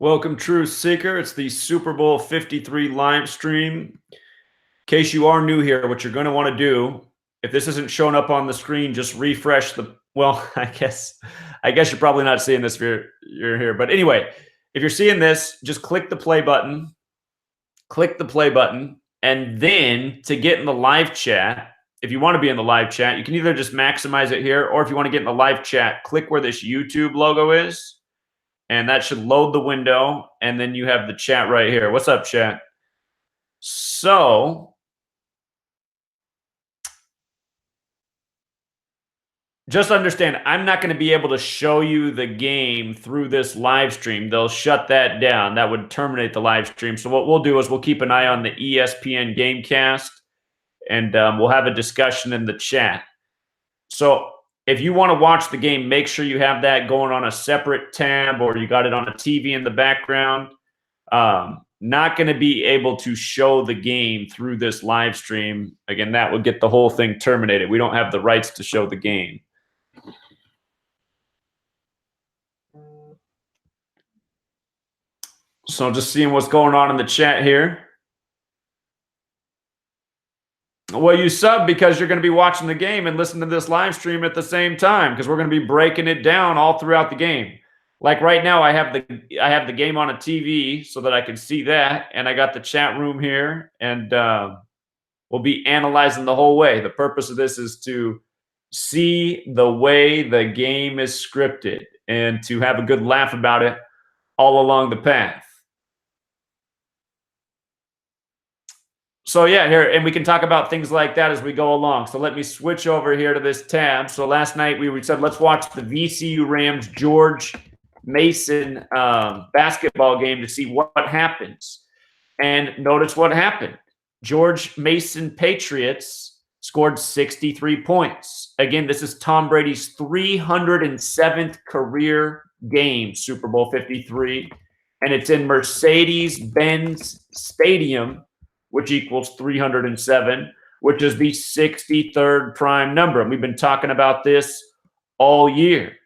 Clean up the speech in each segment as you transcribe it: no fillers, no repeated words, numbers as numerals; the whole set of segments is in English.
Welcome, Truth Seeker. It's the Super Bowl 53 live stream. In case you are new here, what you're going to want to do, if this isn't showing up on the screen, just refresh the. Well, I guess you're probably not seeing this if you're here. But anyway, if you're seeing this, just click the play button. Click the play button, and then to get in the live chat, if you want to be in the live chat, you can either just maximize it here, or if you want to get in the live chat, click where this YouTube logo is. And that should load the window, and then you have the chat right here. What's up, chat? So just understand, I'm not going to be able to show you the game through this live stream. They'll shut that down. That would terminate the live stream. So what we'll do is we'll keep an eye on the ESPN Gamecast, and we'll have a discussion in the chat. So if you want to watch the game, make sure you have that going on a separate tab, or you got it on a TV in the background. Not going to be able to show the game through this live stream. Again, that would get the whole thing terminated. We don't have the rights to show the game. So just seeing what's going on in the chat here. Well, you sub because you're going to be watching the game and listening to this live stream at the same time, because we're going to be breaking it down all throughout the game. Like right now, I have the game on a TV so that I can see that, and I got the chat room here, and we'll be analyzing the whole way. The purpose of this is to see the way the game is scripted and to have a good laugh about it all along the path. So yeah, here, and we can talk about things like that as we go along. So let me switch over here to this tab. So last night we said, let's watch the VCU Rams George Mason basketball game to see what happens. And notice what happened. George Mason Patriots scored 63 points. Again, this is Tom Brady's 307th career game, Super Bowl 53. And it's in Mercedes-Benz Stadium, which equals 307, which is the 63rd prime number. And we've been talking about this all year.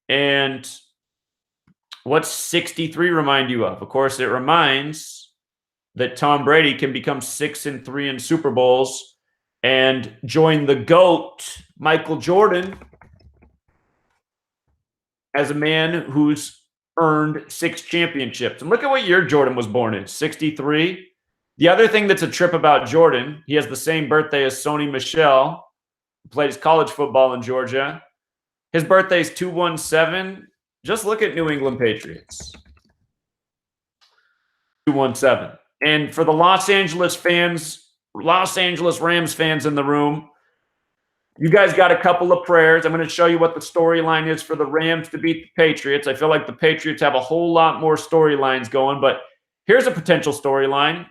And what's 63 remind you of? Of course, it reminds that Tom Brady can become 6-3 in Super Bowls and join the GOAT, Michael Jordan, as a man who's earned 6 championships. And look at what year Jordan was born in, 63. The other thing that's a trip about Jordan, he has the same birthday as Sony Michel, who played his college football in Georgia. His birthday is 217. Just look at New England Patriots. 217. And for the Los Angeles Rams fans in the room, you guys got a couple of prayers. I'm going to show you what the storyline is for the Rams to beat the Patriots. I feel like the Patriots have a whole lot more storylines going, but here's a potential storyline.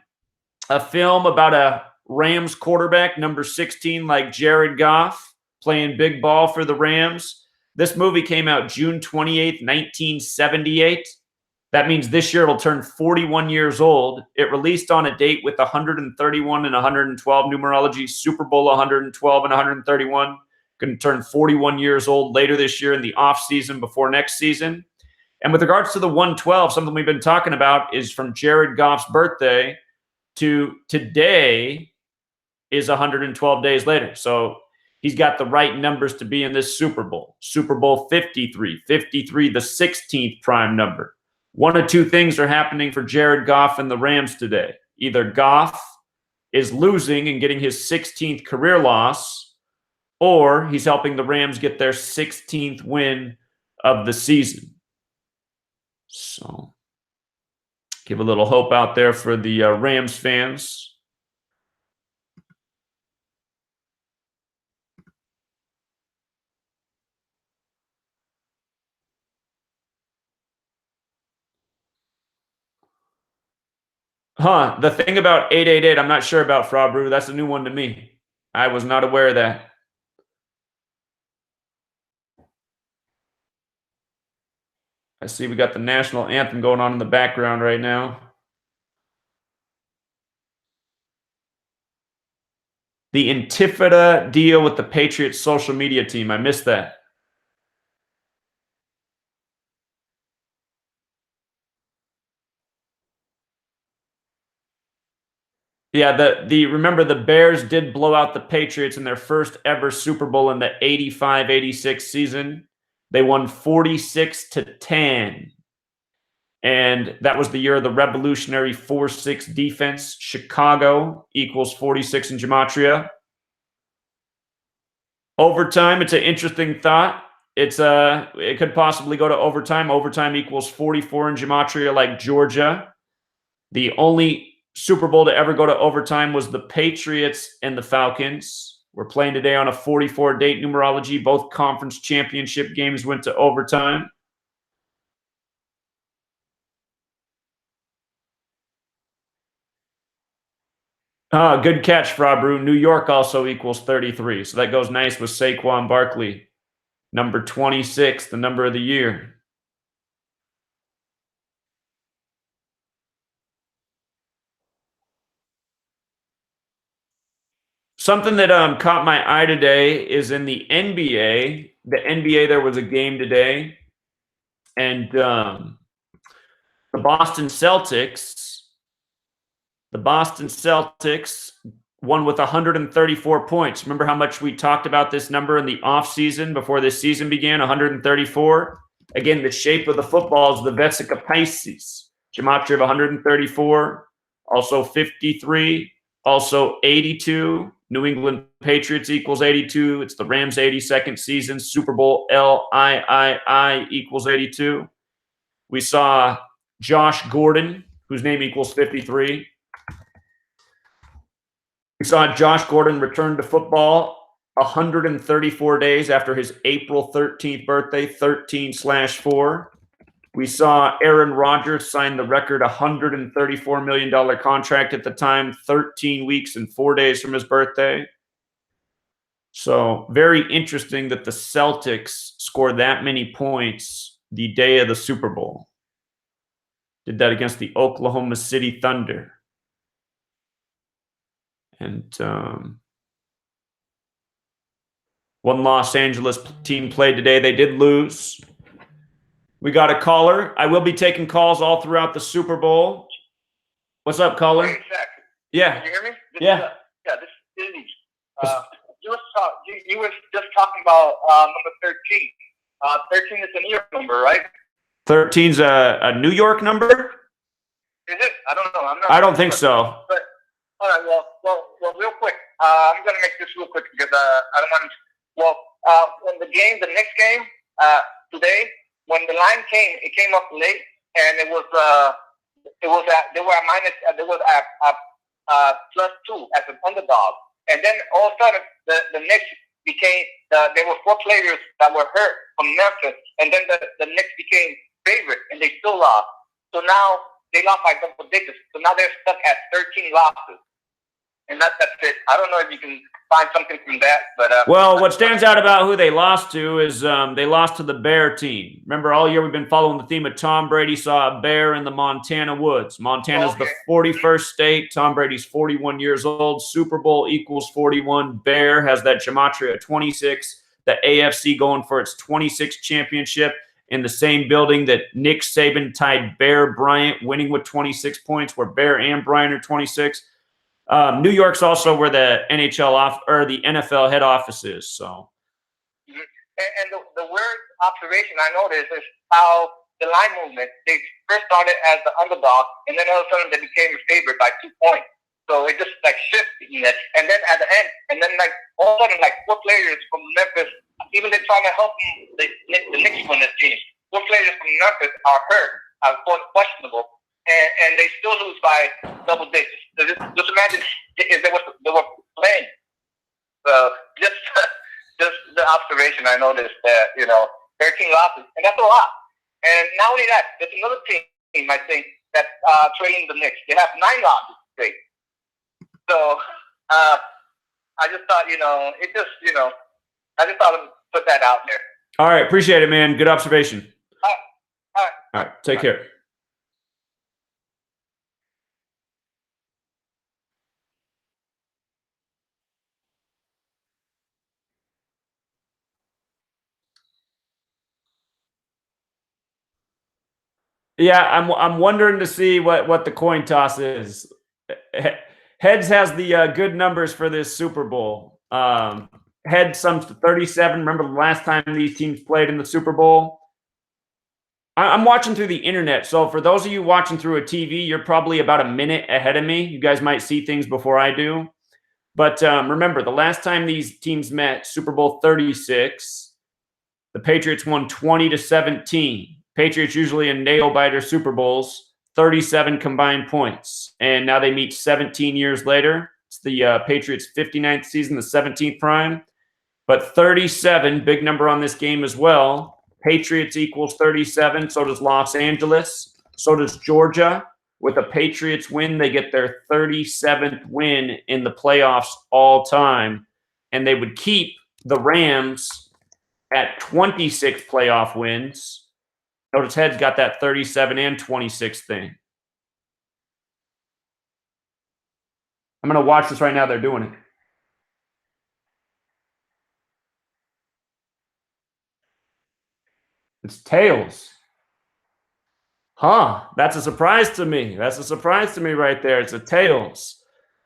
A film about a Rams quarterback, number 16, like Jared Goff, playing big ball for the Rams. This movie came out June 28th, 1978. That means this year it'll turn 41 years old. It released on a date with 131 and 112 numerology, Super Bowl 112 and 131. Going to turn 41 years old later this year in the off season before next season. And with regards to the 112, something we've been talking about is from Jared Goff's birthday to today is 112 days later. So he's got the right numbers to be in this Super Bowl. Super Bowl 53, 53, the 16th prime number. One of two things are happening for Jared Goff and the Rams today. Either Goff is losing and getting his 16th career loss, or he's helping the Rams get their 16th win of the season. So give a little hope out there for the Rams fans. The thing about 888, I'm not sure about, Fraud Brew. That's a new one to me. I was not aware of that. I see we got the national anthem going on in the background right now. The Intifada deal with the Patriots social media team. I missed that. Yeah, remember the Bears did blow out the Patriots in their first ever Super Bowl in the 85-86 season. They won 46-10. And that was the year of the revolutionary 4-6 defense. Chicago equals 46 in Gematria. Overtime, it's an interesting thought. It could possibly go to overtime. Overtime equals 44 in Gematria, like Georgia. The only Super Bowl to ever go to overtime was the Patriots and the Falcons. We're playing today on a 44 date numerology. Both conference championship games went to overtime. Good catch, Frabru. New York also equals 33. So that goes nice with Saquon Barkley. Number 26, the number of the year. Something that caught my eye today is in the NBA. The NBA, there was a game today, and the Boston Celtics, the Boston Celtics won with 134 points. Remember how much we talked about this number in the offseason before this season began? 134. Again, the shape of the football is the Vesica Pisces. Gematria of 134, also 53, also 82. New England Patriots equals 82. It's the Rams' 82nd season. Super Bowl LIII equals 82. We saw Josh Gordon, whose name equals 53. We saw Josh Gordon return to football 134 days after his April 13th birthday, 13/4. We saw Aaron Rodgers sign the record $134 million contract at the time, 13 weeks and 4 days from his birthday. So very interesting that the Celtics scored that many points the day of the Super Bowl. Did that against the Oklahoma City Thunder. And one Los Angeles team played today. They did lose. We got a caller. I will be taking calls all throughout the Super Bowl. What's up, caller? Wait a second. Yeah. Can you hear me? Yeah. This is Izzy. You were just talking about number 13. 13 is a New York number, right? 13's a New York number? Is it? I don't know. I don't think so. But all right. Well, real quick. I'm gonna make this real quick because I don't want to. Well, when the next game, today, when the line came, it came up late, and they were at +2 as an underdog, and then all of a sudden the Knicks became there were 4 players that were hurt from Memphis, and then the Knicks became favorite, and they still lost. So now they lost by double digits. So now they're stuck at 13 losses. And that's it. I don't know if you can find something from that, but well, what stands out about who they lost to is they lost to the Bear team. Remember, all year we've been following the theme of Tom Brady saw a bear in the Montana woods. Montana's the 41st state. Tom Brady's 41 years old. Super Bowl equals 41. Bear has that gematria at 26. The AFC going for its 26th championship in the same building that Nick Saban tied Bear Bryant, winning with 26 points, where Bear and Bryant are 26. New York's also where the the NFL head office is. So, and the weird observation I noticed is how the line movement. They first started as the underdog, and then all of a sudden they became a favorite by 2 points. So it just like shifted, and then at the end, and then like all of a sudden, like 4 players from Memphis, even they're trying to help the Knicks win this team. 4 players from Memphis are hurt, are questionable. And they still lose by double digits. So just imagine if they were playing. So just the observation I noticed that 13 losses, and that's a lot. And not only that, there's another team I think that's trailing the Knicks. They have 9 losses straight. So I just thought I just thought I'd put that out there. All right, appreciate it, man. Good observation. All right, take care. Yeah, I'm wondering to see what the coin toss is. Heads has the good numbers for this Super Bowl. Head sums to 37. Remember the last time these teams played in the Super Bowl? I'm watching through the internet. So for those of you watching through a TV, you're probably about a minute ahead of me. You guys might see things before I do. But remember, the last time these teams met, Super Bowl 36, the Patriots won 20-17. Patriots usually a nail-biter Super Bowls, 37 combined points. And now they meet 17 years later. It's the Patriots' 59th season, the 17th prime. But 37, big number on this game as well. Patriots equals 37. So does Los Angeles. So does Georgia. With a Patriots win, they get their 37th win in the playoffs all time. And they would keep the Rams at 26 playoff wins. Notice Head's got that 37 and 26 thing. I'm going to watch this right now. They're doing it. It's tails. Huh, that's a surprise to me. That's a surprise to me right there. It's a tails.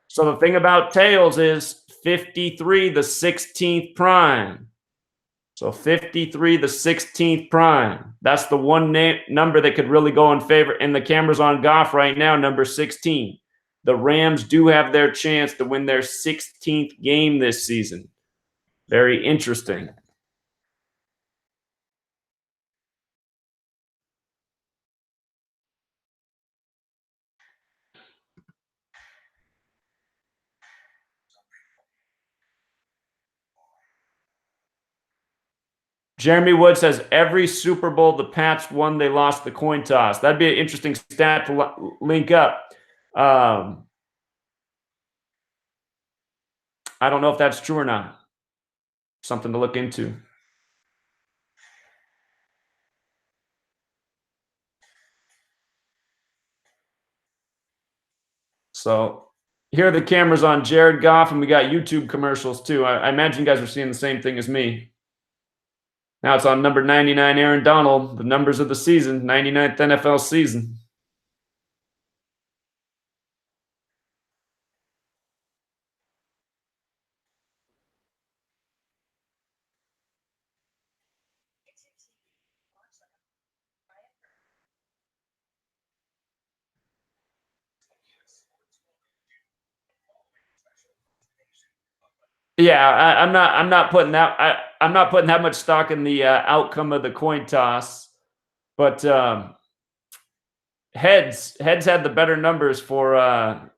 So the thing about tails is 53, the 16th prime. So 53, the 16th prime. That's the one number that could really go in favor. And the camera's on Goff right now, number 16. The Rams do have their chance to win their 16th game this season. Very interesting. Jeremy Wood says every Super Bowl the Pats won, they lost the coin toss. That'd be an interesting stat to link up. I don't know if that's true or not. Something to look into. So here are the cameras on Jared Goff, and we got YouTube commercials too. I imagine you guys are seeing the same thing as me. Now it's on number 99, Aaron Donald, the numbers of the season, 99th NFL season. Yeah, I'm not putting that. I'm not putting that much stock in the outcome of the coin toss, but heads had the better numbers for,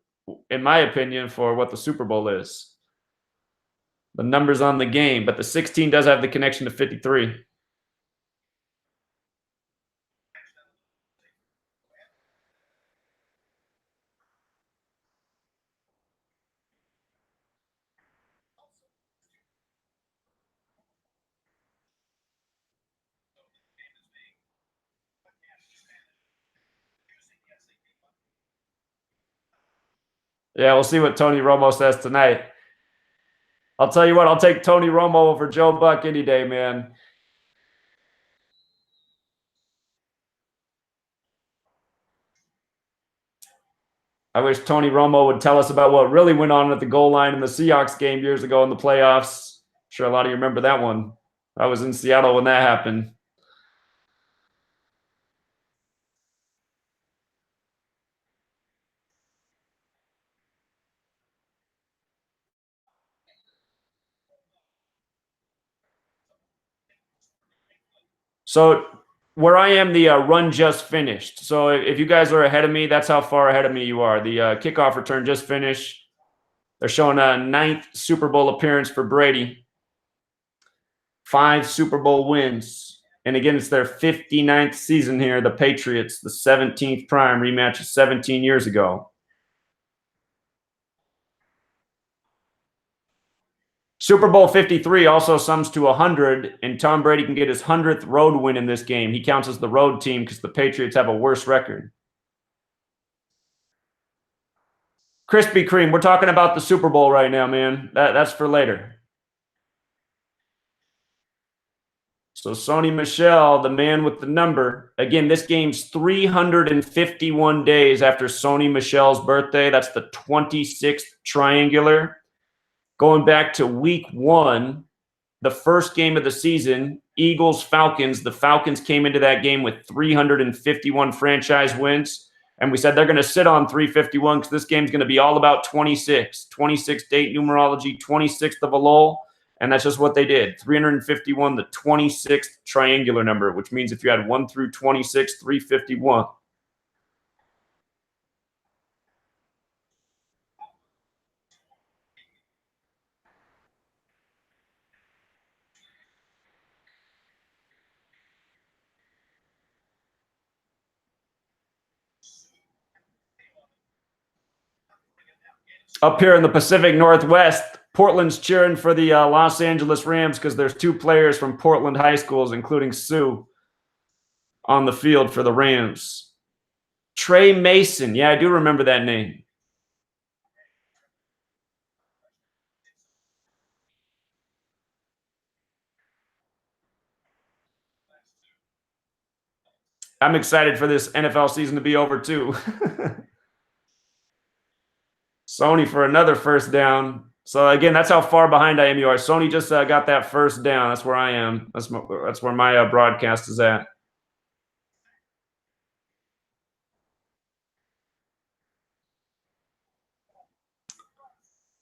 in my opinion, for what the Super Bowl is. The numbers on the game, but the 16 does have the connection to 53. Yeah, we'll see what Tony Romo says tonight. I'll tell you what, I'll take Tony Romo over Joe Buck any day, man. I wish Tony Romo would tell us about what really went on at the goal line in the Seahawks game years ago in the playoffs. I'm sure a lot of you remember that one. I was in Seattle when that happened. So where I am, the run just finished. So if you guys are ahead of me, that's how far ahead of me you are. The kickoff return just finished. They're showing a 9th Super Bowl appearance for Brady. 5 Super Bowl wins. And again, it's their 59th season here. The Patriots, the 17th prime rematch 17 years ago. Super Bowl 53 also sums to 100, and Tom Brady can get his 100th road win in this game. He counts as the road team because the Patriots have a worse record. Krispy Kreme, we're talking about the Super Bowl right now, man. That's for later. So Sony Michel, the man with the number. Again, this game's 351 days after Sony Michel's birthday. That's the 26th triangular. Going back to week 1, the first game of the season, Eagles-Falcons. The Falcons came into that game with 351 franchise wins. And we said they're going to sit on 351 because this game's going to be all about 26. 26 date numerology, 26th of a lull. And that's just what they did. 351, the 26th triangular number, which means if you had 1 through 26, 351. Up here in the Pacific Northwest, Portland's cheering for the Los Angeles Rams because there's 2 players from Portland high schools, including Sue, on the field for the Rams. Trey Mason. Yeah, I do remember that name. I'm excited for this NFL season to be over, too. Sony for another first down. So, again, that's how far behind I am you are. Sony just got that first down. That's where I am. That's where my broadcast is at.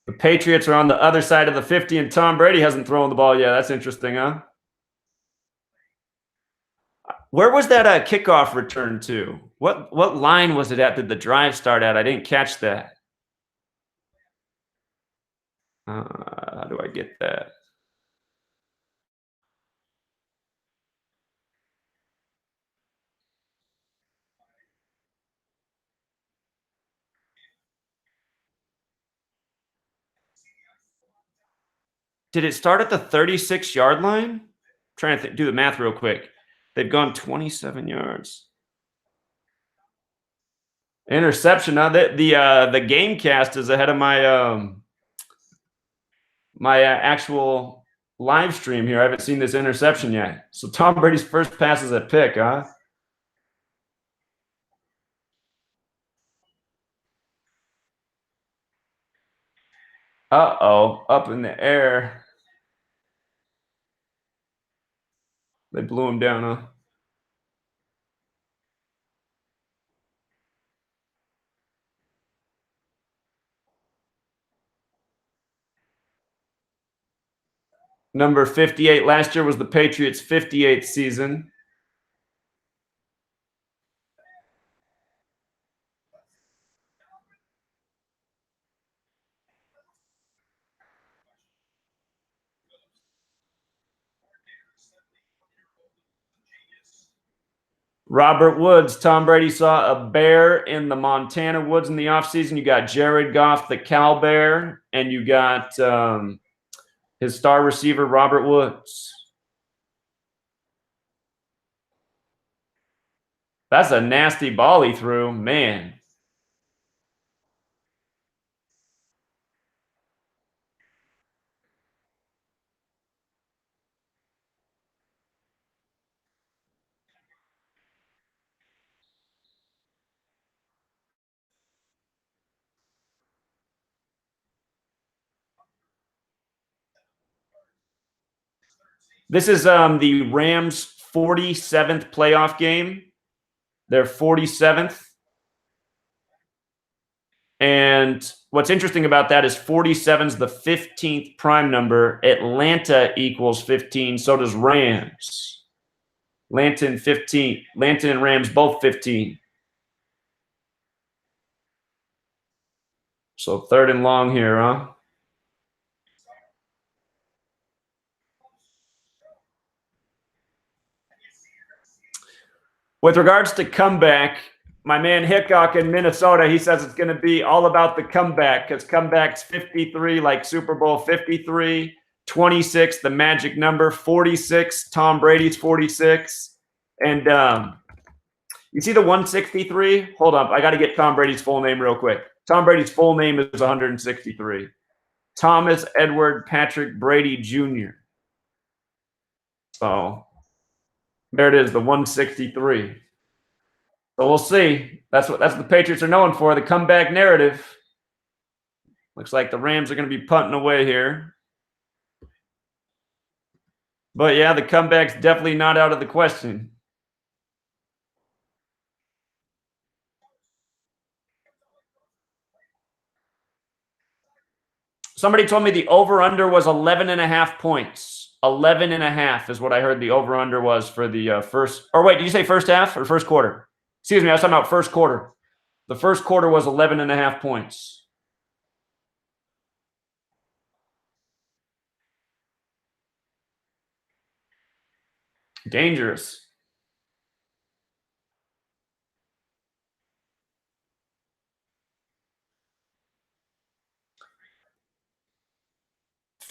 The Patriots are on the other side of the 50, and Tom Brady hasn't thrown the ball yet. That's interesting, huh? Where was that kickoff return to? What line was it at? Did the drive start at? I didn't catch that. How do I get that? Did it start at the 36-yard line? I'm trying to do the math real quick. They've gone 27 yards. Interception. Now the Gamecast is ahead of my my actual live stream here. I haven't seen this interception yet. So Tom Brady's first pass is a pick, huh? Uh-oh, up in the air. They blew him down, huh? Number 58 last year was the Patriots' 58th season. Robert Woods. Tom Brady saw a bear in the Montana woods in the offseason. You got Jared Goff, the cow bear, and you got his star receiver, Robert Woods. That's a nasty ball he threw, man. This is the Rams' 47th playoff game. Their 47th. And what's interesting about that is 47 is the 15th prime number. Atlanta equals 15. So does Rams. Lanton 15. Lanton and Rams both 15. So 3rd and long here, huh? With regards to comeback, my man Hickok in Minnesota, he says it's going to be all about the comeback because comeback's 53, like Super Bowl 53, 26, the magic number, 46, Tom Brady's 46. And you see the 163? Hold up. I got to get Tom Brady's full name real quick. Tom Brady's full name is 163. Thomas Edward Patrick Brady Jr. So There it is, the 163. So we'll see. That's what the Patriots are known for, the comeback narrative. Looks like the Rams are going to be punting away here. But yeah, the comeback's definitely not out of the question. Somebody told me the over-under was 11.5 points. 11.5 is what I heard the over-under was for the first. Or wait, did you say first half or first quarter? Excuse me, I was talking about first quarter. The first quarter was 11.5 points. Dangerous.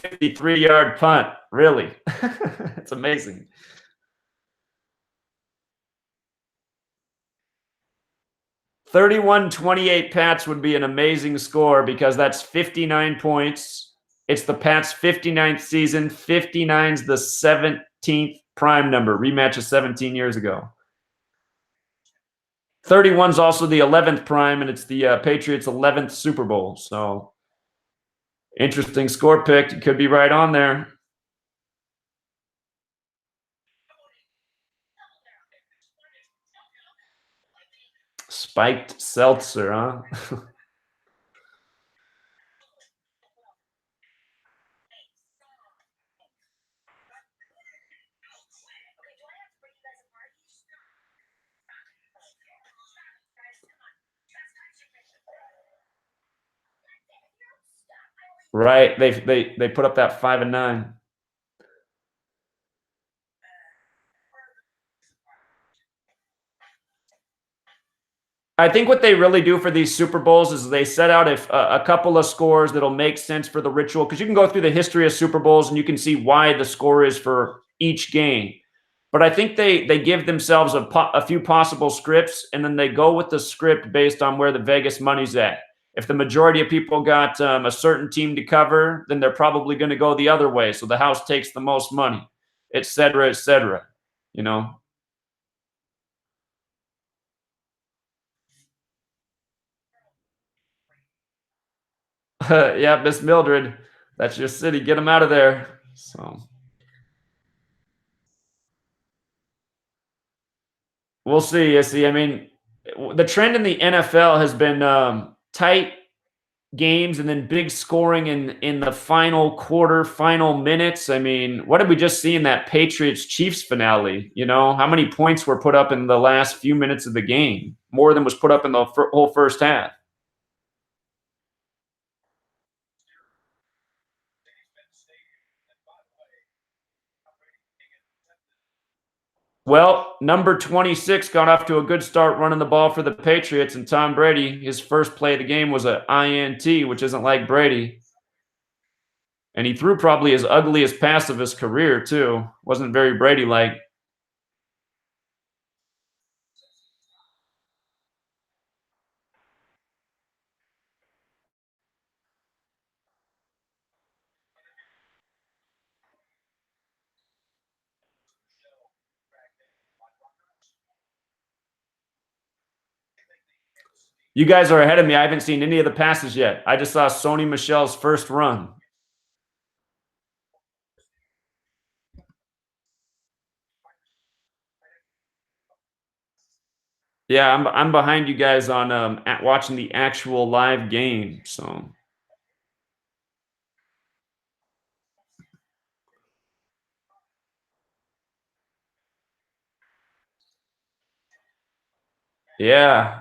$53-yard punt. Really? It's amazing. 31-28 Pats would be an amazing score because that's 59 points. It's the Pats' 59th season. 59's the 17th prime number. Rematch of 17 years ago. 31's also the 11th prime, and it's the Patriots' 11th Super Bowl. So interesting score pick. It could be right on there. Spiked seltzer, huh? Right. They put up that 5-9. I think what they really do for these Super Bowls is they set out a couple of scores that'll make sense for the ritual, because you can go through the history of Super Bowls and you can see why the score is for each game. But I think they give themselves a few possible scripts, and then they go with the script based on where the Vegas money's at. If the majority of people got a certain team to cover, then they're probably going to go the other way. So the house takes the most money, et cetera, et cetera. You know? Yeah, Miss Mildred, that's your city. Get them out of there. So we'll see. I mean, the trend in the NFL has been tight games and then big scoring in the final quarter, final minutes. I mean, what did we just see in that Patriots Chiefs finale? You know, how many points were put up in the last few minutes of the game? More than was put up in the whole first half. Well, number 26 got off to a good start running the ball for the Patriots, and Tom Brady, his first play of the game was an INT, which isn't like Brady. And he threw probably his ugliest pass of his career, too. Wasn't very Brady-like. You guys are ahead of me. I haven't seen any of the passes yet. I just saw Sony Michel's first run. Yeah, I'm behind you guys on watching the actual live game. So yeah.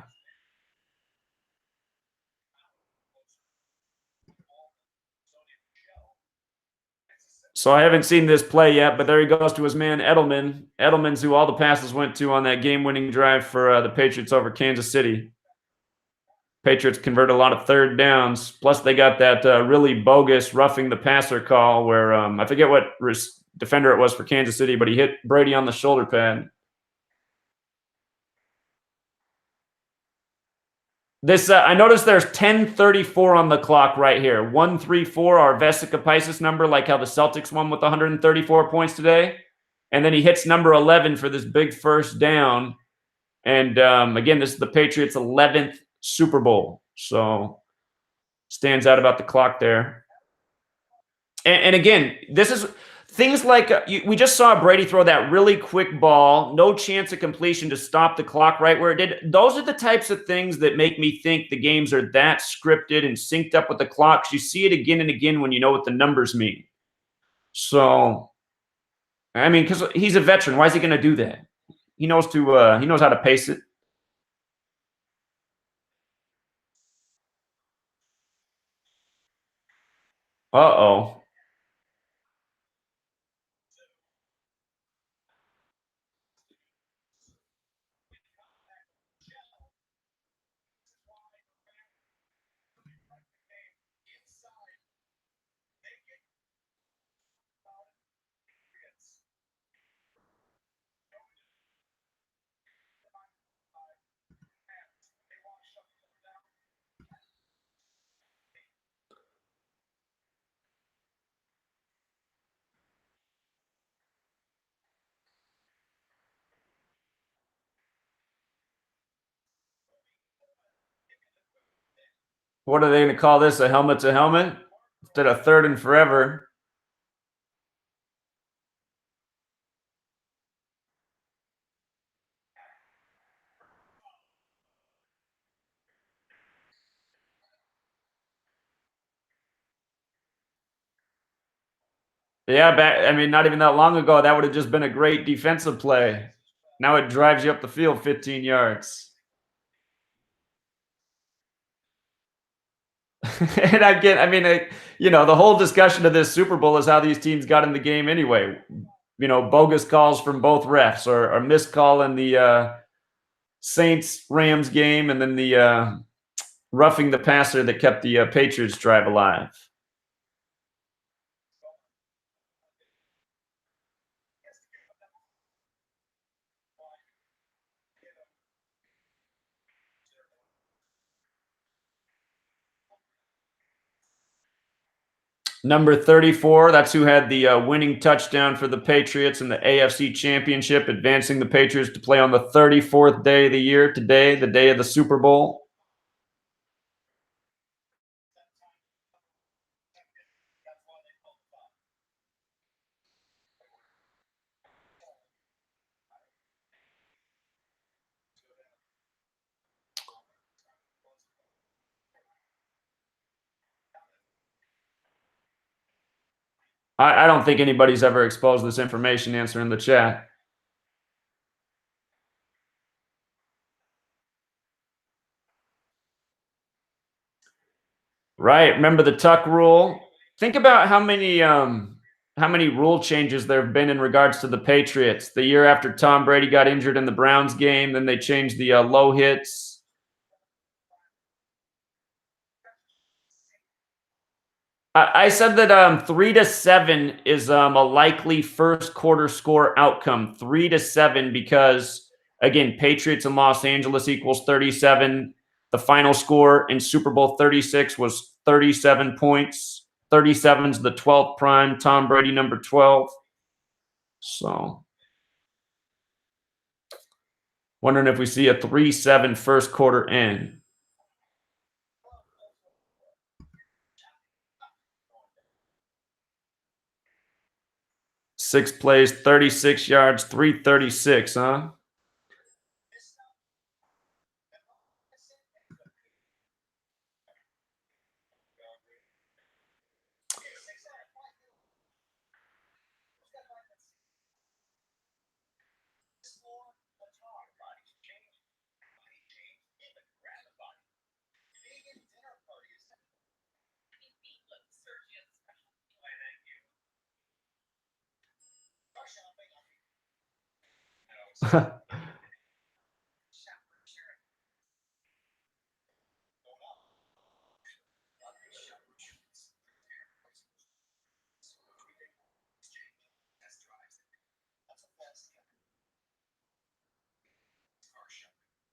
So I haven't seen this play yet, but there he goes to his man Edelman. Edelman's who all the passes went to on that game-winning drive for the Patriots over Kansas City. Patriots converted a lot of third downs. Plus, they got that really bogus roughing the passer call where I forget what defender it was for Kansas City, but he hit Brady on the shoulder pad. This I noticed there's 10:34 on the clock right here. 134, our Vesica Pisces number, like how the Celtics won with 134 points today. And then he hits number 11 for this big first down. And again, this is the Patriots' 11th Super Bowl. So stands out about the clock there. And again, this is things like we just saw Brady throw that really quick ball, no chance of completion to stop the clock right where it did. Those are the types of things that make me think the games are that scripted and synced up with the clocks. You see it again and again when you know what the numbers mean. So, I mean, because he's a veteran, why is he going to do that? He knows how to pace it. Uh-oh. What are they going to call this? A helmet to helmet? Instead of third and forever. Yeah, I mean, not even that long ago, that would have just been a great defensive play. Now it drives you up the field 15 yards. And the whole discussion of this Super Bowl is how these teams got in the game anyway. Bogus calls from both refs or missed call in the Saints-Rams game, and then the roughing the passer that kept the Patriots drive alive. Number 34, that's who had the winning touchdown for the Patriots in the AFC Championship, advancing the Patriots to play on the 34th day of the year today, the day of the Super Bowl. I don't think anybody's ever exposed this information. Answer in the chat. Right. Remember the tuck rule? Think about how many rule changes there have been in regards to the Patriots. The year after Tom Brady got injured in the Browns game, then they changed the low hits. I said that 3-7 is a likely first quarter score outcome. 3-7 because, again, Patriots in Los Angeles equals 37. The final score in Super Bowl 36 was 37 points. 37 is the 12th prime. Tom Brady, number 12. So, wondering if we see a 3-7 first quarter end. Six plays, 36 yards, 336, huh?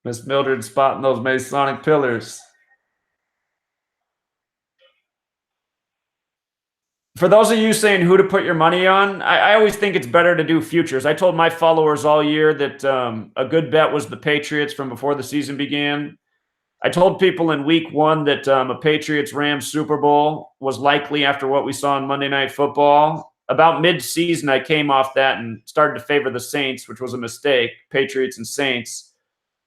Miss Mildred spotting those Masonic pillars. For those of you saying who to put your money on, I always think it's better to do futures. I told my followers all year that a good bet was the Patriots from before the season began. I told people in week one that a Patriots-Rams Super Bowl was likely after what we saw on Monday Night Football. About mid-season, I came off that and started to favor the Saints, which was a mistake, Patriots and Saints.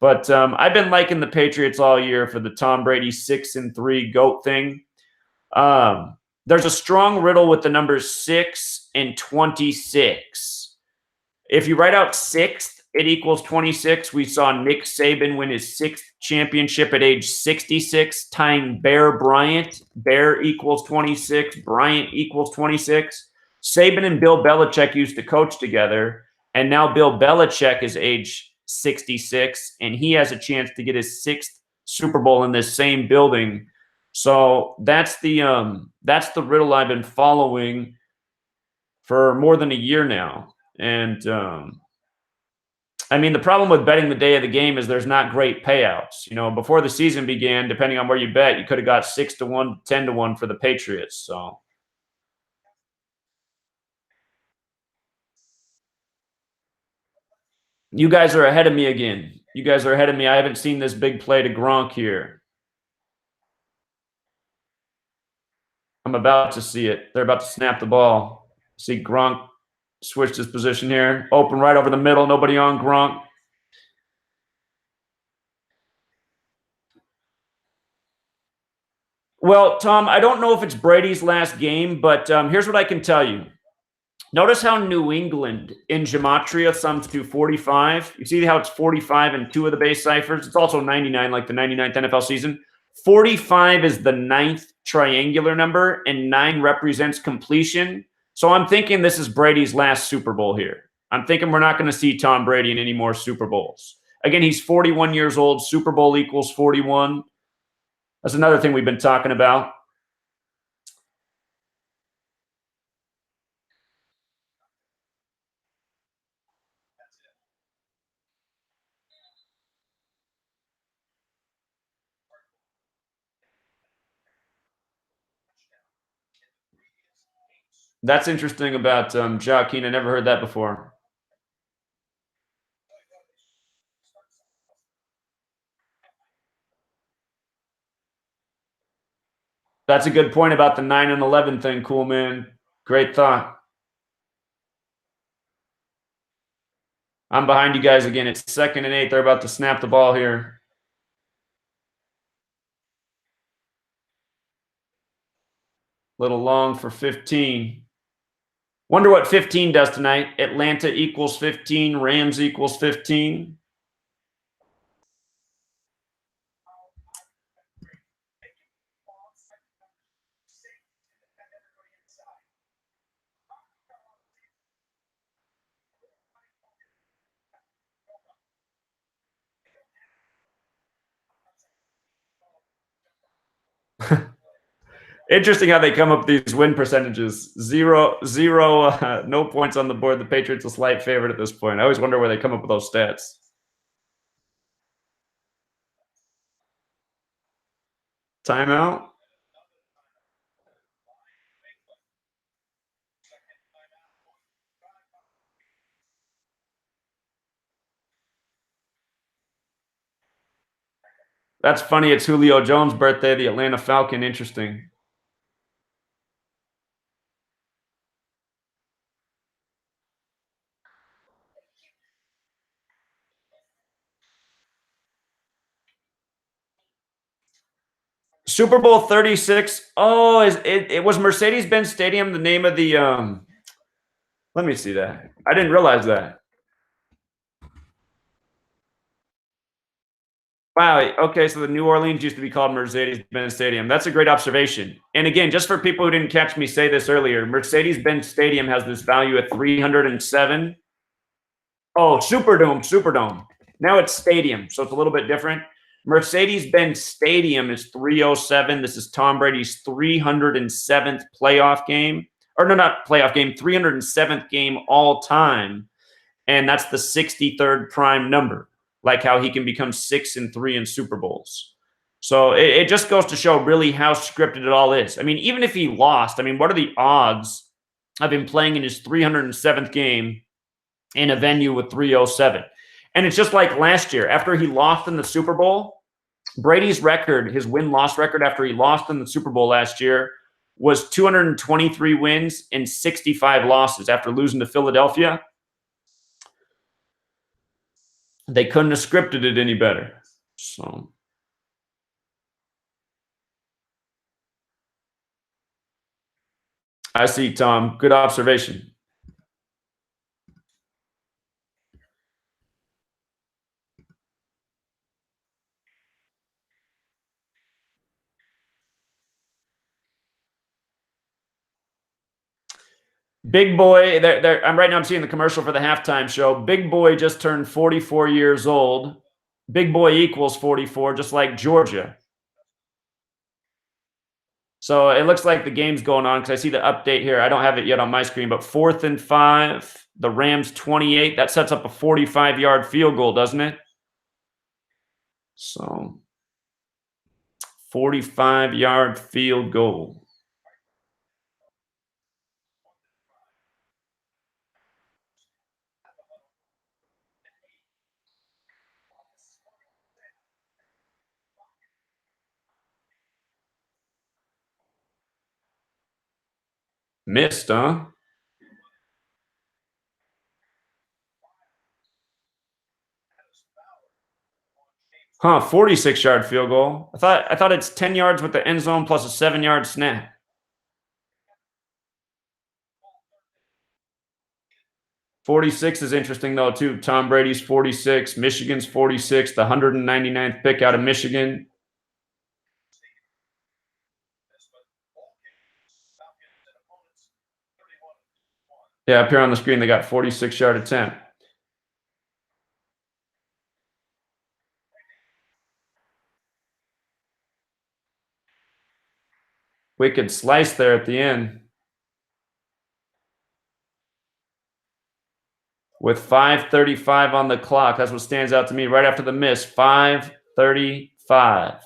But I've been liking the Patriots all year for the Tom Brady 6-3 GOAT thing. There's a strong riddle with the numbers 6 and 26. If you write out sixth, it equals 26. We saw Nick Saban win his sixth championship at age 66, tying Bear Bryant. Bear equals 26. Bryant equals 26. Saban and Bill Belichick used to coach together, and now Bill Belichick is age 66, and he has a chance to get his sixth Super Bowl in this same building. So that's the riddle I've been following for more than a year now. And I mean, the problem with betting the day of the game is there's not great payouts. You know, before the season began, depending on where you bet, you could have got 6-1, 10-1 for the Patriots. So you guys are ahead of me again. You guys are ahead of me. I haven't seen this big play to Gronk here. I'm about to see it. They're about to snap the ball. See Gronk switched his position here. Open right over the middle. Nobody on Gronk. Well, Tom, I don't know if it's Brady's last game, but here's what I can tell you. Notice how New England in Gematria sums to 45. You see how it's 45 in two of the base ciphers? It's also 99, like the 99th NFL season. 45 is the 9th triangular number, and 9 represents completion. So I'm thinking this is Brady's last Super Bowl here. I'm thinking we're not going to see Tom Brady in any more Super Bowls. Again, he's 41 years old. Super Bowl equals 41. That's another thing we've been talking about. That's interesting about Joaquin. I never heard that before. That's a good point about the 9 and 11 thing. Cool, man. Great thought. I'm behind you guys again. It's 2nd and 8. They're about to snap the ball here. Little long for 15. Wonder what 15 does tonight. Atlanta equals 15. Rams equals 15. Interesting how they come up with these win percentages. Zero, no points on the board. The Patriots a slight favorite at this point. I always wonder where they come up with those stats. Timeout. That's funny. It's Julio Jones' birthday, the Atlanta Falcon. Interesting. Super Bowl 36. Oh, it was Mercedes-Benz Stadium the name of the let me see that. I didn't realize that. Wow. Okay, so the New Orleans used to be called Mercedes-Benz Stadium. That's a great observation. And again, just for people who didn't catch me say this earlier, Mercedes-Benz Stadium has this value at 307. Oh, Superdome. Now it's stadium, so it's a little bit different. Mercedes-Benz Stadium is 307. This is Tom Brady's 307th playoff game. Or no, not playoff game, 307th game all time. And that's the 63rd prime number, like how he can become 6-3 in Super Bowls. So it just goes to show really how scripted it all is. I mean, even if he lost, I mean, what are the odds of him playing in his 307th game in a venue with 307? And it's just like last year, after he lost in the Super Bowl, Brady's record, his win-loss record after he lost in the Super Bowl last year, was 223 wins and 65 losses after losing to Philadelphia. They couldn't have scripted it any better. So I see, Tom. Good observation. Big Boy, I'm seeing the commercial for the halftime show. Big Boy just turned 44 years old. Big Boy equals 44, just like Georgia. So it looks like the game's going on because I see the update here. I don't have it yet on my screen, but 4th and 5, the Rams 28. That sets up a 45-yard field goal, doesn't it? So 45-yard field goal. Missed, huh? Huh, 46-yard field goal. I thought it's 10 yards with the end zone plus a 7-yard snap. '46 is interesting, though, too. Tom Brady's 46, Michigan's 46, the 199th pick out of Michigan. Yeah, up here on the screen, they got 46-yard attempt. Wicked slice there at the end. With 5:35 on the clock. That's what stands out to me right after the miss. 5:35.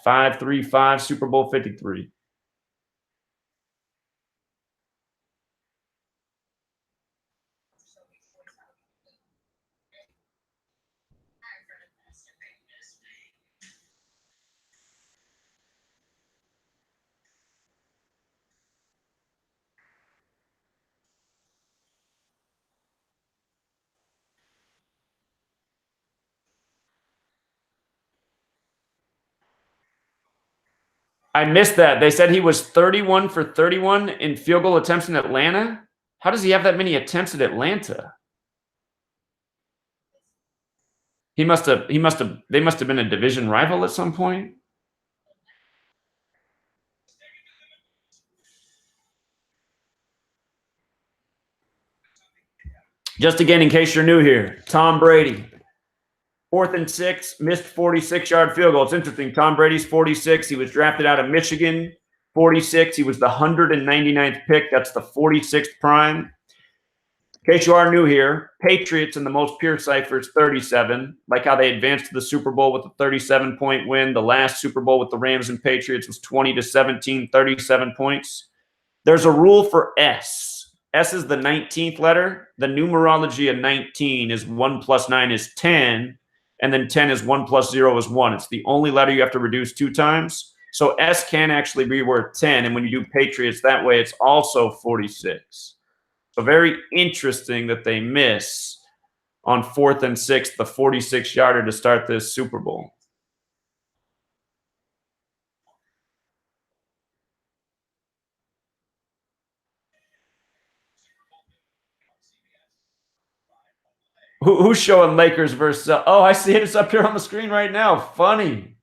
5:35, Super Bowl 53. I missed that. They said he was 31 for 31 in field goal attempts in Atlanta. How does he have that many attempts at Atlanta? They must have been a division rival at some point. Just again, in case you're new here, Tom Brady, 4th and 6, missed 46-yard field goal. It's interesting. Tom Brady's 46. He was drafted out of Michigan. 46. He was the 199th pick. That's the 46th prime. In case you are new here, Patriots in the most pure cipher is 37. Like how they advanced to the Super Bowl with a 37-point win. The last Super Bowl with the Rams and Patriots was 20-17, 37 points. There's a rule for S. S is the 19th letter. The numerology of 19 is 1 plus 9 is 10. And then 10 is 1 plus 0 is 1. It's the only letter you have to reduce 2 times. So S can actually be worth 10. And when you do Patriots that way, it's also 46. So very interesting that they miss on 4th and 6, the 46-yarder to start this Super Bowl. Who's showing Lakers versus? Oh, I see it. It's up here on the screen right now. Funny.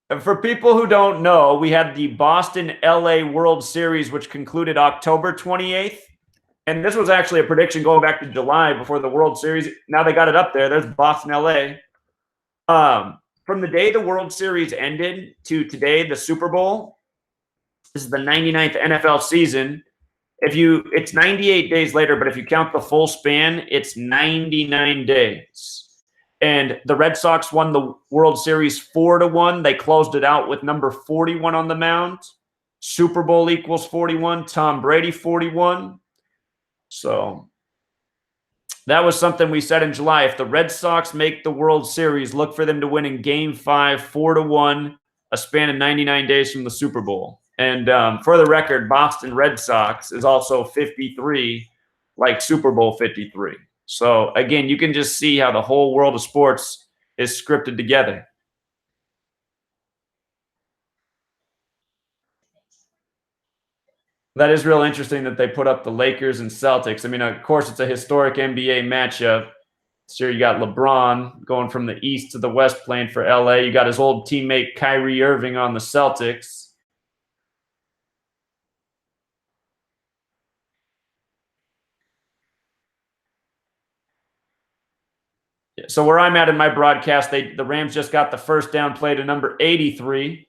And for people who don't know, we had the Boston-LA World Series, which concluded October 28th. And this was actually a prediction going back to July before the World Series. Now they got it up there. There's Boston-LA. From the day the World Series ended to today, the Super Bowl, this is the 99th NFL season. It's 98 days later, but if you count the full span, it's 99 days. And the Red Sox won the World Series 4-1. They closed it out with number 41 on the mound. Super Bowl equals 41. Tom Brady 41. So that was something we said in July. If the Red Sox make the World Series, look for them to win in Game 5, 4-1, a span of 99 days from the Super Bowl. And for the record, Boston Red Sox is also 53, like Super Bowl 53. So again, you can just see how the whole world of sports is scripted together. That is real interesting that they put up the Lakers and Celtics. I mean, of course, it's a historic NBA matchup. So you got LeBron going from the East to the West playing for LA. You got his old teammate Kyrie Irving on the Celtics. So where I'm at in my broadcast, the Rams just got the first down play to number 83.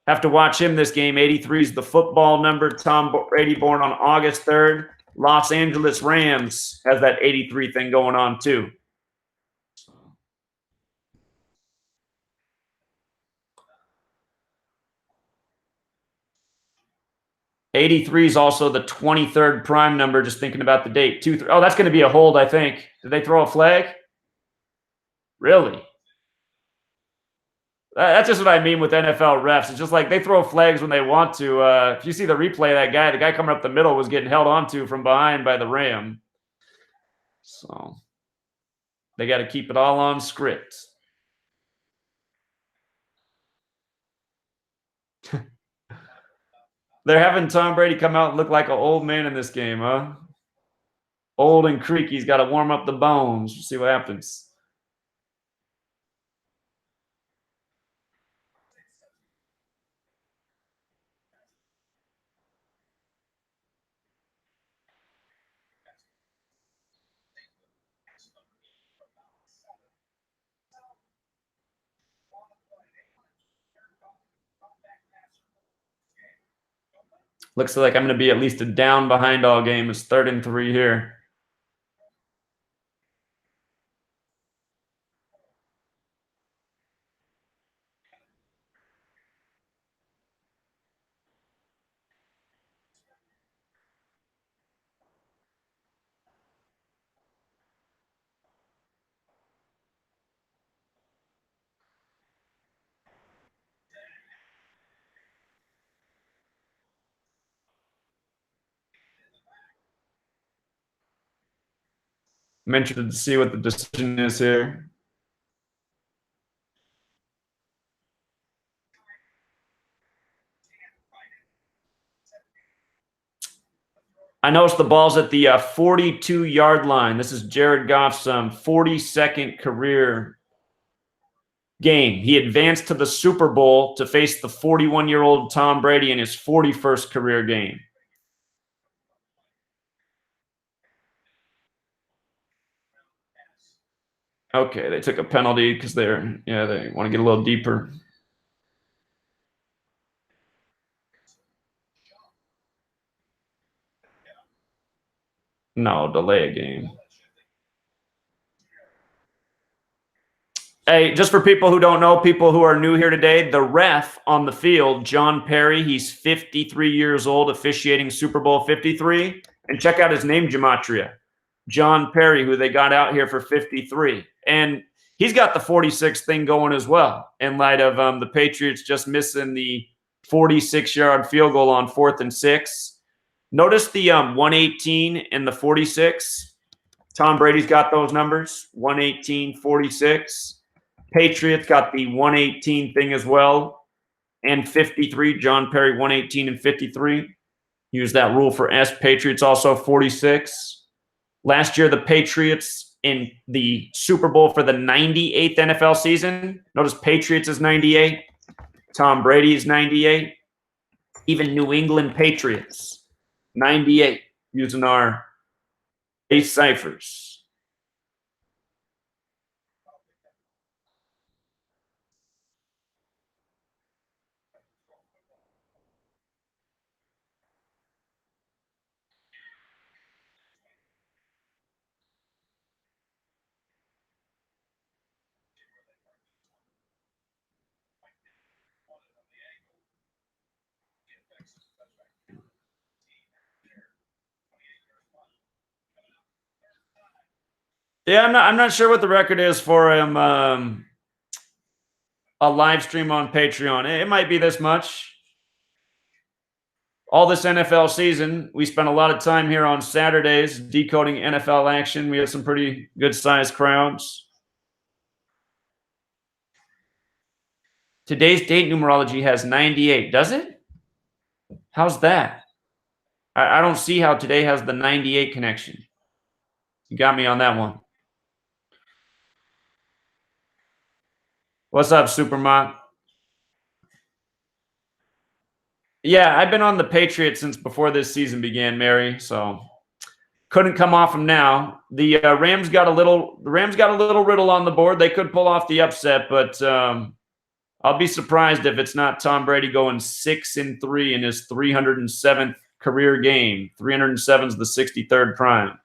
Have to watch him this game. 83 is the football number. Tom Brady, born on August 3rd. Los Angeles Rams has that 83 thing going on too. '83 is also the 23rd prime number. Just thinking about the date. Oh, that's going to be a hold, I think. Did they throw a flag? Really? That's just what I mean with NFL refs. It's just like they throw flags when they want to. If you see the replay of that guy, the guy coming up the middle was getting held onto from behind by the Ram. So they got to keep it all on script. They're having Tom Brady come out and look like an old man in this game, huh? Old and creaky. He's got to warm up the bones. We'll see what happens. Looks like I'm going to be at least a down behind all game. It's 3rd and 3 here. I'm interested to see what the decision is here. I noticed the ball's at the 42-yard line. This is Jared Goff's 42nd career game. He advanced to the Super Bowl to face the 41-year-old Tom Brady in his 41st career game. Okay, they took a penalty because they want to get a little deeper. No, delay a game. Hey, just for people who don't know, people who are new here today, the ref on the field, John Perry, he's 53 years old, officiating Super Bowl 53. And check out his name, Gematria. John Perry, who they got out here for 53. And he's got the 46 thing going as well, in light of the Patriots just missing the 46-yard field goal on 4th and 6. Notice the 118 and the 46. Tom Brady's got those numbers, 118, 46. Patriots got the 118 thing as well, and 53. John Perry, 118 and 53. Use that rule for S. Patriots also 46. Last year, the Patriots in the Super Bowl for the 98th NFL season. Notice Patriots is 98. Tom Brady is 98. Even New England Patriots, 98, using our base ciphers. Yeah, I'm not sure what the record is for him. A live stream on Patreon. It might be this much. All this NFL season, we spent a lot of time here on Saturdays decoding NFL action. We had some pretty good sized crowds. Today's date numerology has 98. Does it? How's that? I don't see how today has the 98 connection. You got me on that one. What's up, Supermont? Yeah, I've been on the Patriots since before this season began, Mary. So couldn't come off them now. The Rams got a little riddle on the board. They could pull off the upset, but I'll be surprised if it's not Tom Brady going 6-3 in his 307th career game. 307 is the 63rd prime.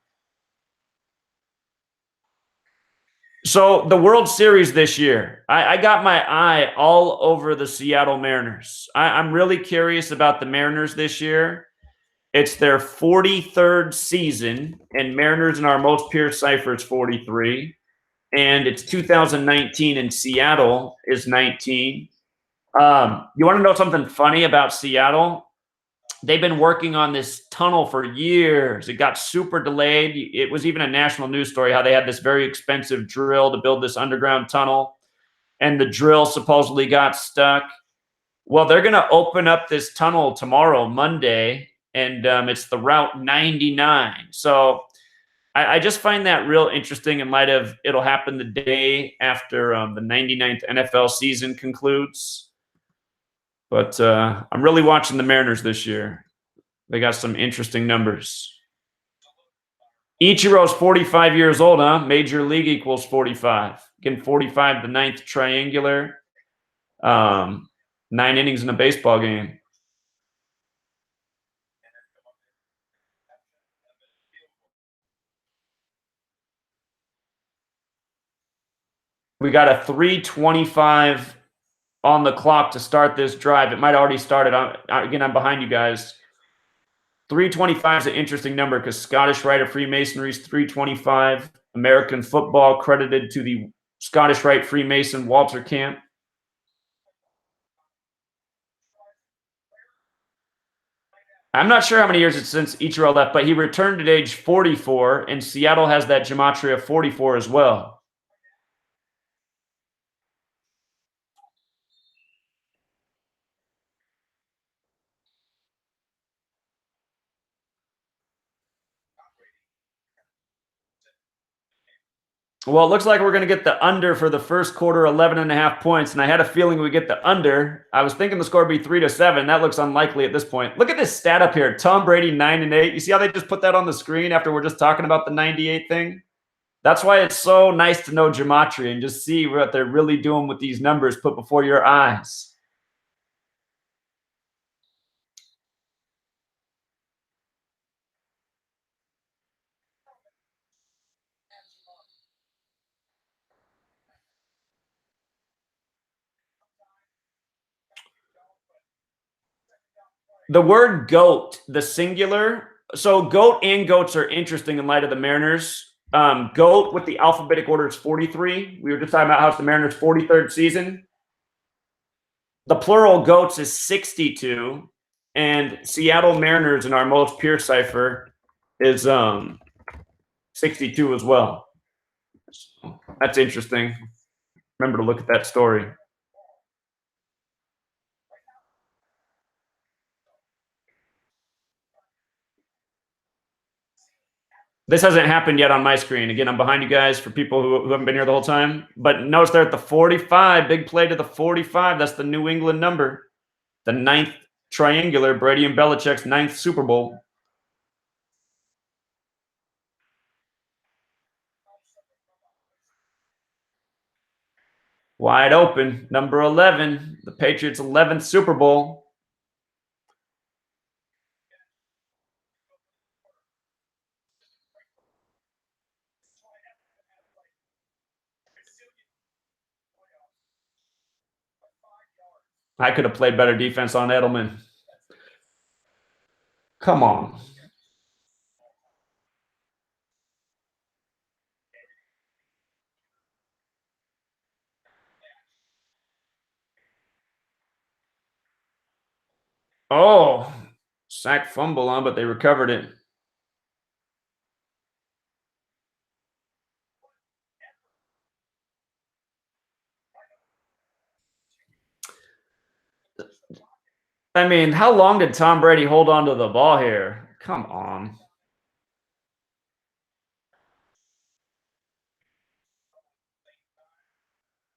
So the World Series this year, I got my eye all over the Seattle Mariners. I'm really curious about the Mariners this year. It's their 43rd season, and Mariners in our most pure cipher is 43. And it's 2019, and Seattle is 19. You want to know something funny about Seattle? They've been working on this tunnel for years. It got super delayed. It was even a national news story how they had this very expensive drill to build this underground tunnel, and the drill supposedly got stuck. Well, they're going to open up this tunnel tomorrow, Monday, and it's the Route 99. So I just find that real interesting in light of it'll happen the day after the 99th NFL season concludes. But I'm really watching the Mariners this year. They got some interesting numbers. Ichiro's 45 years old, huh? Major League equals 45. Again, 45, the ninth triangular. 9 innings in a baseball game. We got a 3:25 on the clock to start this drive. It might already started. Again, I'm behind you guys. 325 is an interesting number because Scottish Rite of Freemasonry is 325. American football credited to the Scottish Rite Freemason Walter Camp. I'm not sure how many years it's since Ichiro left, but he returned at age 44, and Seattle has that Gematria 44 as well. Well, it looks like we're going to get the under for the first quarter, 11.5 points. And I had a feeling we get the under. I was thinking the score would be 3-7. That looks unlikely at this point. Look at this stat up here. Tom Brady, 9-8. You see how they just put that on the screen after we're just talking about the 98 thing? That's why it's so nice to know Gematria and just see what they're really doing with these numbers put before your eyes. The word goat, the singular. So goat and goats are interesting in light of the Mariners. Goat with the alphabetic order is 43. We were just talking about how it's the Mariners' 43rd season. The plural goats is 62. And Seattle Mariners in our most pure cipher is 62 as well. So that's interesting. Remember to look at that story. This hasn't happened yet on my screen. Again, I'm behind you guys for people who haven't been here the whole time. But notice they're at the 45. Big play to the 45. That's the New England number. The 9th triangular. Brady and Belichick's 9th Super Bowl. Wide open. Number 11. The Patriots' 11th Super Bowl. I could have played better defense on Edelman. Come on. Oh, sack fumble on, but they recovered it. I mean, how long did Tom Brady hold on to the ball here? Come on.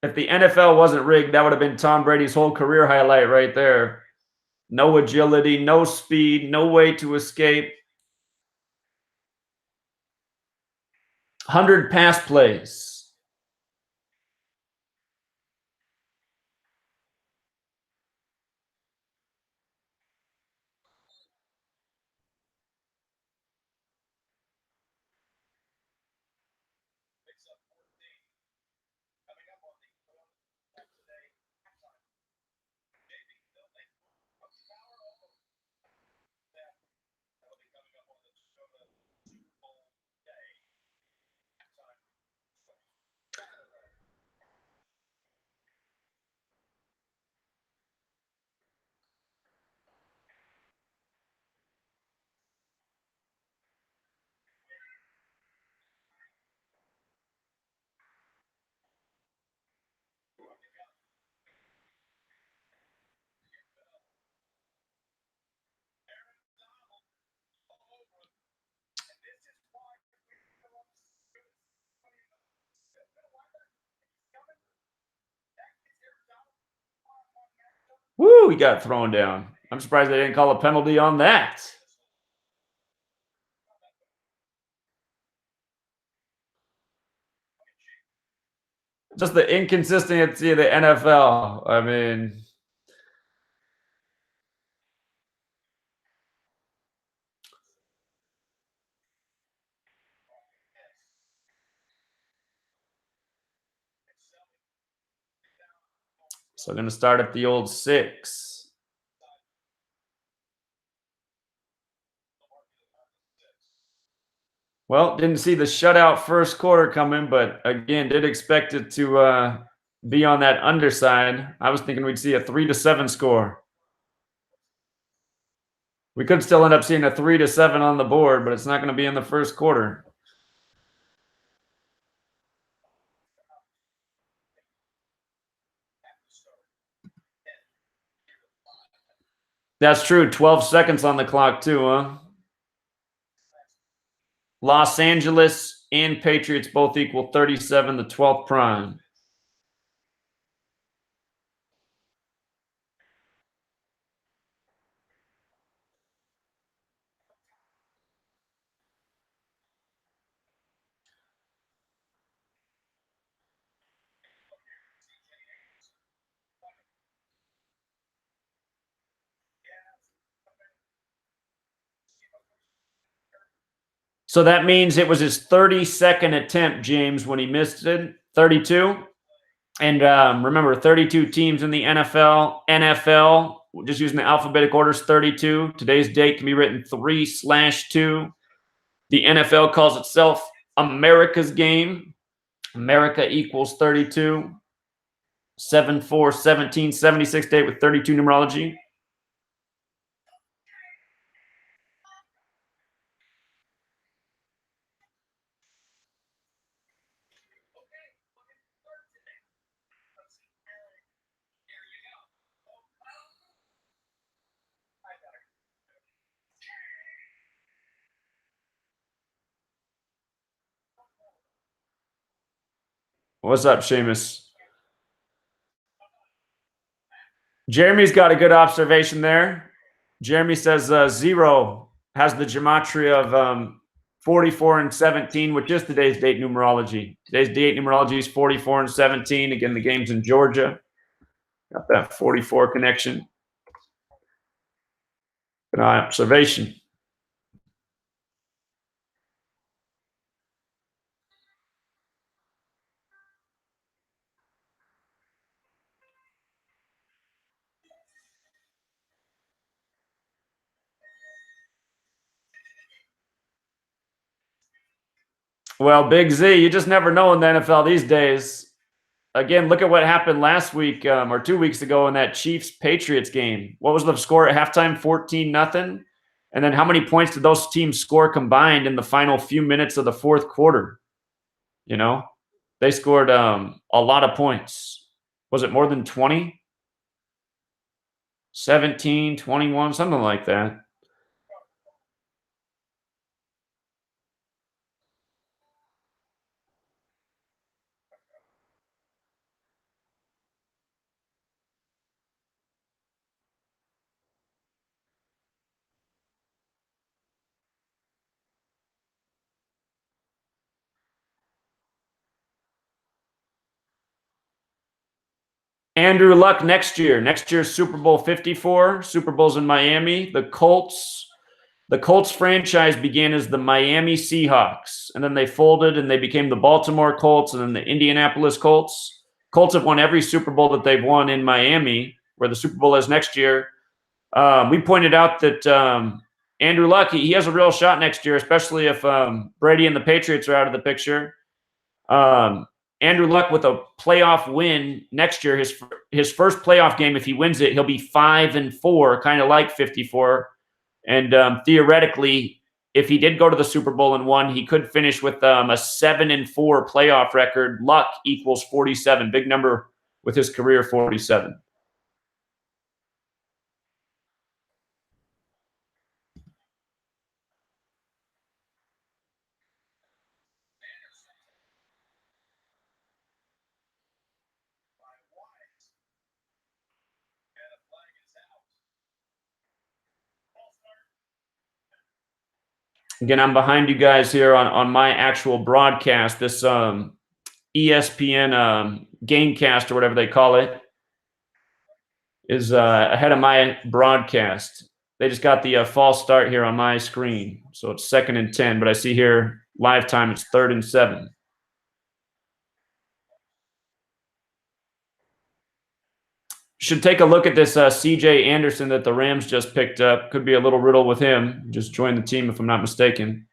If the NFL wasn't rigged, that would have been Tom Brady's whole career highlight right there. No agility, no speed, no way to escape. 100 pass plays. Woo, he got thrown down. I'm surprised they didn't call a penalty on that. Just the inconsistency of the NFL. I mean, so going to start at the old 6. Well, didn't see the shutout first quarter coming, but again, did expect it to be on that underside. I was thinking we'd see a 3-7 score. We could still end up seeing a 3-7 on the board, but it's not going to be in the first quarter. That's true. 12 seconds on the clock, too, huh? Los Angeles and Patriots both equal 37, the 12th prime. So that means it was his 32nd attempt, James, when he missed it. 32. And remember, 32 teams in the NFL. NFL, just using the alphabetic order, is 32. Today's date can be written 3/2. The NFL calls itself America's game. America equals 32. 7, 4, 17, 76 date with 32 numerology. What's up, Seamus? Jeremy's got a good observation there. Jeremy says 0 has the gematria of 44 and 17, which is today's date numerology. Today's date numerology is 44 and 17. Again, the game's in Georgia. Got that 44 connection. Good observation. Well, Big Z, you just never know in the NFL these days. again, look at what happened last week or 2 weeks ago in that Chiefs-Patriots game. What was the score at halftime? 14-0. And then how many points did those teams score combined in the final few minutes of the fourth quarter? You know, they scored a lot of points. Was it more than 20? 17, 21, something like that. Andrew Luck next year. Next year's Super Bowl 54. Super Bowl's in Miami. The Colts franchise began as the Miami Seahawks, and then they folded and they became the Baltimore Colts and then the Indianapolis Colts. Colts have won every Super Bowl that they've won in Miami, where the Super Bowl is next year. We pointed out that Andrew Luck, he has a real shot next year, especially if Brady and the Patriots are out of the picture. Andrew Luck with a playoff win next year, his first playoff game, if he wins it, he'll be 5-4, kind of like 54. And theoretically, if he did go to the Super Bowl and won, he could finish with a 7-4 playoff record. Luck equals 47, big number with his career, 47. Again, I'm behind you guys here on my actual broadcast. This ESPN Gamecast or whatever they call it is ahead of my broadcast. They just got the false start here on my screen. So it's 2nd and 10, but I see here live time it's 3rd and 7. Should take a look at this C.J. Anderson that the Rams just picked up. Could be a little riddle with him. Just joined the team if I'm not mistaken.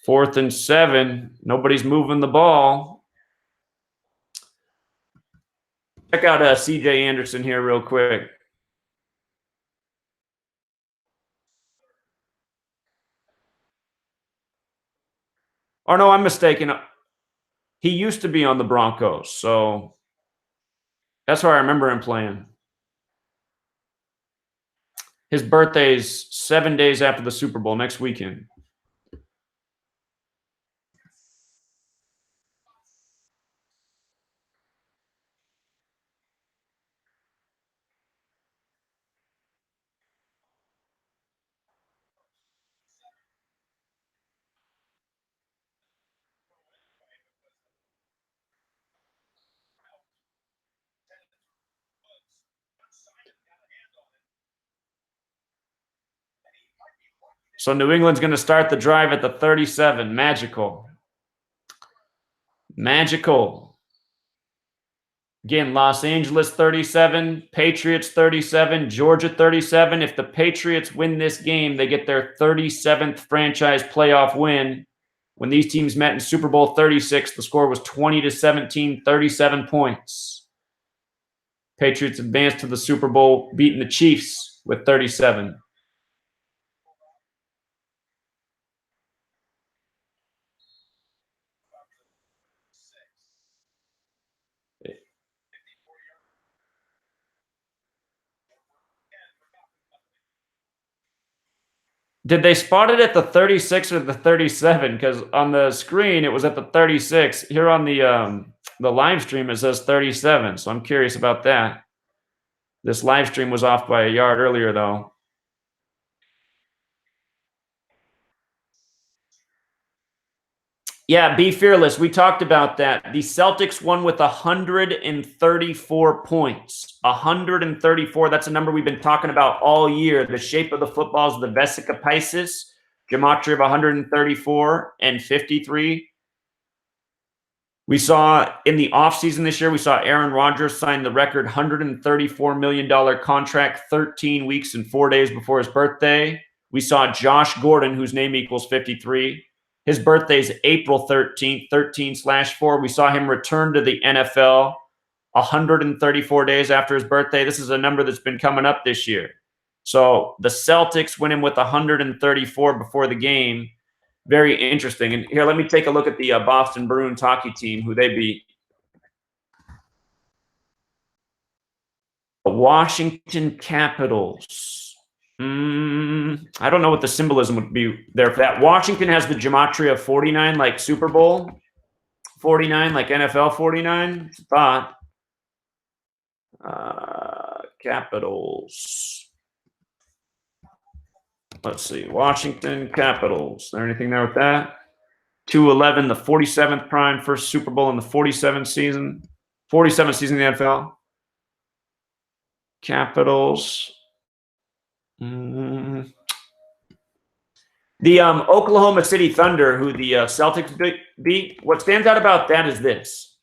4th and 7. Nobody's moving the ball. Check out C.J. Anderson here real quick. Oh, no, I'm mistaken. He used to be on the Broncos, so that's where I remember him playing. His birthday's 7 days after the Super Bowl, next weekend. So New England's going to start the drive at the 37. Magical. Magical. Again, Los Angeles 37, Patriots 37, Georgia 37. If the Patriots win this game, they get their 37th franchise playoff win. When these teams met in Super Bowl 36, the score was 20-17, 37 points. Patriots advanced to the Super Bowl, beating the Chiefs with 37. Did they spot it at the 36 or the 37? Because on the screen, it was at the 36. Here on the live stream, it says 37. So I'm curious about that. This live stream was off by a yard earlier, though. Yeah, be fearless. We talked about that. The Celtics won with 134 points. 134. That's a number we've been talking about all year. The shape of the football is the Vesica Pisces. Gematria of 134 and 53. We saw in the offseason this year, we saw Aaron Rodgers sign the record $134 million contract 13 weeks and 4 days before his birthday. We saw Josh Gordon, whose name equals 53. His birthday is April 13th, 13/4. We saw him return to the NFL 134 days after his birthday. This is a number that's been coming up this year. So the Celtics went in with 134 before the game. Very interesting. And here, let me take a look at the Boston Bruins hockey team, who they beat. The Washington Capitals. I don't know what the symbolism would be there for that. Washington has the Gematria 49, like Super Bowl 49, like NFL 49. It's a thought. Capitals. Let's see. Washington Capitals. Is there anything there with that? 211, the 47th prime, first Super Bowl in the 47th season. 47th season in the NFL. Capitals. The Oklahoma City Thunder, who the Celtics beat, what stands out about that is this.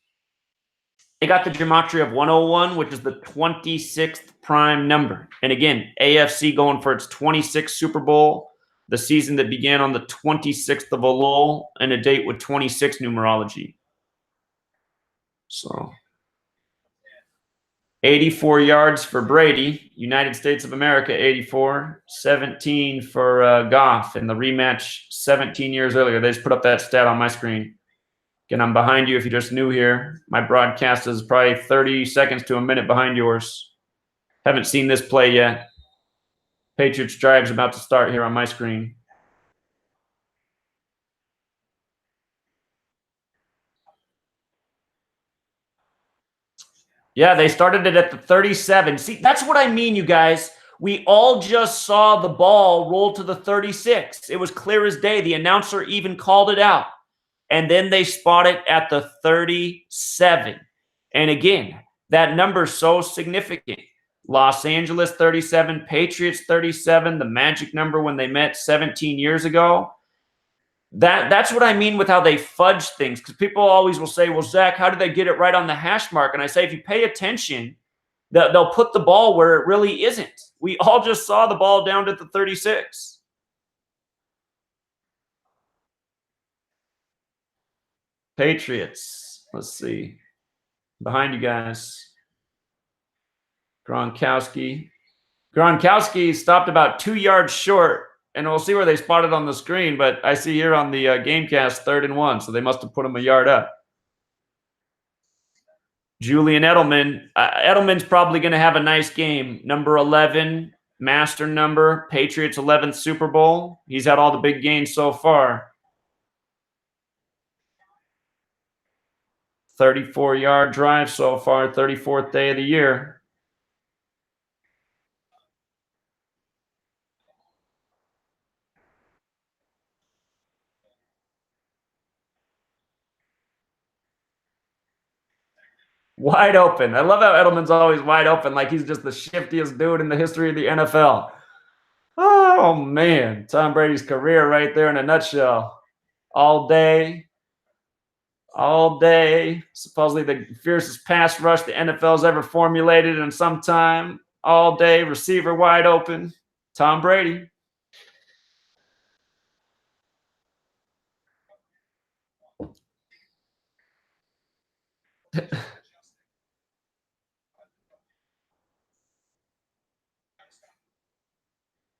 They got the Gematria of 101, which is the 26th prime number. And again, AFC going for its 26th Super Bowl, the season that began on the 26th of Elul, and a date with 26 numerology. So 84 yards for Brady, United States of America, 84. 17 for Goff in the rematch 17 years earlier. They just put up that stat on my screen. Again, I'm behind you if you're just new here. My broadcast is probably 30 seconds to a minute behind yours. Haven't seen this play yet. Patriots drive's about to start here on my screen. Yeah, they started it at the 37. See, that's what I mean, you guys. We all just saw the ball roll to the 36. It was clear as day. The announcer even called it out. And then they spot it at the 37. And again, that number is so significant. Los Angeles 37, Patriots 37, the magic number when they met 17 years ago. That's what I mean with how they fudge things, because people always will say, well, Zach, how did they get it right on the hash mark? And I say, if you pay attention, they'll put the ball where it really isn't. We all just saw the ball down to the 36. Patriots. Let's see. Behind you guys. Gronkowski. Gronkowski stopped about 2 yards short, and we'll see where they spotted on the screen, but I see here on the Gamecast 3rd and 1, so they must have put him a yard up. Julian Edelman. Edelman's probably going to have a nice game. Number 11, master number, Patriots 11th Super Bowl. He's had all the big gains so far. 34-yard drive so far, 34th day of the year. Wide open. I love how Edelman's always wide open, like he's just the shiftiest dude in the history of the NFL. Oh, man. Tom Brady's career right there in a nutshell. All day. All day. Supposedly the fiercest pass rush the NFL's ever formulated in some time. All day. Receiver wide open. Tom Brady.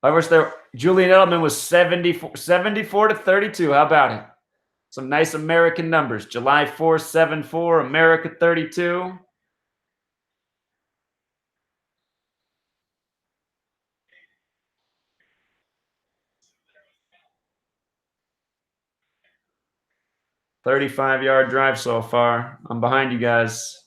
I wish Julian Edelman was 74 to 32. How about it? Some nice American numbers. July 4th, 7-4, America 32. $35-yard drive so far. I'm behind you guys.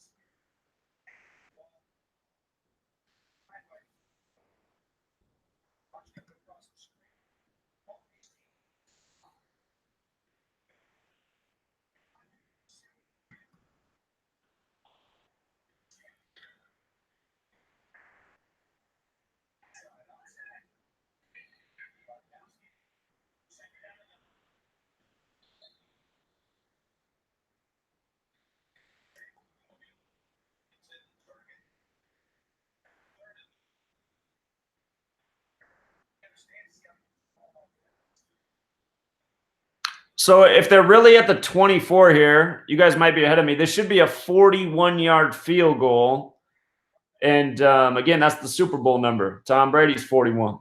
So if they're really at the 24 here, you guys might be ahead of me. This should be a 41-yard field goal. And again, that's the Super Bowl number. Tom Brady's 41.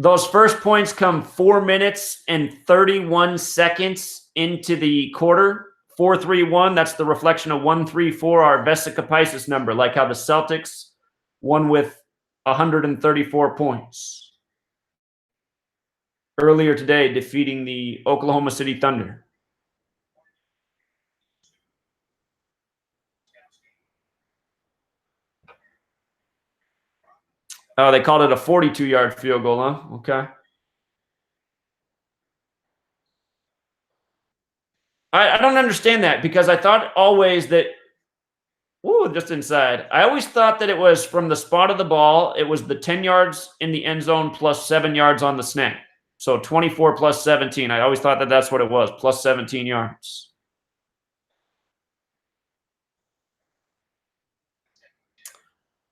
Those first points come 4 minutes and 31 seconds into the quarter. 4-3-1, that's the reflection of 1-3-4, our Vesicapaisis number, like how the Celtics won with 134 points earlier today, defeating the Oklahoma City Thunder. Oh, they called it a 42-yard field goal, huh? Okay. I don't understand that, because I thought always that, ooh, just inside. I always thought that it was from the spot of the ball, it was the 10 yards in the end zone plus 7 yards on the snap. So 24 plus 17. I always thought that that's what it was, plus 17 yards.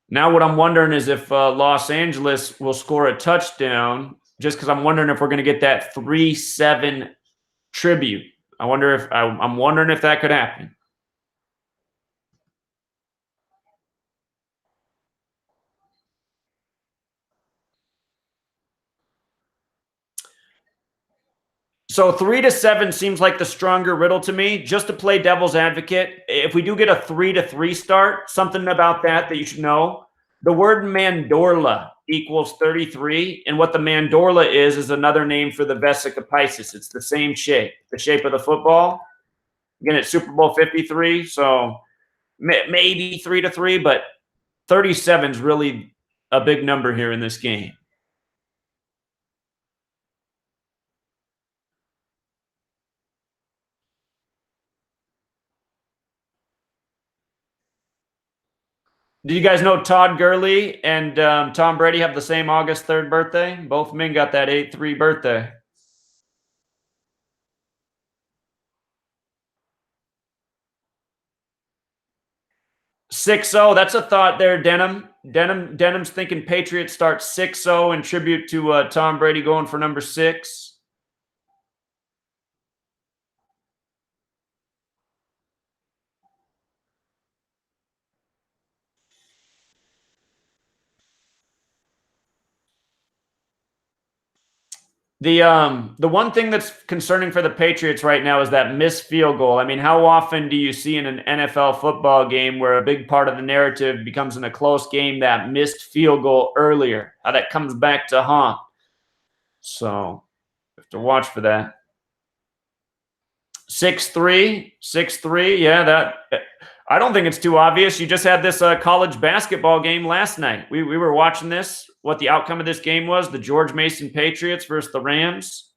Now what I'm wondering is if Los Angeles will score a touchdown, just because I'm wondering if we're going to get that 3-7 tribute. I'm wondering if that could happen. So 3-7 seems like the stronger riddle to me. Just to play devil's advocate, if we do get a 3-3 start, something about that you should know. The word mandorla equals 33, and what the mandorla is another name for the Vesicapaisis. It's the same shape, the shape of the football. Again, it's Super Bowl 53, so maybe 3-3, but 37 is really a big number here in this game. Do you guys know Todd Gurley and Tom Brady have the same August 3rd birthday? Both men got that 8-3 birthday. 6-0. That's a thought there, Denham. Denham's thinking Patriots start 6-0 in tribute to Tom Brady going for number 6. The one thing that's concerning for the Patriots right now is that missed field goal. I mean, how often do you see in an NFL football game where a big part of the narrative becomes in a close game that missed field goal earlier? How that comes back to haunt. So you have to watch for that. 6-3, yeah, that I don't think it's too obvious. You just had this college basketball game last night. We were watching this. What the outcome of this game was, the George Mason Patriots versus the Rams.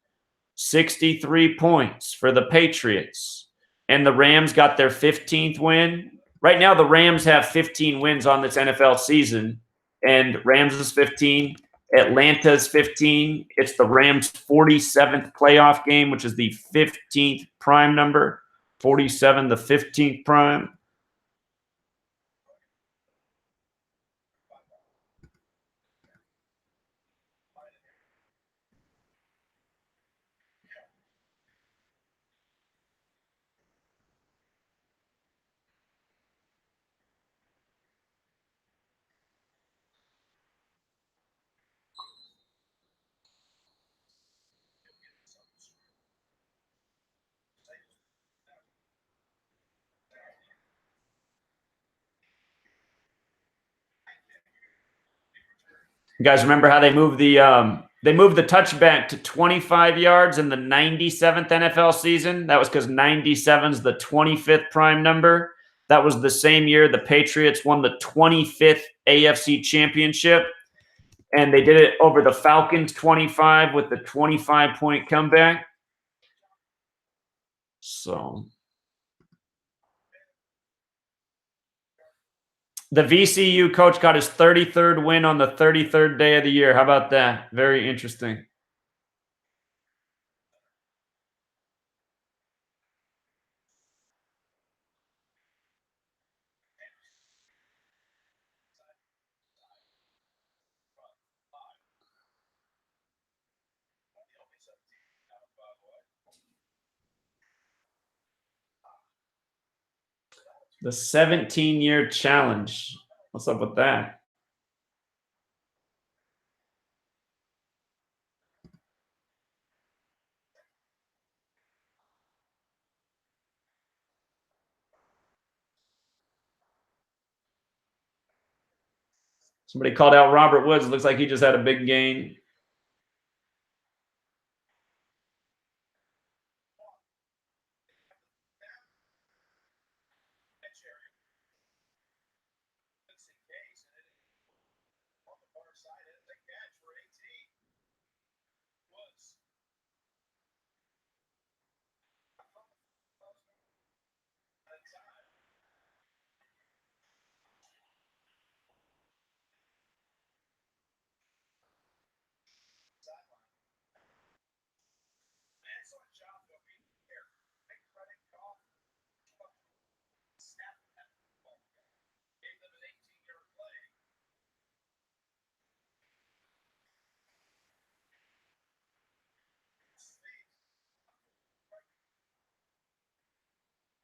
63 points for the Patriots. And the Rams got their 15th win. Right now, the Rams have 15 wins on this NFL season. And Rams is 15. Atlanta's 15. It's the Rams' 47th playoff game, which is the 15th prime number. 47, the 15th prime. You guys remember how they moved the touchback to 25 yards in the 97th NFL season? That was because 97 is the 25th prime number. That was the same year the Patriots won the 25th AFC championship. And they did it over the Falcons 25 with the 25-point comeback. So the VCU coach got his 33rd win on the 33rd day of the year. How about that? Very interesting. The 17-year challenge. What's up with that? Somebody called out Robert Woods. Looks like he just had a big gain.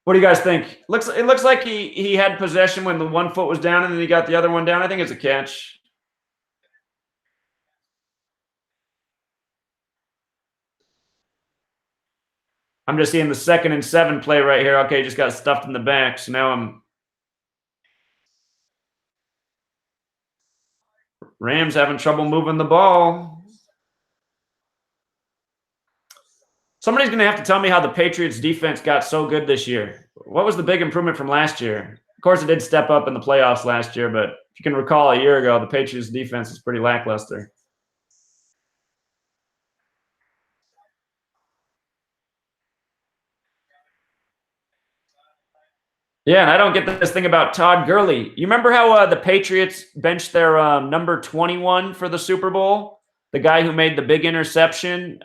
What do you guys think? It looks like he had possession when the one foot was down and then he got the other one down. I think it's a catch. I'm just seeing the 2nd and 7 play right here. Okay, just got stuffed in the back. So now Rams having trouble moving the ball. Somebody's going to have to tell me how the Patriots defense got so good this year. What was the big improvement from last year? Of course, it did step up in the playoffs last year, but if you can recall a year ago, the Patriots defense was pretty lackluster. Yeah, and I don't get this thing about Todd Gurley. You remember how the Patriots benched their number 21 for the Super Bowl? The guy who made the big interception?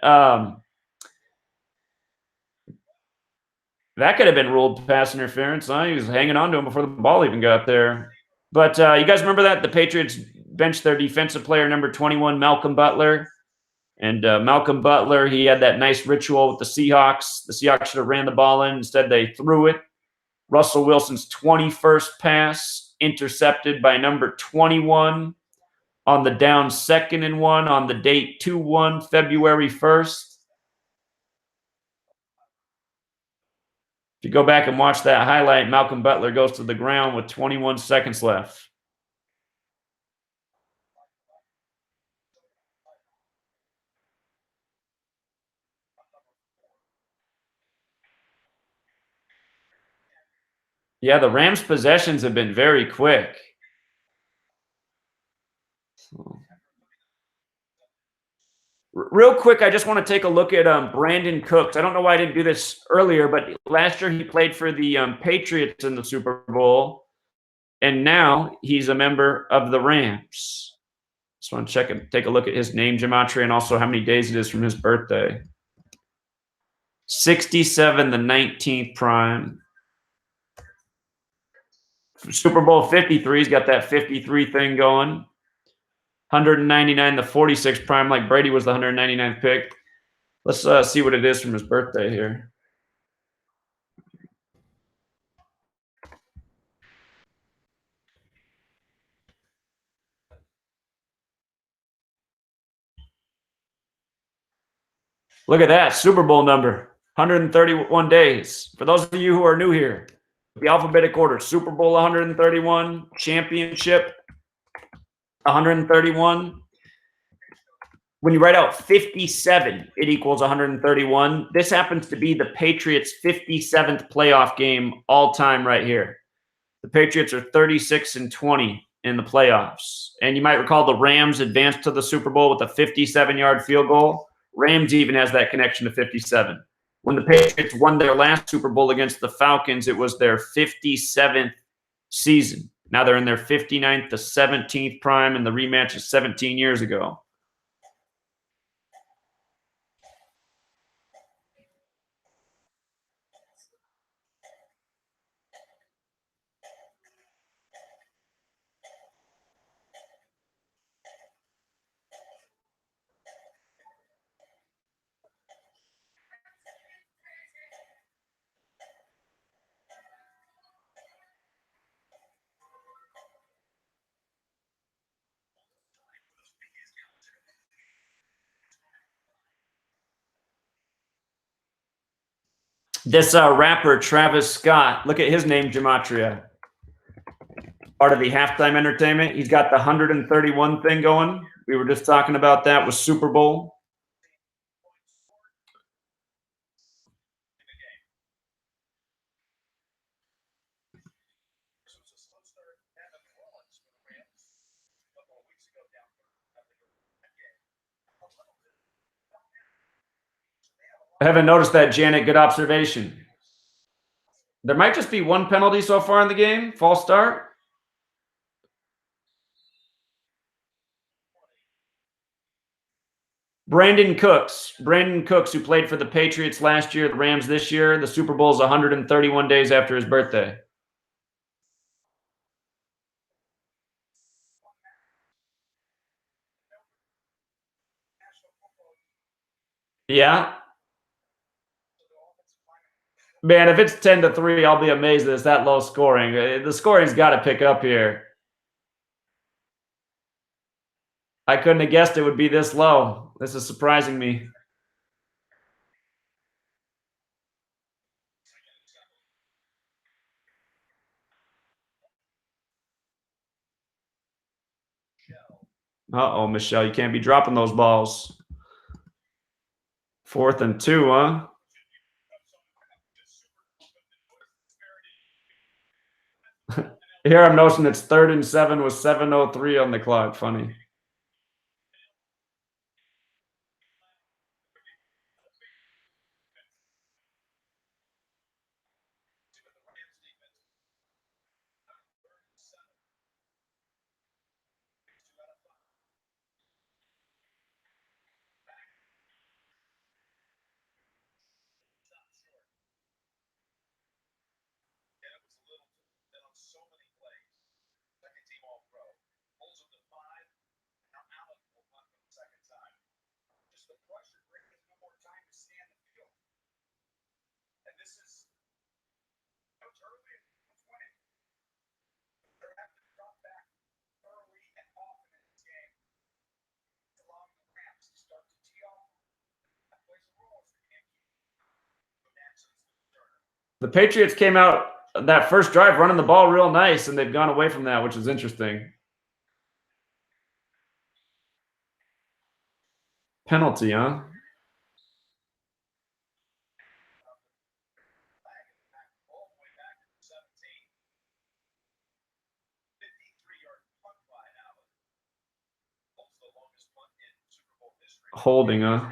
That could have been ruled pass interference. Huh? He was hanging on to him before the ball even got there. But you guys remember that? The Patriots benched their defensive player, number 21, Malcolm Butler. And Malcolm Butler, he had that nice ritual with the Seahawks. The Seahawks should have ran the ball in. Instead, they threw it. Russell Wilson's 21st pass intercepted by number 21 on the down 2nd and 1 on the date 2-1, February 1st. If you go back and watch that highlight, Malcolm Butler goes to the ground with 21 seconds left. Yeah, the Rams' possessions have been very quick. Real quick, I just want to take a look at Brandon Cooks. I don't know why I didn't do this earlier, but last year he played for the Patriots in the Super Bowl, and now he's a member of the Rams. Just want to check and take a look at his name, Gematria, and also how many days it is from his birthday. 67, the 19th prime. Super Bowl 53, he's got that 53 thing going. 199, the 46th prime, like Brady was the 199th pick. Let's see what it is from his birthday here. Look at that, Super Bowl number, 131 days. For those of you who are new here, the alphabetic order, Super Bowl 131, championship 131. When you write out 57, it equals 131. This happens to be the Patriots' 57th playoff game all time right here. The Patriots are 36-20 in the playoffs. And you might recall the Rams advanced to the Super Bowl with a 57-yard field goal. Rams even has that connection to 57. When the Patriots won their last Super Bowl against the Falcons, it was their 57th season. Now they're in their 59th to 17th prime, and the rematch is 17 years ago. This rapper, Travis Scott, look at his name, Gematria. Part of the halftime entertainment. He's got the 131 thing going. We were just talking about that with Super Bowl. I haven't noticed that, Janet. Good observation. There might just be one penalty so far in the game. False start. Brandon Cooks, who played for the Patriots last year, the Rams this year. The Super Bowl is 131 days after his birthday. Yeah. Man, if it's 10-3, I'll be amazed that it's that low scoring. The scoring's got to pick up here. I couldn't have guessed it would be this low. This is surprising me. Uh-oh, Michelle, you can't be dropping those balls. 4th and 2, huh? Here I'm noticing it's 3rd and 7 with 7:03 on the clock. Funny. The Patriots came out that first drive running the ball real nice, and they've gone away from that, which is interesting. Penalty, huh? Holding, huh?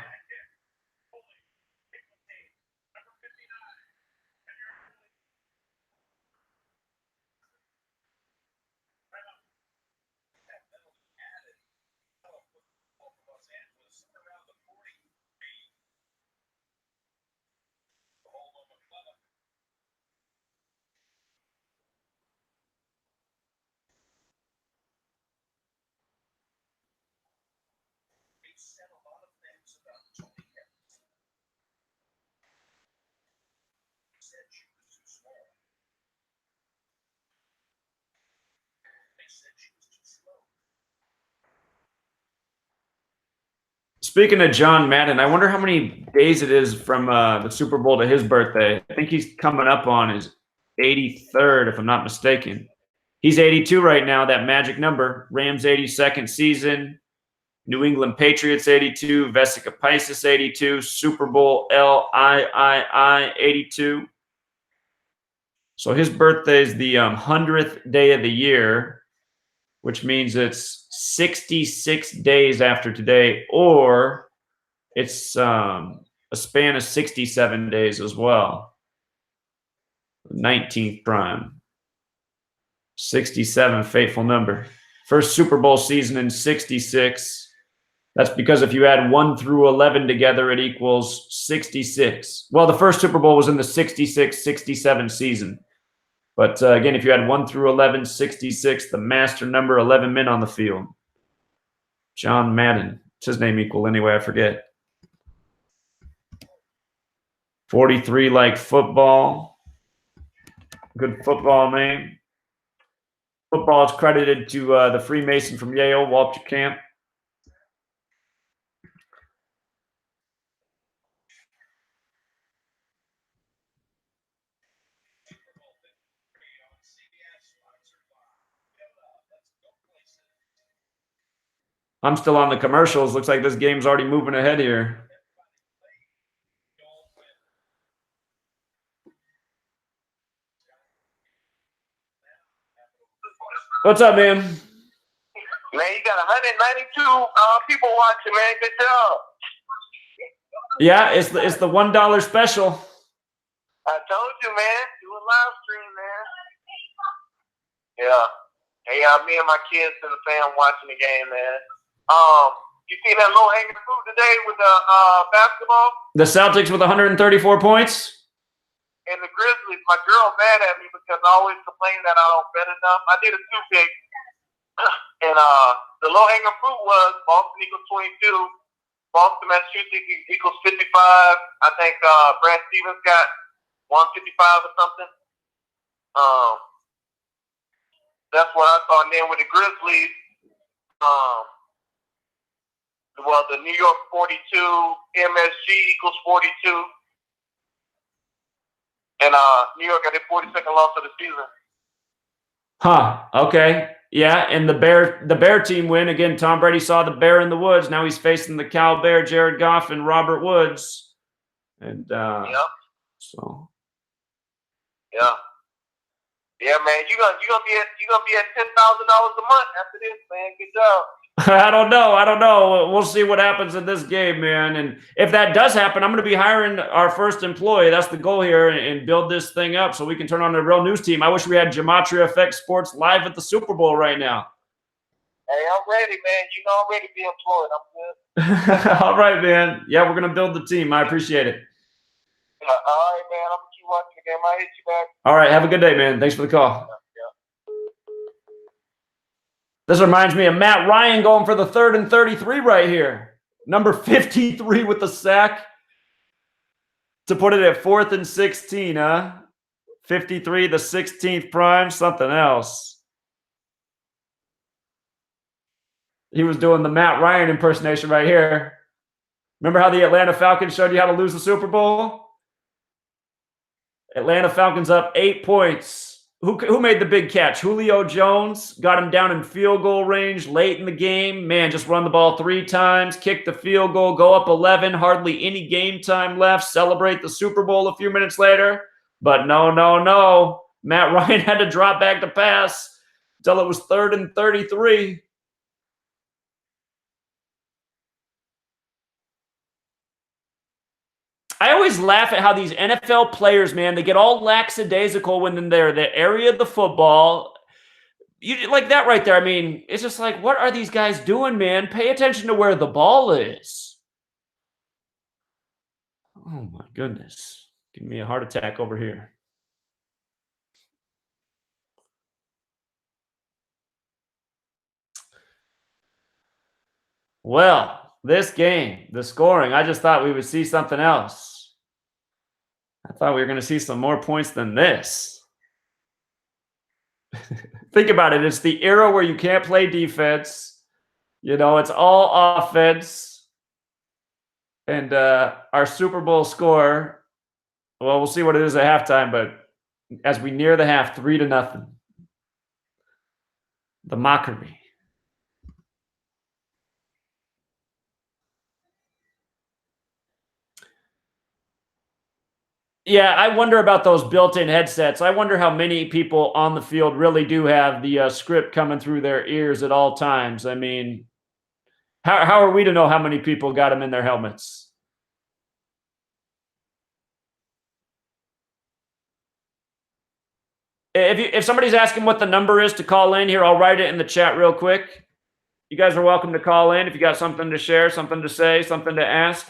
Speaking of John Madden, I wonder how many days it is from the Super Bowl to his birthday. I think he's coming up on his 83rd, if I'm not mistaken. He's 82 right now, that magic number. Rams 82nd season, New England Patriots 82, Vesica Pisces 82, Super Bowl LIII 82. So his birthday is the 100th day of the year, which means it's 66 days after today, or it's a span of 67 days as well. 19th prime. 67, fateful number. First Super Bowl season in 66. That's because if you add 1 through 11 together, it equals 66. Well, the first Super Bowl was in the 66-67 season. But again, if you add 1 through 11, 66, the master number, 11 men on the field. John Madden. What's his name equal anyway? I forget. 43 like football. Good football name. Football is credited to the Freemason from Yale, Walter Camp. I'm still on the commercials. Looks like this game's already moving ahead here. What's up, man? Man, you got 192 people watching, man. Good job. Yeah, it's the $1 special. I told you, man. Do a live stream, man. Yeah. Hey, me and my kids and the fam watching the game, man. You see that low hanging fruit today with the basketball? The Celtics with 134 points. And the Grizzlies, my girl mad at me because I always complain that I don't bet enough. I did a 2-pick. And the low hanging fruit was Boston equals 22, Boston, Massachusetts equals 55. I think Brad Stevens got 155 or something. That's what I saw. And then with the Grizzlies, well, the New York 42, MSG equals 42. And New York got their 42nd loss of the season. Huh. Okay. Yeah, and the Bear team win. Again, Tom Brady saw the bear in the woods. Now he's facing the Cal Bear, Jared Goff, and Robert Woods. And yep. So yeah. Yeah, man, you're gonna be at $10,000 a month after this, man. Good job. I don't know. We'll see what happens in this game, man. And if that does happen, I'm going to be hiring our first employee. That's the goal here, and build this thing up so we can turn on a real news team. I wish we had Gematria Effect Sports live at the Super Bowl right now. Hey, I'm ready, man. You know I'm ready to be employed. I'm good. All right, man. Yeah, we're going to build the team. I appreciate it. All right, man. I'm going to keep watching the game. I'll hit you back. All right. Have a good day, man. Thanks for the call. This reminds me of Matt Ryan going for the 3rd and 33 right here. Number 53 with the sack to put it at 4th and 16, huh? 53, the 16th prime, something else. He was doing the Matt Ryan impersonation right here. Remember how the Atlanta Falcons showed you how to lose the Super Bowl? Atlanta Falcons up 8 points. Who made the big catch? Julio Jones got him down in field goal range late in the game. Man, just run the ball 3 times, kick the field goal, go up 11, hardly any game time left, celebrate the Super Bowl a few minutes later. But no. Matt Ryan had to drop back to pass until it was 3rd and 33. I always laugh at how these NFL players, man, they get all lackadaisical when they're the area of the football. You like that right there. I mean, it's just like, what are these guys doing, man? Pay attention to where the ball is. Oh, my goodness. Give me a heart attack over here. Well, this game, the scoring, I just thought we would see something else. I thought we were going to see some more points than this. Think about it. It's the era where you can't play defense. You know, it's all offense. And our Super Bowl score, well, we'll see what it is at halftime, but as we near the half, 3-0. The mockery. Yeah, I wonder about those built-in headsets. I wonder how many people on the field really do have the script coming through their ears at all times. I mean, how are we to know how many people got them in their helmets? If somebody's asking what the number is to call in here, I'll write it in the chat real quick. You guys are welcome to call in if you got something to share, something to say, something to ask.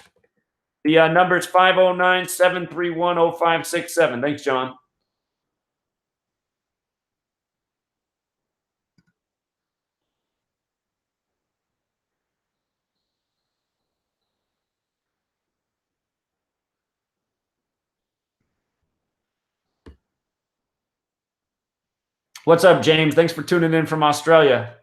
The number is 509-731-0567. Thanks, John. What's up, James? Thanks for tuning in from Australia.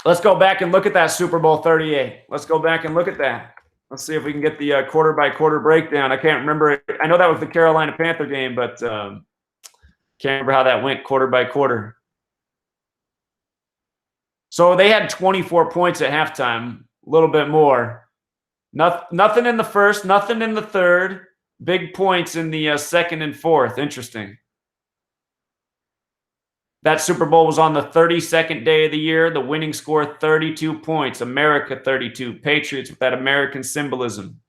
Let's go back and look at that Super Bowl 38. Let's go back and look at that. Let's see if we can get the quarter-by-quarter breakdown. I can't remember it. I know that was the Carolina Panther game, but can't remember how that went quarter by quarter. So they had 24 points at halftime, a little bit more. Nothing in the first, nothing in the third. Big points in the second and fourth. Interesting. That Super Bowl was on the 32nd day of the year. The winning score, 32 points. America, 32. Patriots with that American symbolism.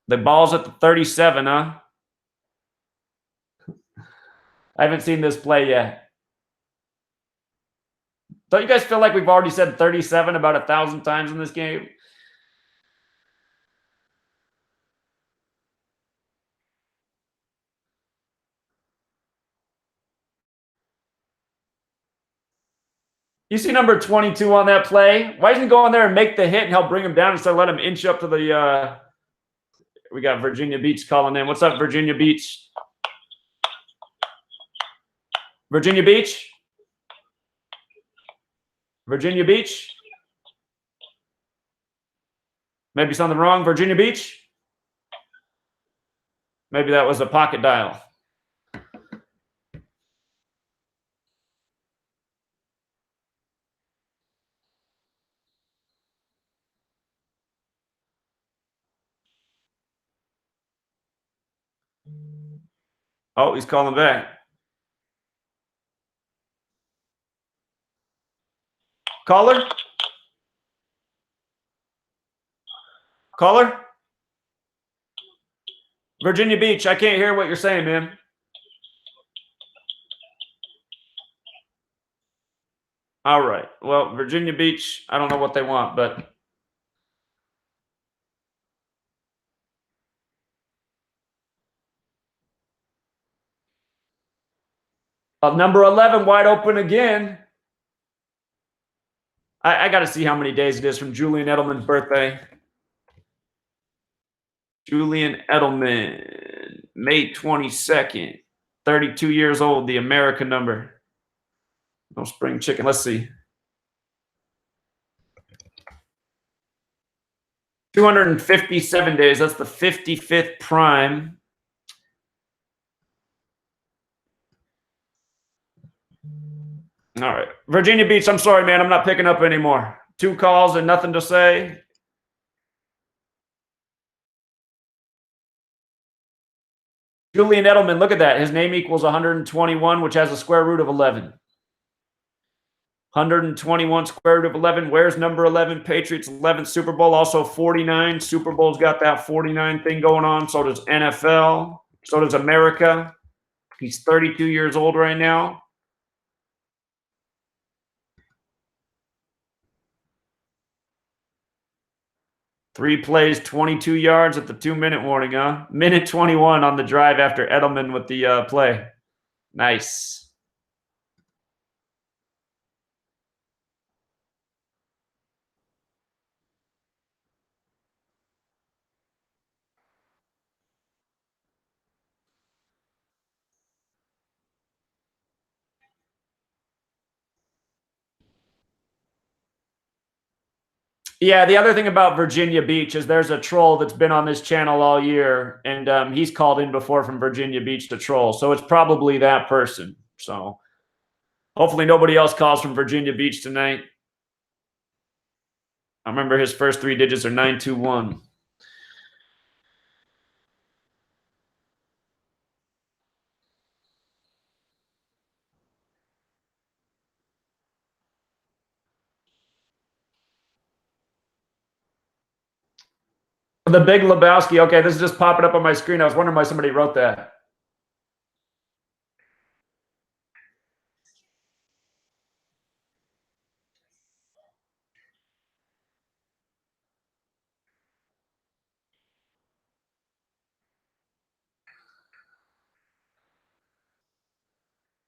The ball's at the 37, huh? I haven't seen this play yet. Don't you guys feel like we've already said 37 about 1,000 times in this game? You see number 22 on that play? Why doesn't he go in there and make the hit and help bring him down instead of let him inch up to the we got Virginia Beach calling in. What's up, Virginia Beach? Virginia Beach? Virginia Beach? Maybe something wrong, Virginia Beach? Maybe that was a pocket dial. Oh, he's calling back. Caller? Caller? Virginia Beach, I can't hear what you're saying, man. All right. Well, Virginia Beach, I don't know what they want, but number 11 wide open again. I got to see how many days it is from Julian Edelman's birthday. Julian Edelman, May 22nd, 32 years old, the American number. No spring chicken. Let's see. 257 days. That's the 55th prime. All right. Virginia Beach, I'm sorry, man. I'm not picking up anymore. 2 calls and nothing to say. Julian Edelman, look at that. His name equals 121, which has a square root of 11. 121 square root of 11. Where's number 11? Patriots 11th Super Bowl. Also 49. Super Bowl's got that 49 thing going on. So does NFL. So does America. He's 32 years old right now. Three plays, 22 yards at the 2-minute warning, huh? Minute 21 on the drive after Edelman with the play. Nice. Yeah, the other thing about Virginia Beach is there's a troll that's been on this channel all year, and he's called in before from Virginia Beach to troll. So it's probably that person. So hopefully nobody else calls from Virginia Beach tonight. I remember his first 3 digits are 921. The Big Lebowski. Okay, this is just popping up on my screen. I was wondering why somebody wrote that.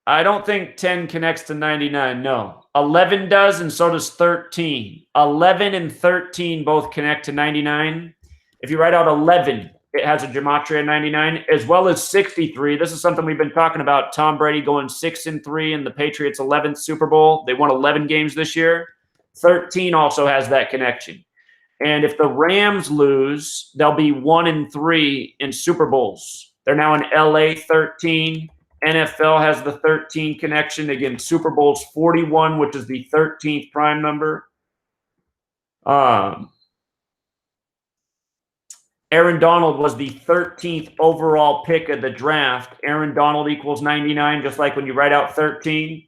I don't think 10 connects to 99. No. 11 does, and so does 13. 11 and 13 both connect to 99. If you write out 11, it has a Gematria 99, as well as 63. This is something we've been talking about. Tom Brady going 6-3 in the Patriots' 11th Super Bowl. They won 11 games this year. 13 also has that connection. And if the Rams lose, they'll be 1-3 in Super Bowls. They're now in LA 13. NFL has the 13 connection. Again, Super Bowl's 41, which is the 13th prime number. Aaron Donald was the 13th overall pick of the draft. Aaron Donald equals 99, just like when you write out 13.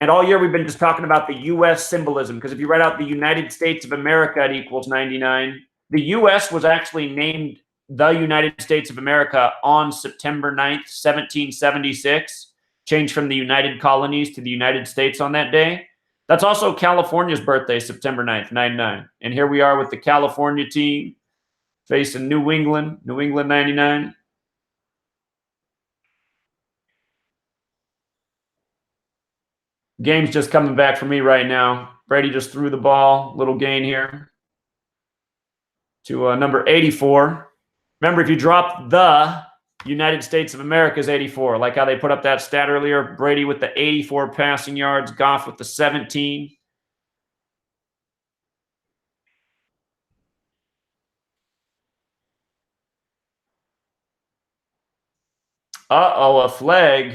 And all year we've been just talking about the U.S. symbolism, because if you write out the United States of America, it equals 99. The U.S. was actually named the United States of America on September 9th, 1776, changed from the United Colonies to the United States on that day. That's also California's birthday, September 9th, 99. And here we are with the California team facing New England 99. Game's just coming back for me right now. Brady just threw the ball, little gain here to number 84. Remember, if you drop the United States of America is 84, like how they put up that stat earlier. Brady with the 84 passing yards, Goff with the 17. Uh-oh, a flag.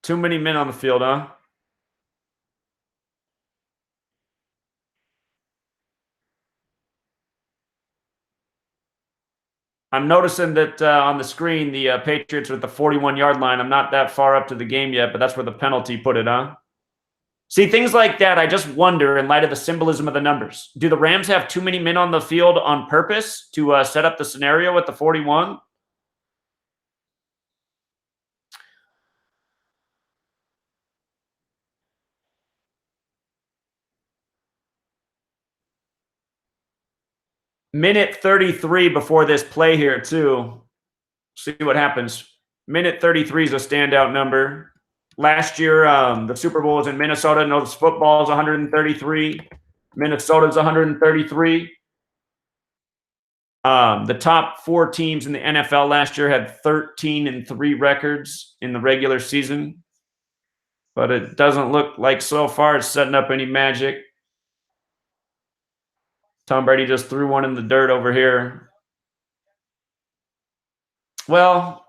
Too many men on the field, huh? I'm noticing that on the screen, the Patriots are at the 41-yard line. I'm not that far up to the game yet, but that's where the penalty put it, huh? See, things like that, I just wonder, in light of the symbolism of the numbers, do the Rams have too many men on the field on purpose to set up the scenario with the 41? Minute 33 before this play here, too. See what happens. Minute 33 is a standout number. Last year, the Super Bowl was in Minnesota. Notice football is 133. Minnesota's 133. The top four teams in the NFL last year had 13-3 records in the regular season. But it doesn't look like so far it's setting up any magic. Tom Brady just threw one in the dirt over here. Well,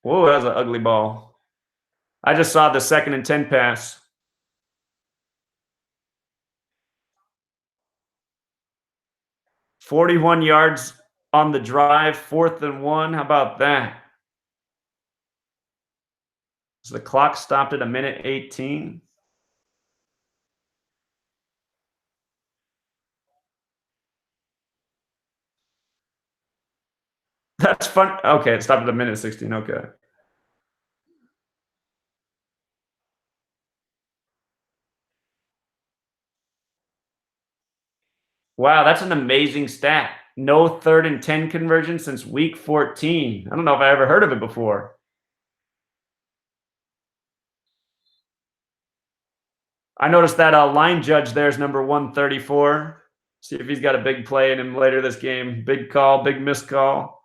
whoa, that was an ugly ball. I just saw the 2nd and 10 pass. 41 yards on the drive, 4th and 1. How about that? So the clock stopped at a minute 18. That's fun. Okay, it stopped at a minute 16. Okay. Wow, that's an amazing stat. No 3rd and 10 conversion since week 14. I don't know if I ever heard of it before. I noticed that line judge there is number 134. See if he's got a big play in him later this game. Big call, big missed call.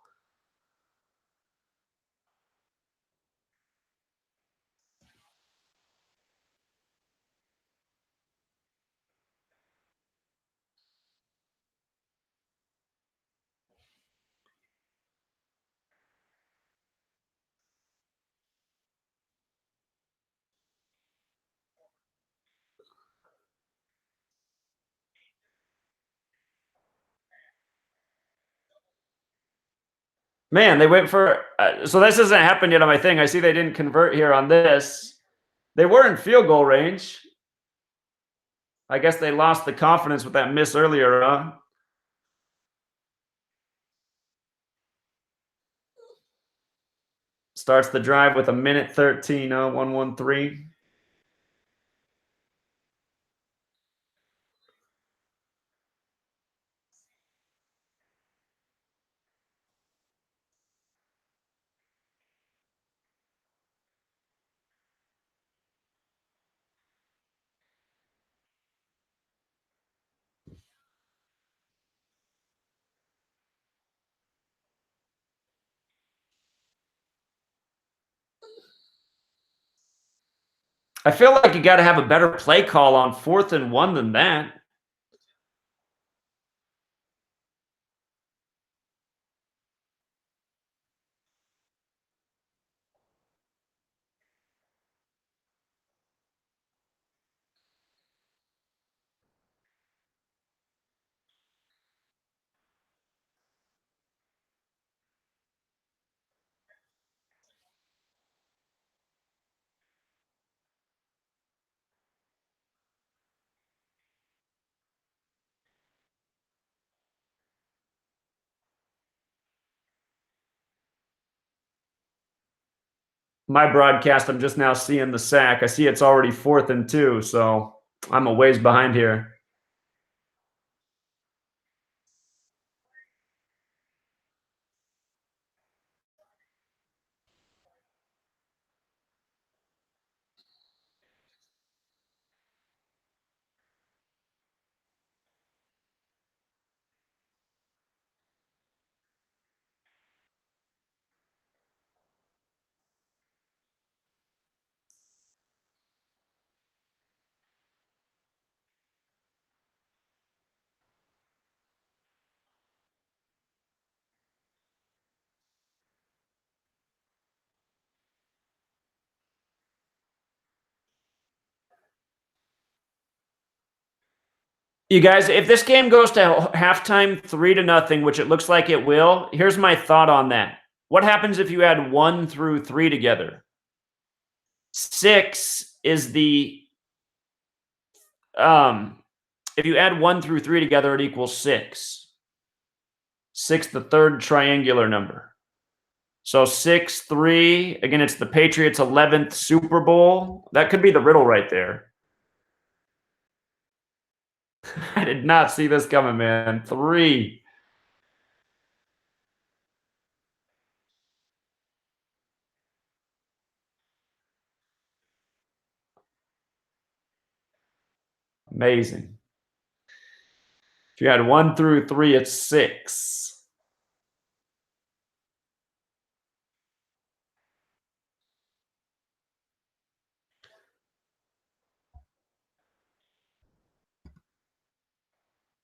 Man, they went for so this hasn't happened yet on my thing. I see they didn't convert here on this. They were in field goal range. I guess they lost the confidence with that miss earlier, huh? Starts the drive with a minute 13, 113. I feel like you got to have a better play call on 4th and 1 than that. My broadcast, I'm just now seeing the sack. I see it's already 4th and 2, so I'm a ways behind here. You guys, if this game goes to halftime 3-0, which it looks like it will, here's my thought on that. What happens if you add 1 through 3 together? 6 is the if you add 1 through 3 together, it equals 6. 6, the third triangular number. So 6, 3. Again, it's the Patriots' 11th Super Bowl. That could be the riddle right there. I did not see this coming, man. 3. Amazing. If you add 1 through 3, it's 6.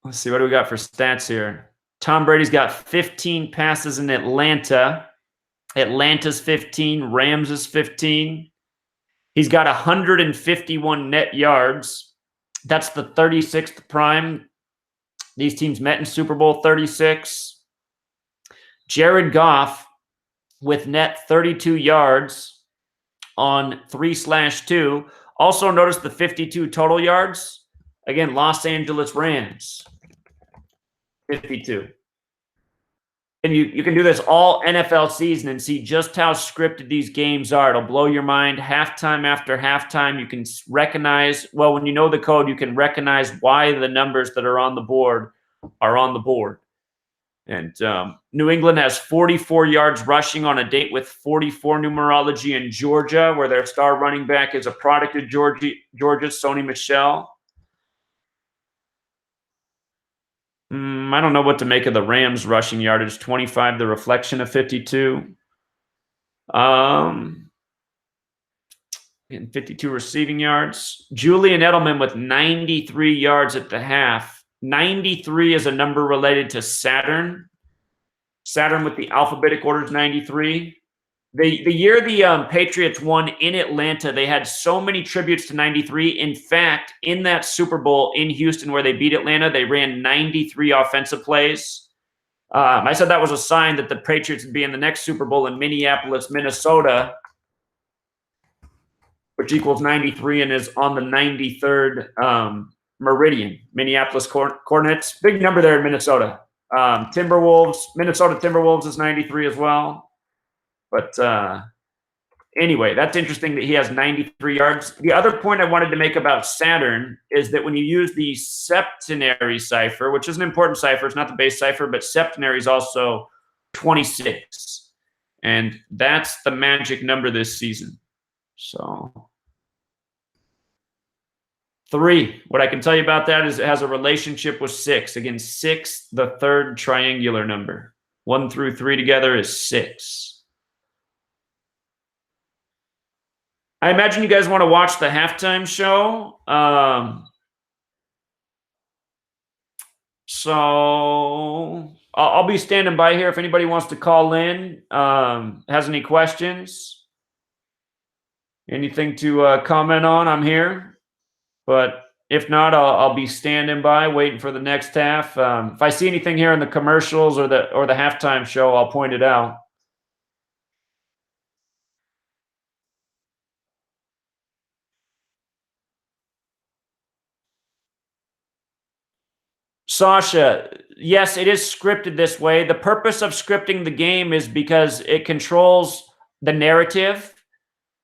Let's see, what do we got for stats here? Tom Brady's got 15 passes in Atlanta. Atlanta's 15. Rams is 15. He's got 151 net yards. That's the 36th prime. These teams met in Super Bowl 36. Jared Goff with net 32 yards on 3/2. Also notice the 52 total yards. Again, Los Angeles Rams, 52. And you can do this all NFL season and see just how scripted these games are. It'll blow your mind. Halftime after halftime, you can recognize, well, when you know the code, you can recognize why the numbers that are on the board are on the board. And New England has 44 yards rushing on a date with 44 numerology in Georgia, where their star running back is a product of Georgia's Sony Michel. I don't know what to make of the Rams rushing yardage. 25, the reflection of 52. And 52 receiving yards. Julian Edelman with 93 yards at the half. 93 is a number related to Saturn. Saturn with the alphabetic order is 93. The year the Patriots won in Atlanta, they had so many tributes to 93. In fact, in that Super Bowl in Houston where they beat Atlanta, they ran 93 offensive plays. I said that was a sign that the Patriots would be in the next Super Bowl in Minneapolis, Minnesota, which equals 93 and is on the 93rd meridian. Minneapolis coordinates. Big number there in Minnesota. Minnesota Timberwolves is 93 as well. But anyway, that's interesting that he has 93 yards. The other point I wanted to make about Saturn is that when you use the septenary cipher, which is an important cipher, it's not the base cipher, but septenary is also 26. And that's the magic number this season. So 3. What I can tell you about that is it has a relationship with 6. Again, 6, the third triangular number. 1 through 3 together is 6. I imagine you guys want to watch the halftime show. So I'll be standing by here if anybody wants to call in, has any questions, anything to comment on, I'm here. But if not, I'll be standing by waiting for the next half. If I see anything here in the commercials or the halftime show, I'll point it out. Sasha, yes, it is scripted this way. The purpose of scripting the game is because it controls the narrative.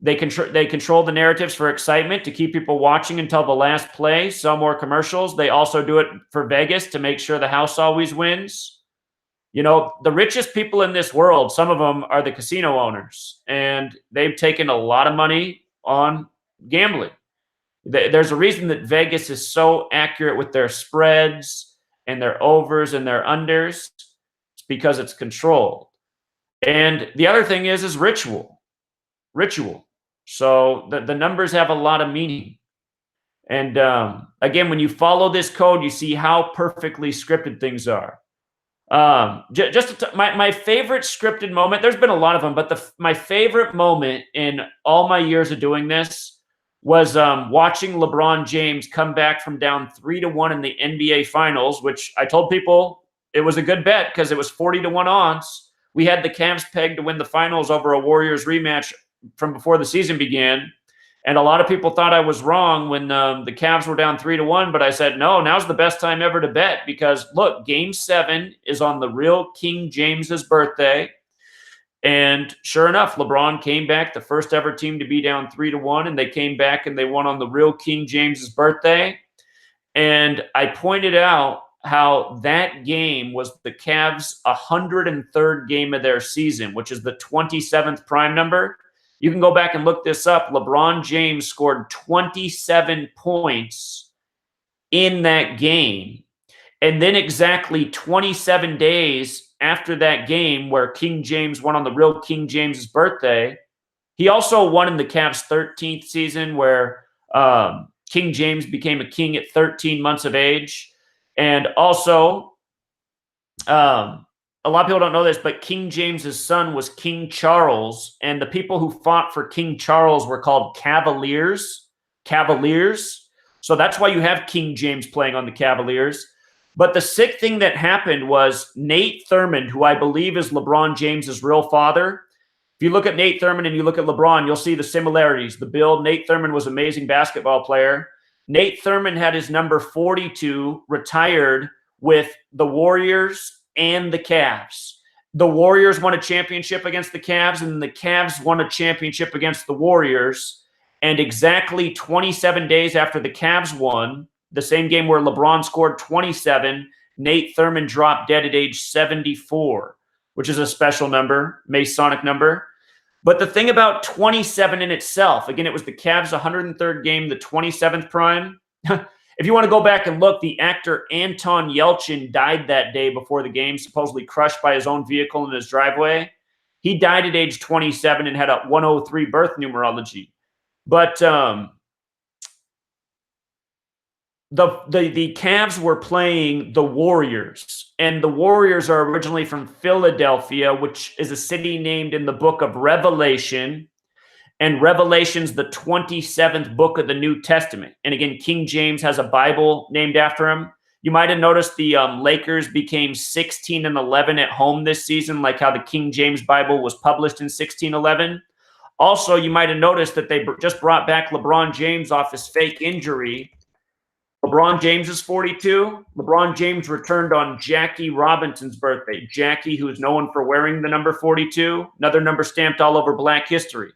They control the narratives for excitement to keep people watching until the last play. Sell more commercials. They also do it for Vegas to make sure the house always wins. You know, the richest people in this world, some of them are the casino owners, and they've taken a lot of money on gambling. There's a reason that Vegas is so accurate with their spreads and their overs and their unders. It's because it's controlled. And the other thing is ritual. So the numbers have a lot of meaning. And again, when you follow this code, you see how perfectly scripted things are. My favorite scripted moment, there's been a lot of them, but my favorite moment in all my years of doing this was watching LeBron James come back from down 3-1 in the NBA Finals, which I told people it was a good bet because it was 40-1 odds. We had the Cavs pegged to win the finals over a Warriors rematch from before the season began. And a lot of people thought I was wrong when the Cavs were down 3-1, but I said, no, now's the best time ever to bet because look, Game 7 is on the real King James's birthday. And sure enough, LeBron came back, the first ever team to be down 3-1, and they came back and they won on the real King James's birthday. And I pointed out how that game was the Cavs' 103rd game of their season, which is the 27th prime number. You can go back and look this up. LeBron James scored 27 points in that game. And then exactly 27 days after that game where King James won on the real King James's birthday, he also won in the Cavs' 13th season where King James became a king at 13 months of age. And also, a lot of people don't know this, but King James's son was King Charles, and the people who fought for King Charles were called Cavaliers. So that's why you have King James playing on the Cavaliers. But the sick thing that happened was Nate Thurmond, who I believe is LeBron James's real father. If you look at Nate Thurmond and you look at LeBron, you'll see the similarities. The build, Nate Thurmond was an amazing basketball player. Nate Thurmond had his number 42 retired with the Warriors and the Cavs. The Warriors won a championship against the Cavs, and the Cavs won a championship against the Warriors. And exactly 27 days after the Cavs won, the same game where LeBron scored 27, Nate Thurmond dropped dead at age 74, which is a special number, Masonic number. But the thing about 27 in itself, again, it was the Cavs' 103rd game, the 27th prime. If you want to go back and look, the actor Anton Yelchin died that day before the game, supposedly crushed by his own vehicle in his driveway. He died at age 27 and had a 103 birth numerology. But the Cavs were playing the Warriors, and the Warriors are originally from Philadelphia, which is a city named in the book of Revelation. And Revelation's the 27th book of the New Testament. And again, King James has a Bible named after him. You might have noticed the Lakers became 16-11 at home this season, like how the King James Bible was published in 1611. Also, you might have noticed that they just brought back LeBron James off his fake injury. LeBron James is 42. LeBron James returned on Jackie Robinson's birthday. Jackie, who is known for wearing the number 42, another number stamped all over Black history.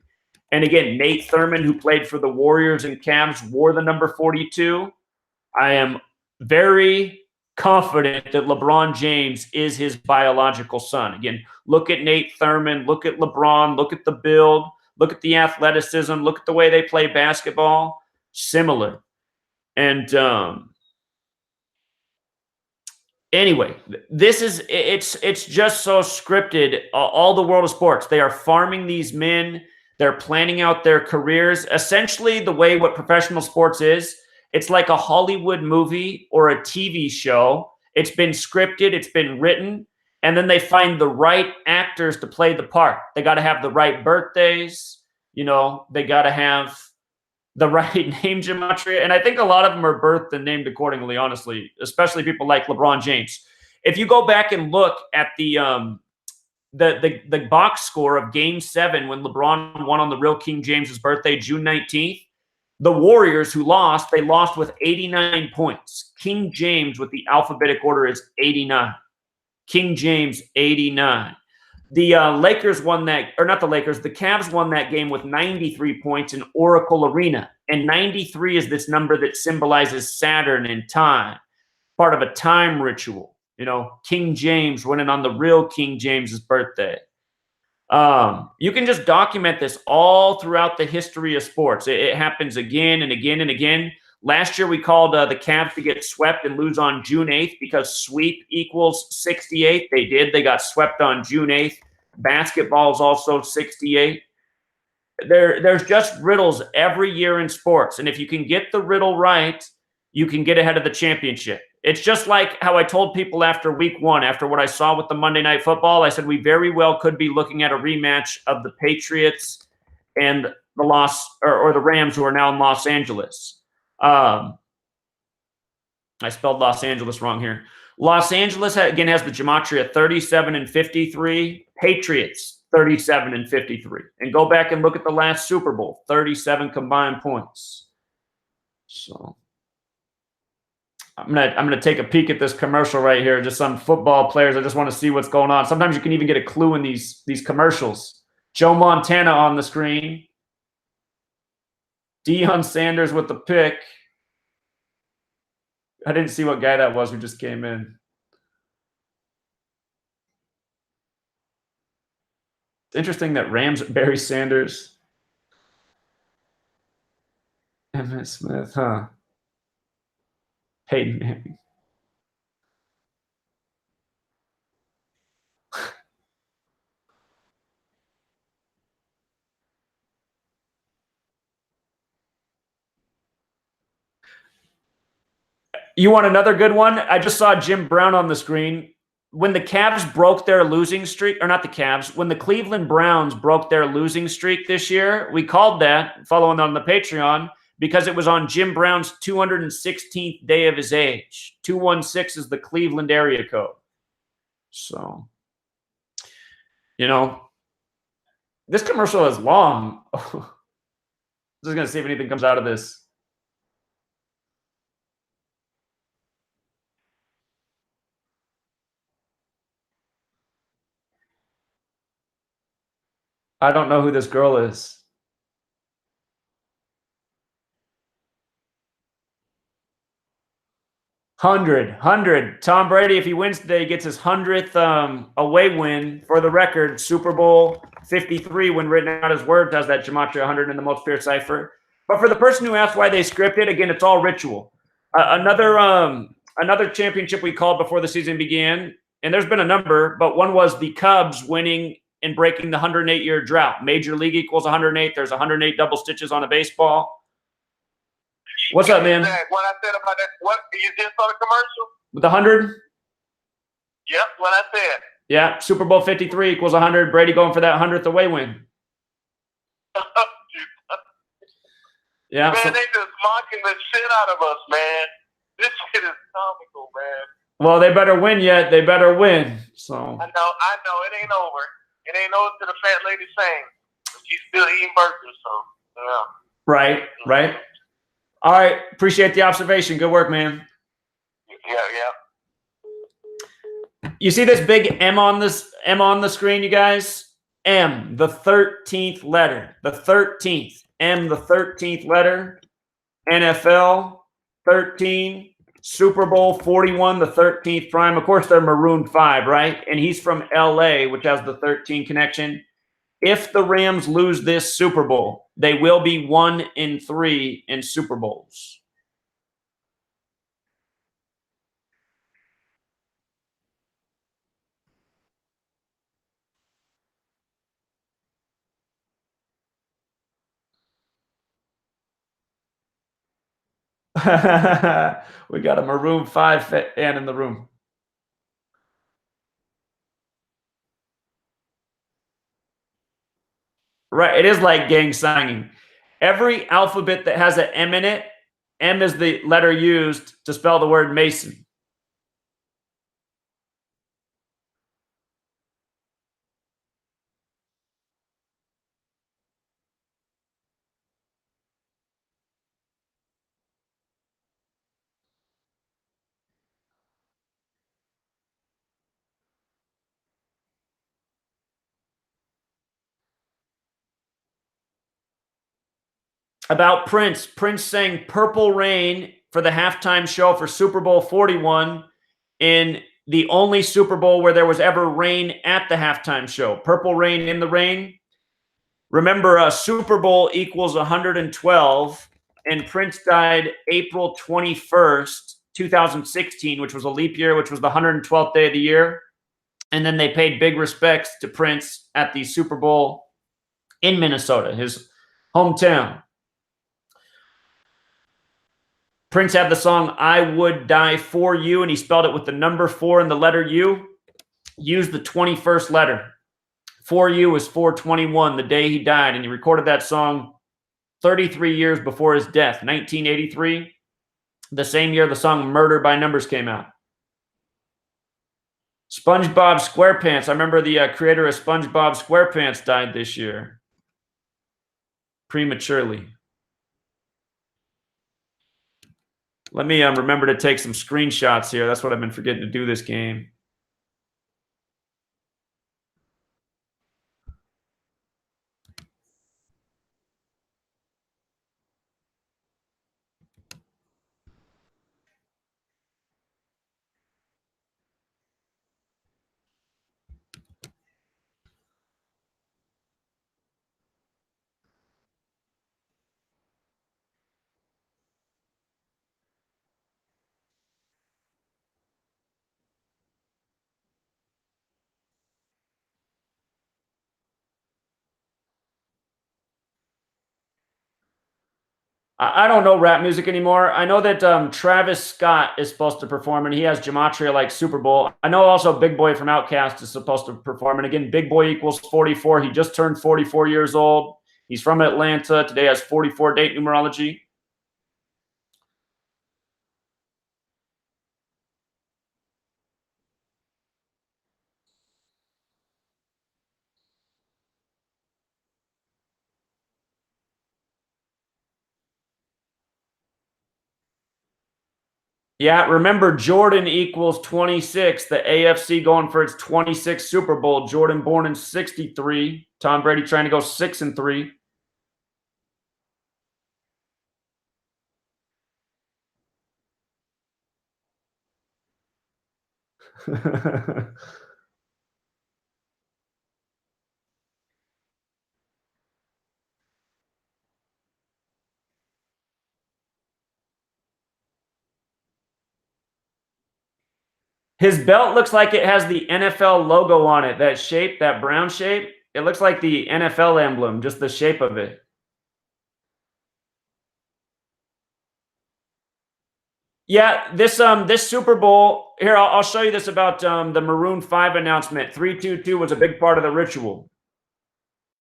And again, Nate Thurmond, who played for the Warriors and Cavs, wore the number 42. I am very confident that LeBron James is his biological son. Again, look at Nate Thurmond, look at LeBron, look at the build, look at the athleticism, look at the way they play basketball. Similar. And anyway, it's just so scripted. All the world of sports, they are farming these men. They're planning out their careers. Essentially, the way what professional sports is, it's like a Hollywood movie or a TV show. It's been scripted, it's been written, and then they find the right actors to play the part. They got to have the right birthdays, they got to have the right name gematria. And I think a lot of them are birthed and named accordingly, honestly, especially people like LeBron James. If you go back and look at the box score of Game 7 when LeBron won on the real King James's birthday, June 19th, the Warriors who lost, they lost with 89 points. King James with the alphabetic order is 89. King James, 89. The Lakers won that, or not the Lakers, the Cavs won that game with 93 points in Oracle Arena. And 93 is this number that symbolizes Saturn and time, part of a time ritual. King James winning on the real King James's birthday. You can just document this all throughout the history of sports. It happens again and again and again. Last year, we called the Cavs to get swept and lose on June 8th because sweep equals 68. They did. They got swept on June 8th. Basketball is also 68. There's just riddles every year in sports. And if you can get the riddle right, you can get ahead of the championship. It's just like how I told people after week 1, after what I saw with the Monday Night Football, I said we very well could be looking at a rematch of the Patriots and the or the Rams, who are now in Los Angeles. I spelled Los Angeles wrong here. Los Angeles, again, has the gematria 37 and 53. Patriots, 37 and 53. And go back and look at the last Super Bowl, 37 combined points. So I'm gonna take a peek at this commercial right here. Just some football players. I just want to see what's going on. Sometimes you can even get a clue in these commercials. Joe Montana on the screen. Deion Sanders with the pick. I didn't see what guy that was who just came in. It's interesting that Rams, Barry Sanders, Emmitt Smith, huh? Peyton Manning. You want another good one? I just saw Jim Brown on the screen. When the Cavs broke their losing streak, or not the Cavs, when the Cleveland Browns broke their losing streak this year, we called that, following on the Patreon, because it was on Jim Brown's 216th day of his age. 216 is the Cleveland area code. So, this commercial is long. I'm just going to see if anything comes out of this. I don't know who this girl is. 100. Tom Brady, if he wins today, gets his 100th away win. For the record, Super Bowl 53, when written out as words, has that gematria 100 in the most pure cipher. But for the person who asked why they scripted, again, it's all ritual. Another championship we called before the season began, and there's been a number, but one was the Cubs winning and breaking the 108-year drought. Major League equals 108. There's 108 double stitches on a baseball. What's up, man? What I said about that, what you just saw the commercial? With the 100? Yep, what I said. Yeah, Super Bowl 53 equals 100. Brady going for that 100th away win. Yeah, man, they just mocking the shit out of us, man. This shit is comical, man. Well, they better win yet. They better win. So I know. It ain't over. It ain't over to the fat lady saying. She's still eating burgers, so yeah. Right. All right. Appreciate the observation. Good work, man. Yeah. You see this big M on the screen, you guys? M, the 13th letter. The 13th. M, the 13th letter. NFL, 13. Super Bowl 41, the 13th prime. Of course, they're Maroon 5, right? And he's from LA, which has the 13 connection. If the Rams lose this Super Bowl, they will be 1-3 in Super Bowls. We got a Maroon 5 fan in the room. Right. It is like gang signing. Every alphabet that has an M in it, M is the letter used to spell the word Mason. About Prince. Prince sang Purple Rain for the halftime show for Super Bowl 41 in the only Super Bowl where there was ever rain at the halftime show. Purple Rain in the Rain. Remember, Super Bowl equals 112, and Prince died April 21st, 2016, which was a leap year, which was the 112th day of the year. And then they paid big respects to Prince at the Super Bowl in Minnesota, his hometown. Prince had the song I Would Die For You, and he spelled it with the number 4 and the letter U. Used the 21st letter. For You is 421, the day he died, and he recorded that song 33 years before his death, 1983, the same year the song Murder by Numbers came out. SpongeBob SquarePants. I remember the creator of SpongeBob SquarePants died this year, prematurely. Let me remember to take some screenshots here. That's what I've been forgetting to do this game. I don't know rap music anymore. I know that Travis Scott is supposed to perform, and he has Gematria like Super Bowl. I know also Big Boy from Outkast is supposed to perform. And again, Big Boy equals 44. He just turned 44 years old. He's from Atlanta. Today has 44 date numerology. Yeah, remember Jordan equals 26. The AFC going for its 26th Super Bowl. Jordan born in 63. Tom Brady trying to go 6-3. His belt looks like it has the NFL logo on it. That shape, that brown shape, it looks like the NFL emblem, just the shape of it. Yeah, this Super Bowl here. I'll show you this about the Maroon 5 announcement. 3-2-2 was a big part of the ritual.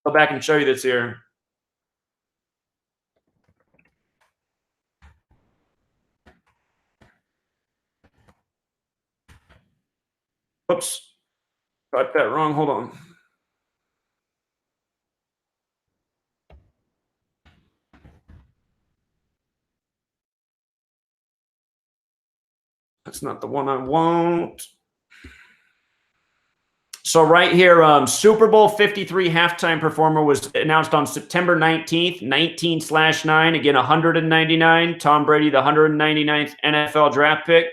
Go back and show you this here. Oops, got that wrong. Hold on. That's not the one I want. So right here, Super Bowl 53 halftime performer was announced on September 19th, 19/9. Again, 199. Tom Brady, the 199th NFL draft pick.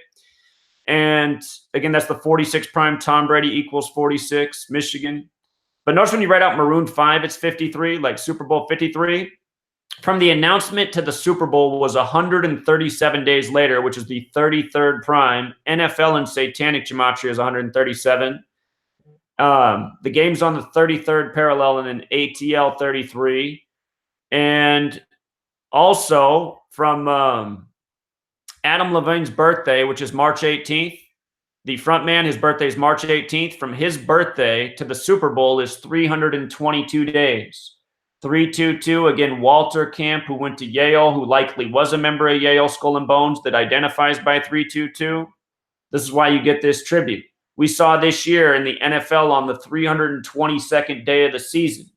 And again, that's the 46 prime. Tom Brady equals 46, Michigan. But notice when you write out Maroon 5, it's 53, like Super Bowl 53. From the announcement to the Super Bowl was 137 days later, which is the 33rd prime. NFL and Satanic Gematria is 137. The game's on the 33rd parallel and an ATL 33. And also from Adam Levine's birthday, which is March 18th, the front man, his birthday is March 18th. From his birthday to the Super Bowl is 322 days. 322, again, Walter Camp, who went to Yale, who likely was a member of Yale Skull and Bones, that identifies by 322. This is why you get this tribute. We saw this year in the NFL on the 322nd day of the season.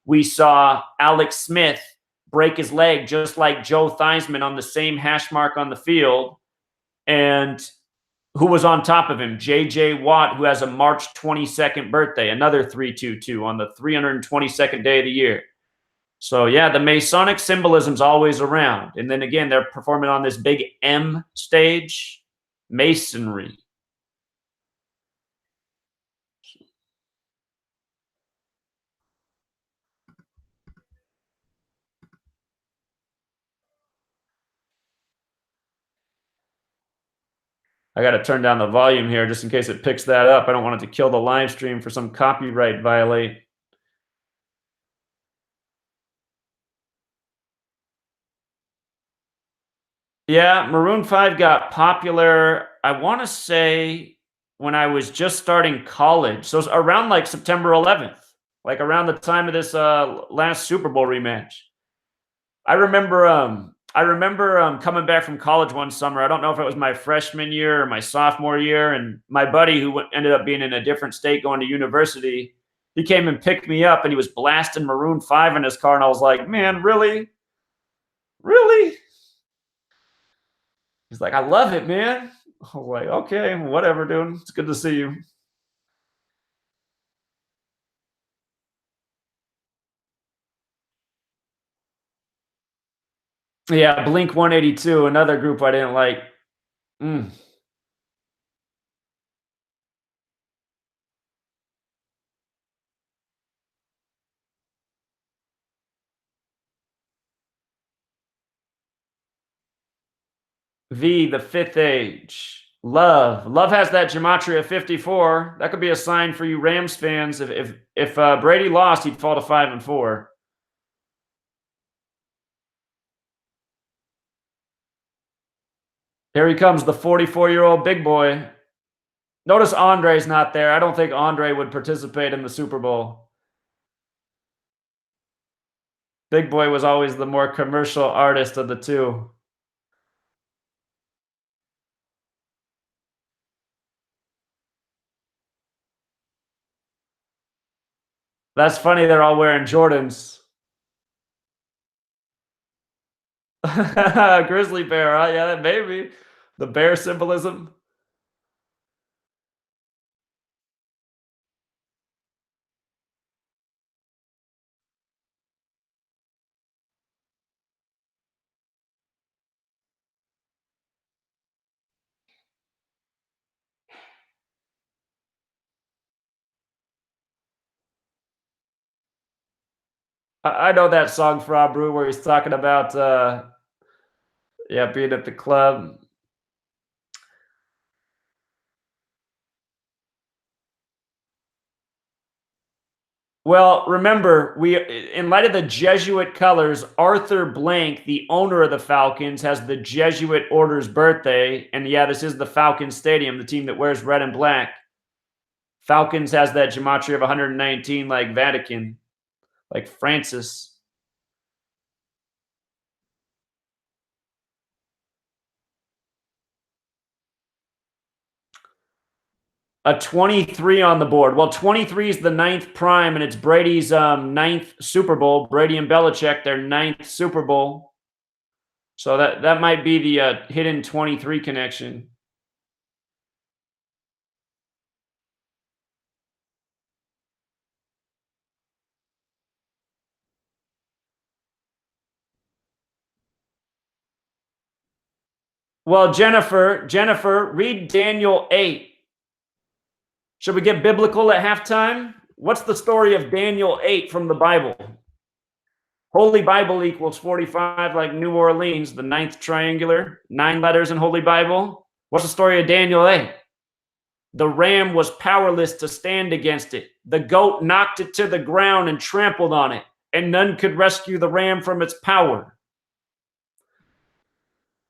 We saw Alex Smith break his leg just like Joe Theismann on the same hash mark on the field. And who was on top of him? J.J. Watt, who has a March 22nd birthday, another 322 on the 322nd day of the year. So, yeah, the Masonic symbolism's always around. And then again, they're performing on this big M stage, Masonry. I got to turn down the volume here just in case it picks that up. I don't want it to kill the live stream for some copyright violate. Yeah, Maroon 5 got popular, I want to say, when I was just starting college. So it's around like September 11th, like around the time of this last Super Bowl rematch. I remember coming back from college one summer. I don't know if it was my freshman year or my sophomore year, and my buddy, who ended up being in a different state going to university, he came and picked me up, and he was blasting Maroon 5 in his car, and I was like, man, really? Really? He's like, I love it, man. I was like, okay, whatever, dude. It's good to see you. Yeah, Blink 182, another group I didn't like. V, the fifth age. Love has that Gematria 54. That could be a sign for you Rams fans. If Brady lost, he'd fall to 5-4. Here he comes, the 44-year-old big boy. Notice Andre's not there. I don't think Andre would participate in the Super Bowl. Big boy was always the more commercial artist of the two. That's funny, they're all wearing Jordans. Grizzly bear, huh? Yeah, maybe. The bear symbolism. I know that song, Fra Brew, where he's talking about being at the club. Well, remember, in light of the Jesuit colors, Arthur Blank, the owner of the Falcons, has the Jesuit order's birthday. And yeah, this is the Falcons Stadium, the team that wears red and black. Falcons has that gematria of 119 like Vatican, like Francis. A 23 on the board. Well, 23 is the 9th prime, and it's Brady's 9th Super Bowl. Brady and Belichick, their 9th Super Bowl. So that might be the hidden 23 connection. Well, Jennifer, read Daniel 8. Should we get biblical at halftime? What's the story of Daniel 8 from the Bible? Holy Bible equals 45, like New Orleans, the 9th triangular, 9 letters in Holy Bible. What's the story of Daniel 8? The ram was powerless to stand against it. The goat knocked it to the ground and trampled on it, and none could rescue the ram from its power.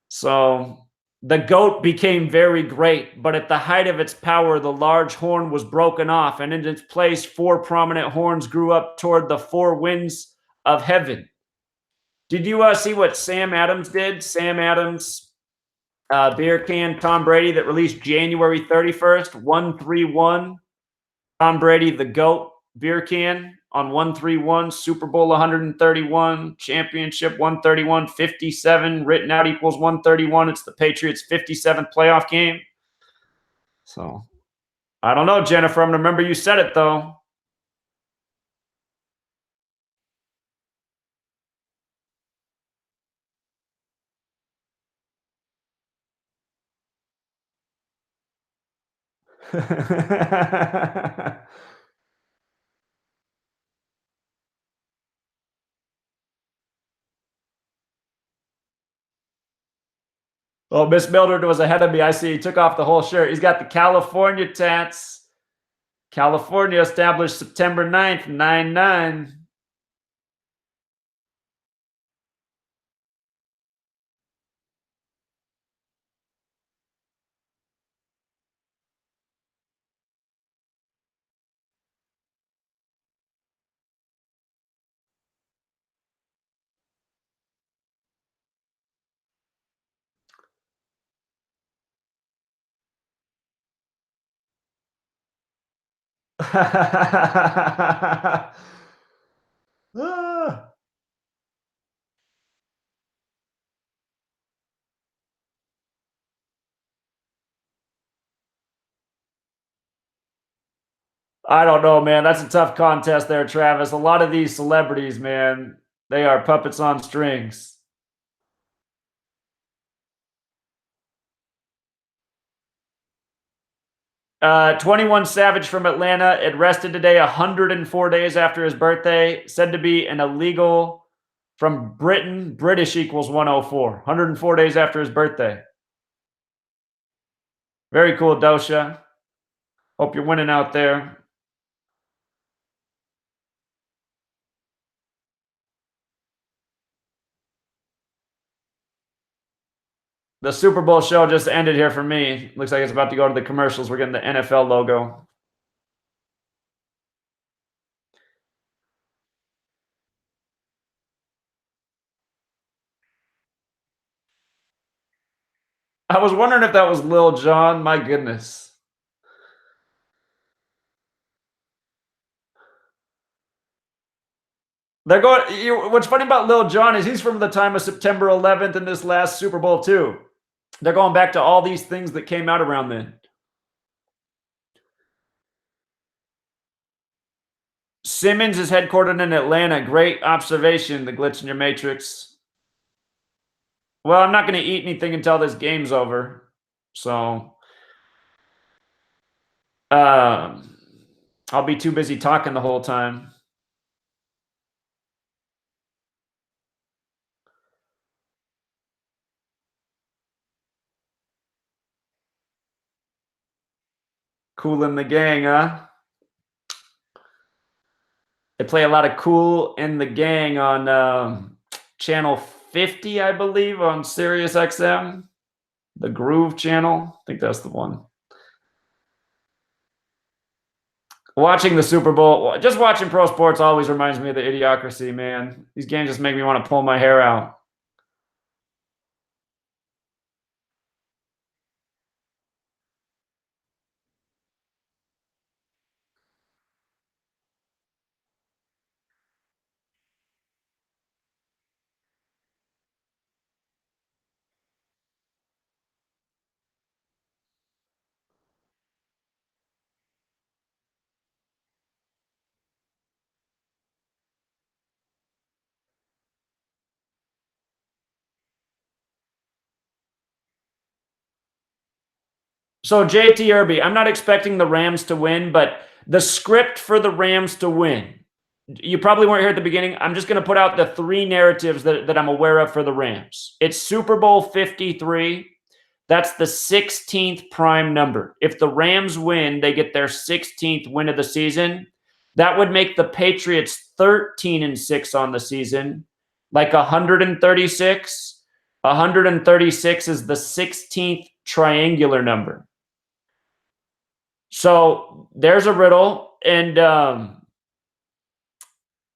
So The goat became very great, but at the height of its power, the large horn was broken off, and in its place, 4 prominent horns grew up toward the 4 winds of heaven. Did you see what Sam Adams did? Sam Adams, beer can, Tom Brady, that released January 31st, 131. Tom Brady, the GOAT, beer can on 131, Super Bowl 131, championship 131, 57, written out equals 131. It's the Patriots' 57th playoff game. So, I don't know, Jennifer. I'm going to remember you said it, though. Oh, Miss Mildred was ahead of me. I see he took off the whole shirt. He's got the California tats. California established September 9th, 9-9. Ah. I don't know, man. That's a tough contest there, Travis. A lot of these celebrities, man, they are puppets on strings. 21 Savage from Atlanta, arrested today 104 days after his birthday, said to be an illegal from Britain. British equals 104. 104 days after his birthday. Very cool, Dosha. Hope you're winning out there. The Super Bowl show just ended here for me. Looks like it's about to go to the commercials. We're getting the NFL logo. I was wondering if that was Lil Jon. My goodness. They're going. What's funny about Lil Jon is he's from the time of September 11th and this last Super Bowl too. They're going back to all these things that came out around then. Simmons is headquartered in Atlanta. Great observation. The glitch in your matrix. Well, I'm not going to eat anything until this game's over. So, I'll be too busy talking the whole time. Cool in the Gang, huh? They play a lot of Cool in the Gang on channel 50, I believe, on Sirius XM. The Groove channel. I think that's the one. Watching the Super Bowl, just watching pro sports always reminds me of the Idiocracy, man. These games just make me want to pull my hair out. So JT Irby, I'm not expecting the Rams to win, but the script for the Rams to win, you probably weren't here at the beginning. I'm just going to put out the 3 narratives that I'm aware of for the Rams. It's Super Bowl 53. That's the 16th prime number. If the Rams win, they get their 16th win of the season. That would make the Patriots 13-6 on the season, like 136. 136 is the 16th triangular number. So there's a riddle. And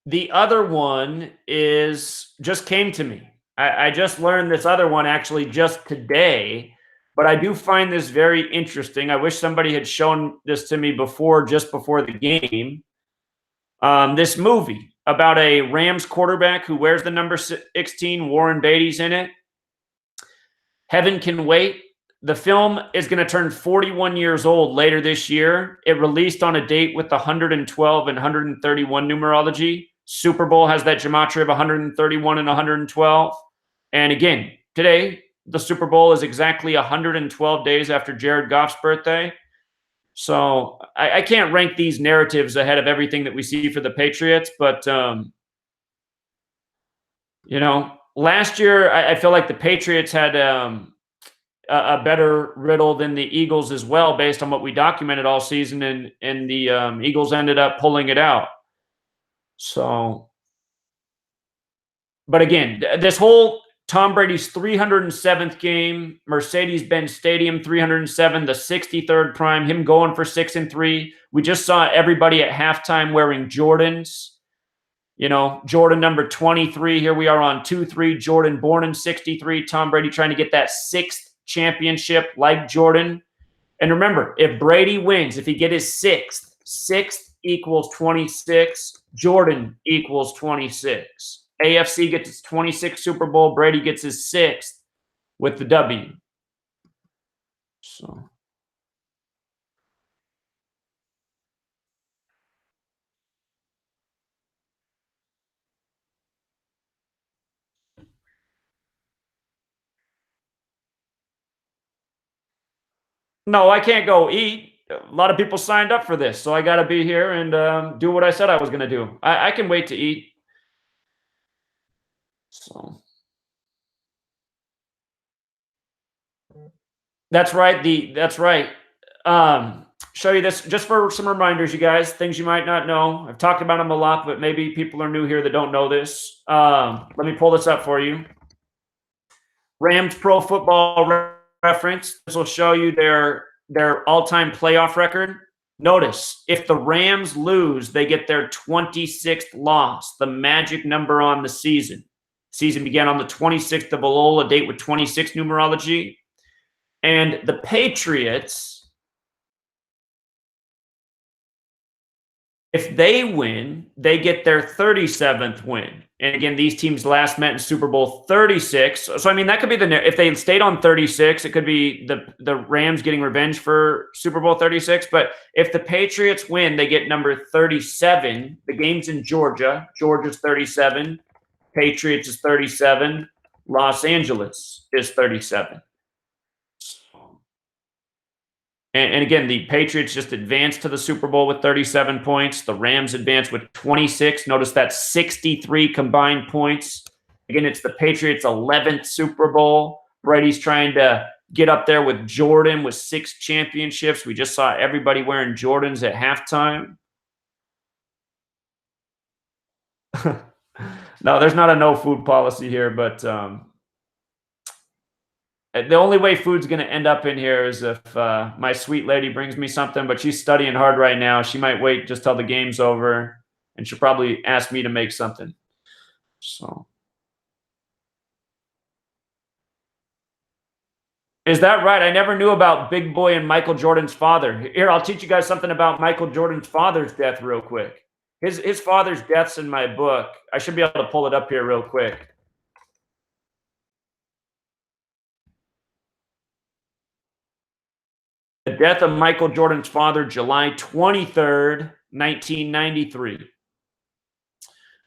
the other one just came to me. I just learned this other one actually just today, but I do find this very interesting. I wish somebody had shown this to me just before the game. This movie about a Rams quarterback who wears the number 16, Warren Beatty's in it. Heaven Can Wait. The film is going to turn 41 years old later this year. It released on a date with the 112 and 131 numerology. Super Bowl has that gematria of 131 and 112. And again, today, the Super Bowl is exactly 112 days after Jared Goff's birthday. So I can't rank these narratives ahead of everything that we see for the Patriots, but, last year I feel like the Patriots had a better riddle than the Eagles as well, based on what we documented all season, and the Eagles ended up pulling it out. So, but again, this whole Tom Brady's 307th game, Mercedes-Benz Stadium, 307, the 63rd prime, him going for 6-3. We just saw everybody at halftime wearing Jordans. Jordan number 23. Here we are on 2-3. Jordan born in 63. Tom Brady trying to get that 6th championship like Jordan. And remember, if Brady wins, if he get his 6th equals 26. Jordan equals 26. AFC gets its 26th Super Bowl. Brady gets his 6th with the W. So. No, I can't go eat. A lot of people signed up for this, so I got to be here and do what I said I was going to do. I can wait to eat. So. That's right. That's right. Show you this just for some reminders, you guys, things you might not know. I've talked about them a lot, but maybe people are new here that don't know this. Let me pull this up for you. Rams Pro Football Reference. This will show you their all-time playoff record. Notice, if the Rams lose, they get their 26th loss, the magic number on the season. Season began on the 26th of Elul, a date with 26 numerology. And the Patriots, if they win, they get their 37th win. And again, these teams last met in Super Bowl 36. So, I mean, that could be if they stayed on 36, it could be the Rams getting revenge for Super Bowl 36. But if the Patriots win, they get number 37. The game's in Georgia. Georgia's 37. Patriots is 37. Los Angeles is 37. And again, the Patriots just advanced to the Super Bowl with 37 points. The Rams advanced with 26. Notice that's 63 combined points. Again, it's the Patriots' 11th Super Bowl. Brady's trying to get up there with Jordan with 6 championships. We just saw everybody wearing Jordans at halftime. No, there's not a no food policy here, but the only way food's going to end up in here is if my sweet lady brings me something, but she's studying hard right now. She might wait just till the game's over, and she'll probably ask me to make something. So, is that right? I never knew about Big Boy and Michael Jordan's father. Here, I'll teach you guys something about Michael Jordan's father's death real quick. His father's death's in my book. I should be able to pull it up here real quick. The death of Michael Jordan's father, July 23rd, 1993.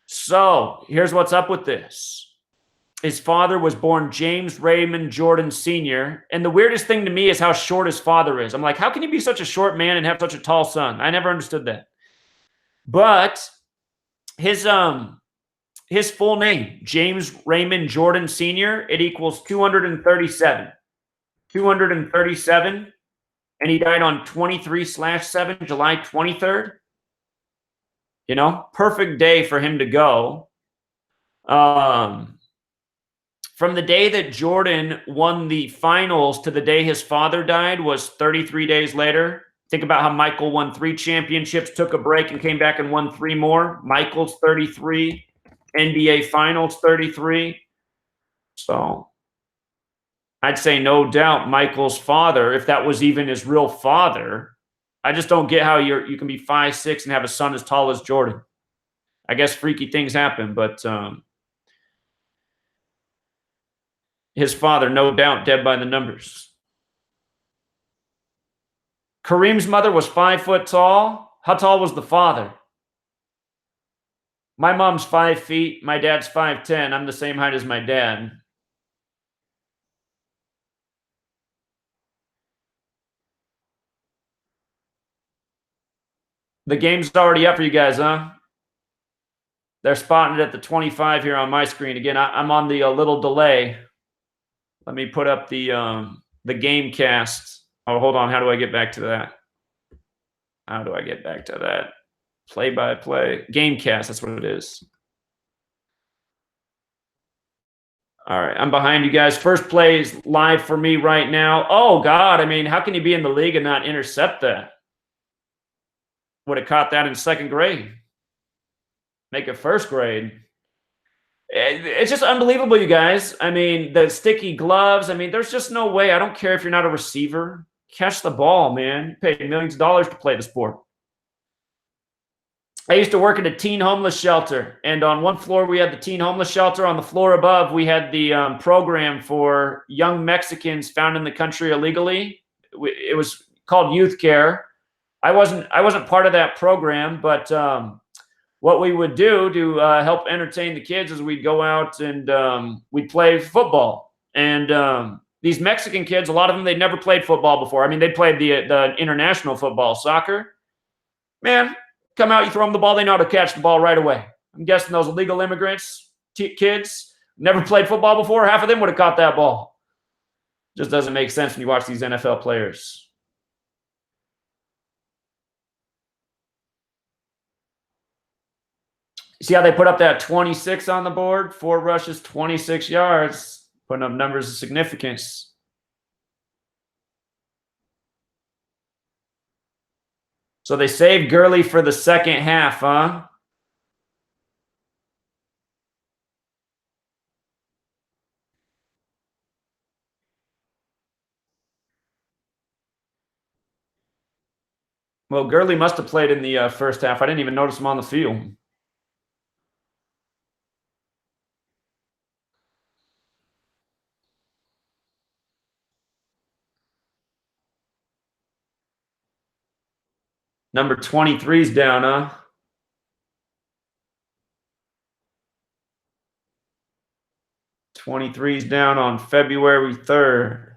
So here's what's up with this. His father was born James Raymond Jordan Sr. And the weirdest thing to me is how short his father is. I'm like, how can you be such a short man and have such a tall son? I never understood that. But his full name, James Raymond Jordan Sr., it equals 237. 237. And he died on 23/7, July 23rd. Perfect day for him to go. From the day that Jordan won the finals to the day his father died was 33 days later. Think about how Michael won 3 championships, took a break, and came back and won 3 more. Michael's 33, NBA Finals 33. So I'd say no doubt Michael's father, if that was even his real father. I just don't get how you can be 5'6" and have a son as tall as Jordan. I guess freaky things happen, but his father, no doubt, dead by the numbers. Kareem's mother was 5 foot tall. How tall was the father? My mom's 5 feet. My dad's 5'10". I'm the same height as my dad. The game's already up for you guys, huh? They're spotting it at the 25 here on my screen. Again, I'm on the little delay. Let me put up the game cast. Oh, hold on. How do I get back to that? How do I get back to that? Play-by-play. Game cast, that's what it is. All right, I'm behind you guys. First play is live for me right now. Oh, God. I mean, how can you be in the league and not intercept that? Would have caught that in 2nd grade. Make it 1st grade. It's just unbelievable, you guys. I mean, the sticky gloves. I mean, there's just no way. I don't care if you're not a receiver. Catch the ball, man. You paid millions of dollars to play the sport. I used to work at a teen homeless shelter, and on one floor we had the teen homeless shelter. On the floor above, we had the program for young Mexicans found in the country illegally. It was called Youth Care. I wasn't part of that program, but what we would do to help entertain the kids is we'd go out and we'd play football. And these Mexican kids, a lot of them, they'd never played football before. I mean, they played the international football, soccer. Man, come out, you throw them the ball, they know how to catch the ball right away. I'm guessing those illegal immigrants, kids, never played football before, half of them would have caught that ball. Just doesn't make sense when you watch these NFL players. See how they put up that 26 on the board? 4 rushes, 26 yards, putting up numbers of significance. So they saved Gurley for the 2nd half, huh? Well, Gurley must have played in the 1st half. I didn't even notice him on the field. Number 23's down, huh? '23's down on February 3rd.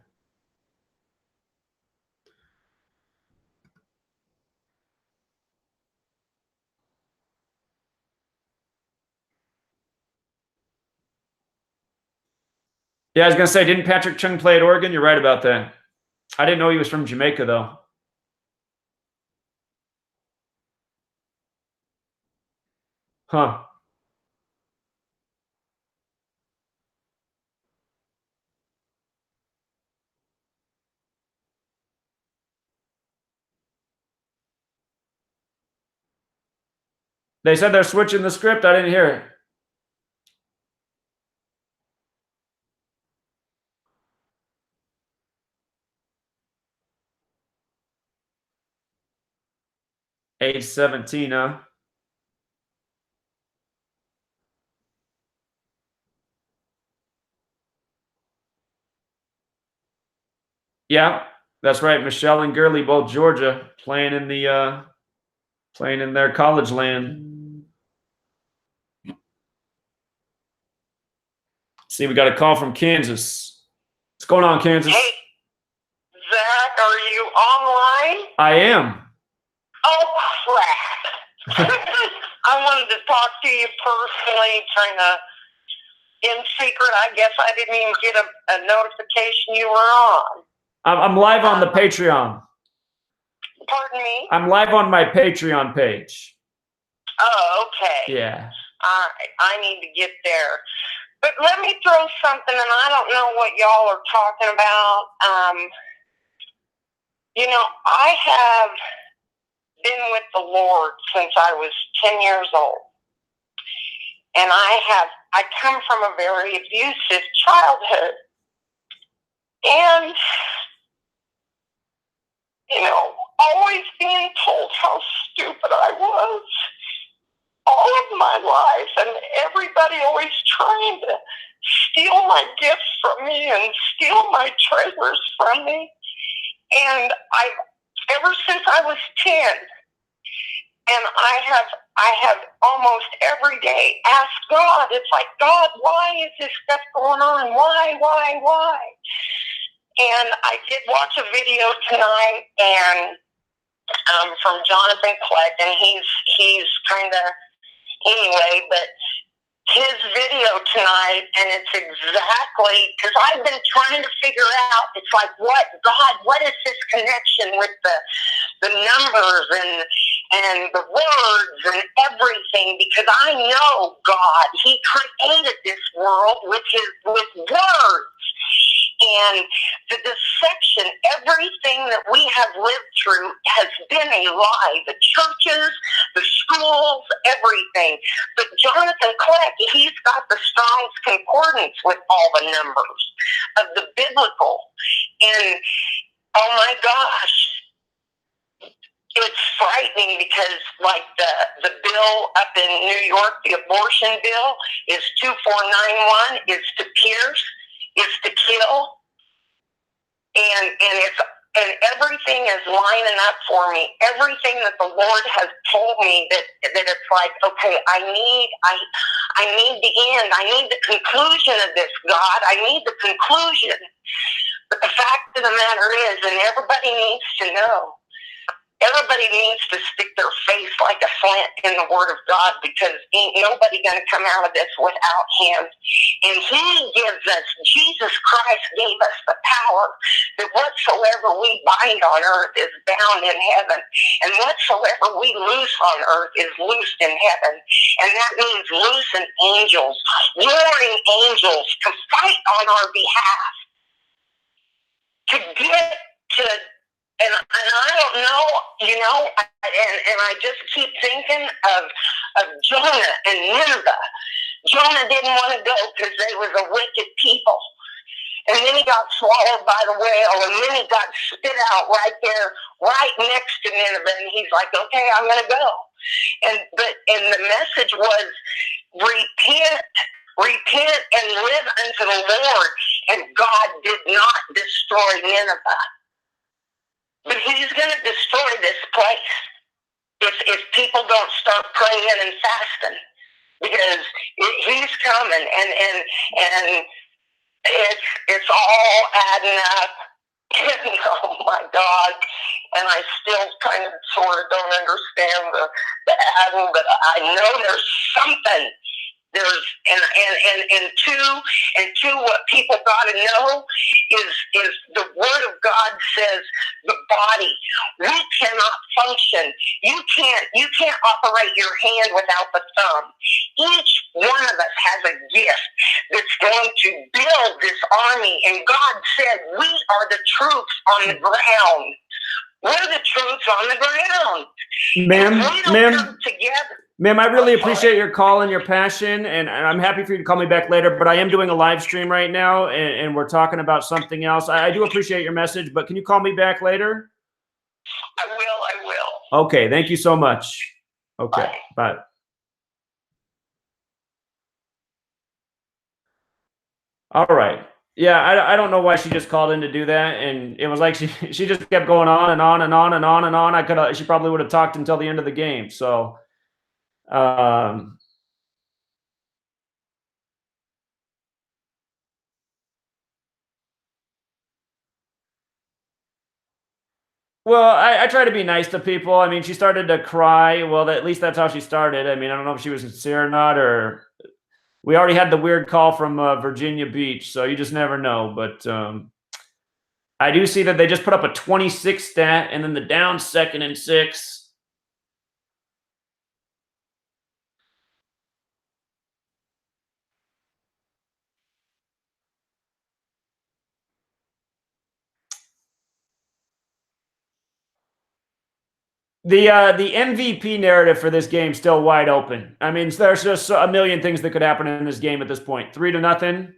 Yeah, I was going to say, didn't Patrick Chung play at Oregon? You're right about that. I didn't know he was from Jamaica, though. Huh. They said they're switching the script. I didn't hear it. Age 17, huh? Yeah, that's right. Michelle and Gurley, both Georgia, playing in their college land. See, we got a call from Kansas. What's going on, Kansas? Hey, Zach, are you online? I am. Oh, crap. I wanted to talk to you personally, in secret. I guess I didn't even get a notification you were on. I'm live on the Patreon. Pardon me? I'm live on my Patreon page. Oh, okay. Yeah. All right. I need to get there. But let me throw something, and I don't know what y'all are talking about. I have been with the Lord since I was 10 years old. And I come from a very abusive childhood. And, always being told how stupid I was all of my life, and everybody always trying to steal my gifts from me and steal my treasures from me. And ever since I was 10, and I have almost every day asked God, it's like, God, why is this stuff going on? Why? And I did watch a video tonight, and from Jonathan Kleck, and he's kind of, anyway, but his video tonight, and it's exactly, because I've been trying to figure out, it's like, what is this connection with the numbers and the words and everything, because I know God, he created this world with words. And the deception, everything that we have lived through has been a lie. The churches, the schools, everything. But Jonathan Kleck, he's got the Strong's Concordance with all the numbers of the biblical. And, oh my gosh, it's frightening, because like the bill up in New York, the abortion bill is 2491, is to pierce, is to kill, and everything is lining up for me. Everything that the Lord has told me that it's like, okay, I need the end. I need the conclusion of this, God. I need the conclusion. But the fact of the matter is, and everybody needs to know, everybody needs to stick their face like a flint in the Word of God, because ain't nobody going to come out of this without him. And he gives us, Jesus Christ gave us the power that whatsoever we bind on earth is bound in heaven, and whatsoever we loose on earth is loosed in heaven. And that means loosing angels, warring angels to fight on our behalf, to get to. And I don't know, and I just keep thinking of Jonah and Nineveh. Jonah didn't want to go because they was a wicked people. And then he got swallowed by the whale, and then he got spit out right there, right next to Nineveh. And he's like, okay, I'm going to go. And the message was, repent and live unto the Lord. And God did not destroy Nineveh. But he's going to destroy this place if people don't start praying and fasting, because he's coming, and it's all adding up. And, oh my God! And I still kind of sort of don't understand the adding, but I know there's something. There's and two what people gotta know is the Word of God says the body, we cannot function. You can't operate your hand without the thumb. Each one of us has a gift that's going to build this army, and God said we are the troops on the ground. We're the troops on the ground. Ma'am, together. Ma'am, I really appreciate your call and your passion, and I'm happy for you to call me back later, but I am doing a live stream right now, and we're talking about something else. I do appreciate your message, but can you call me back later? I will. Okay, thank you so much. Okay, bye. All right. Yeah, I don't know why she just called in to do that, and it was like she just kept going on and on and on and on and on. She probably would have talked until the end of the game, so well, I try to be nice to people. I mean, she started to cry. Well, at least that's how she started. I mean, I don't know if she was sincere or not, or we already had the weird call from Virginia Beach, so you just never know. But I do see that they just put up a 26 stat, and then the down 2nd and 6. The MVP narrative for this game still wide open. I mean, there's just a million things that could happen in this game at this point. 3-0,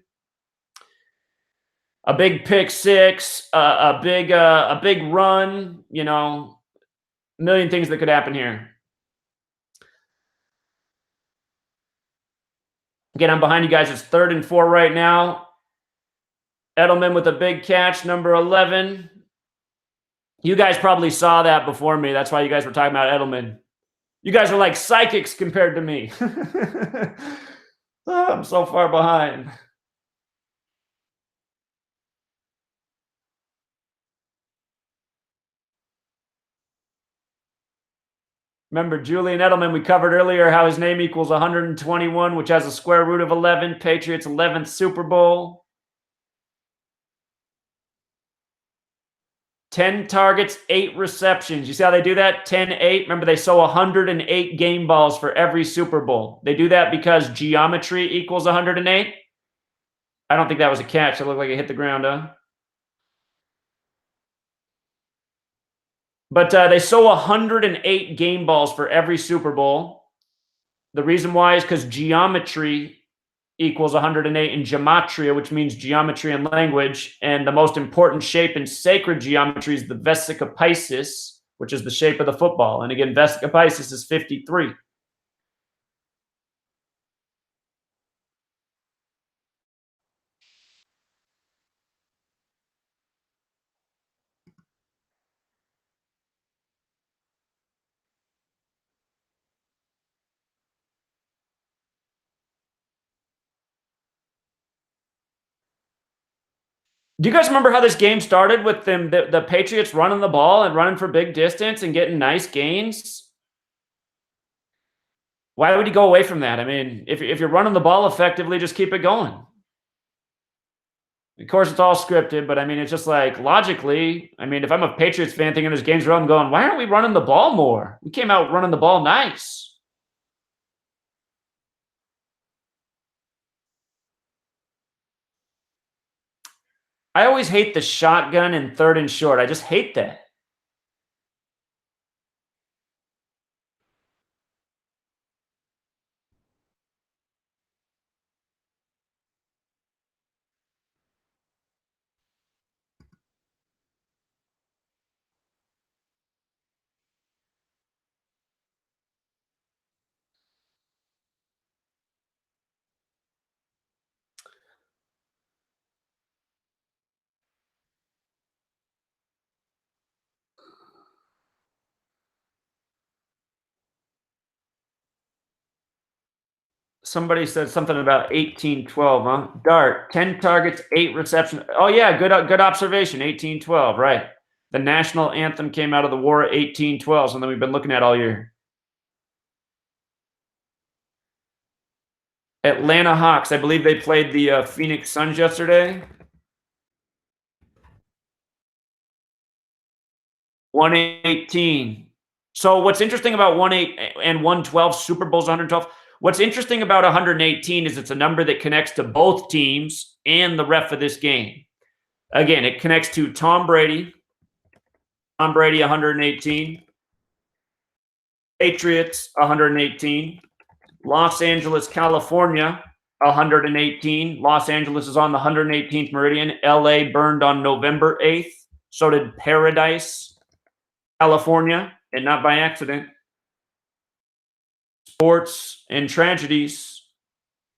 a big pick six, a big run. You know, a million things that could happen here. Again, I'm behind you guys. It's 3rd and 4 right now. Edelman with a big catch, number 11. You guys probably saw that before me. That's why you guys were talking about Edelman. You guys are like psychics compared to me. Oh, I'm so far behind. Remember, Julian Edelman, we covered earlier how his name equals 121, which has a square root of 11. Patriots' 11th Super Bowl. 10 targets, 8 receptions. You see how they do that? 10-8. Remember, they sow 108 game balls for every Super Bowl. They do that because geometry equals 108. I don't think that was a catch. It looked like it hit the ground, huh? But they sow 108 game balls for every Super Bowl. The reason why is because geometry equals 108 in gematria, which means geometry and language. And the most important shape in sacred geometry is the vesica piscis, which is the shape of the football. And again, vesica piscis is 53. Do you guys remember how this game started with them, the Patriots running the ball and running for big distance and getting nice gains? Why would you go away from that? I mean, if you're running the ball effectively, just keep it going. Of course, it's all scripted, but I mean, it's just like logically, I mean, if I'm a Patriots fan thinking this game's run, going, why aren't we running the ball more? We came out running the ball nice. I always hate the shotgun and 3rd and short. I just hate that. Somebody said something about 18-12, huh? Dart, 10 targets, 8 receptions. Oh, yeah, good observation, 18-12, right. The national anthem came out of the war at 18-12, something we've been looking at all year. Atlanta Hawks, I believe they played the Phoenix Suns yesterday. 118. So what's interesting about 18 and 112, Super Bowl's 112. What's interesting about 118 is it's a number that connects to both teams and the ref of this game. Again, it connects to Tom Brady. Tom Brady, 118. Patriots, 118. Los Angeles, California, 118. Los Angeles is on the 118th meridian. LA burned on November 8th. So did Paradise, California, and not by accident. Sports and tragedies.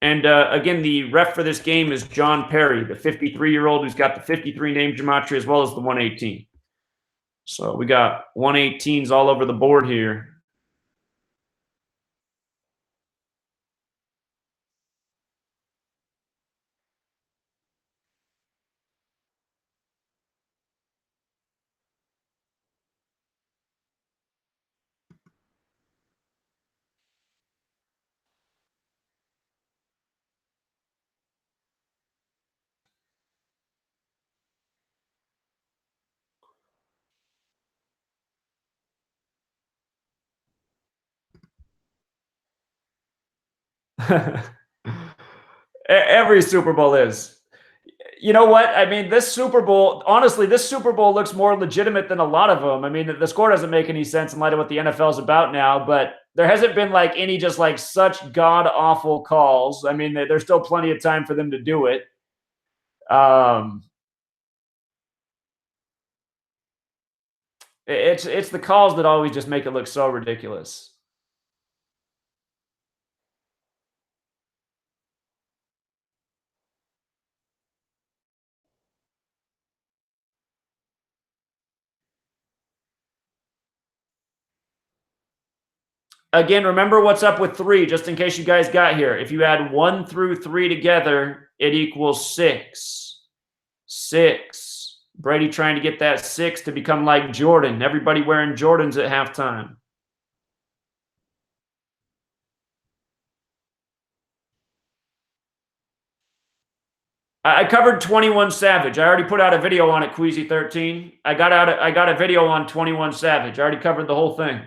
And again, the ref for this game is John Perry, the 53-year-old who's got the 53 name gematria as well as the 118. So we got 118s all over the board here. Every Super Bowl is. You know what? I mean, this Super Bowl, honestly, this Super Bowl looks more legitimate than a lot of them. I mean, the score doesn't make any sense in light of what the NFL is about now, but there hasn't been like any just like such god awful calls. I mean, there's still plenty of time for them to do it. It's the calls that always just make it look so ridiculous. Again, remember what's up with 3, just in case you guys got here. If you add 1 through 3 together, it equals 6. 6. Brady trying to get that 6 to become like Jordan. Everybody wearing Jordans at halftime. I covered 21 Savage. I already put out a video on it, Queasy 13. I got a video on 21 Savage. I already covered the whole thing.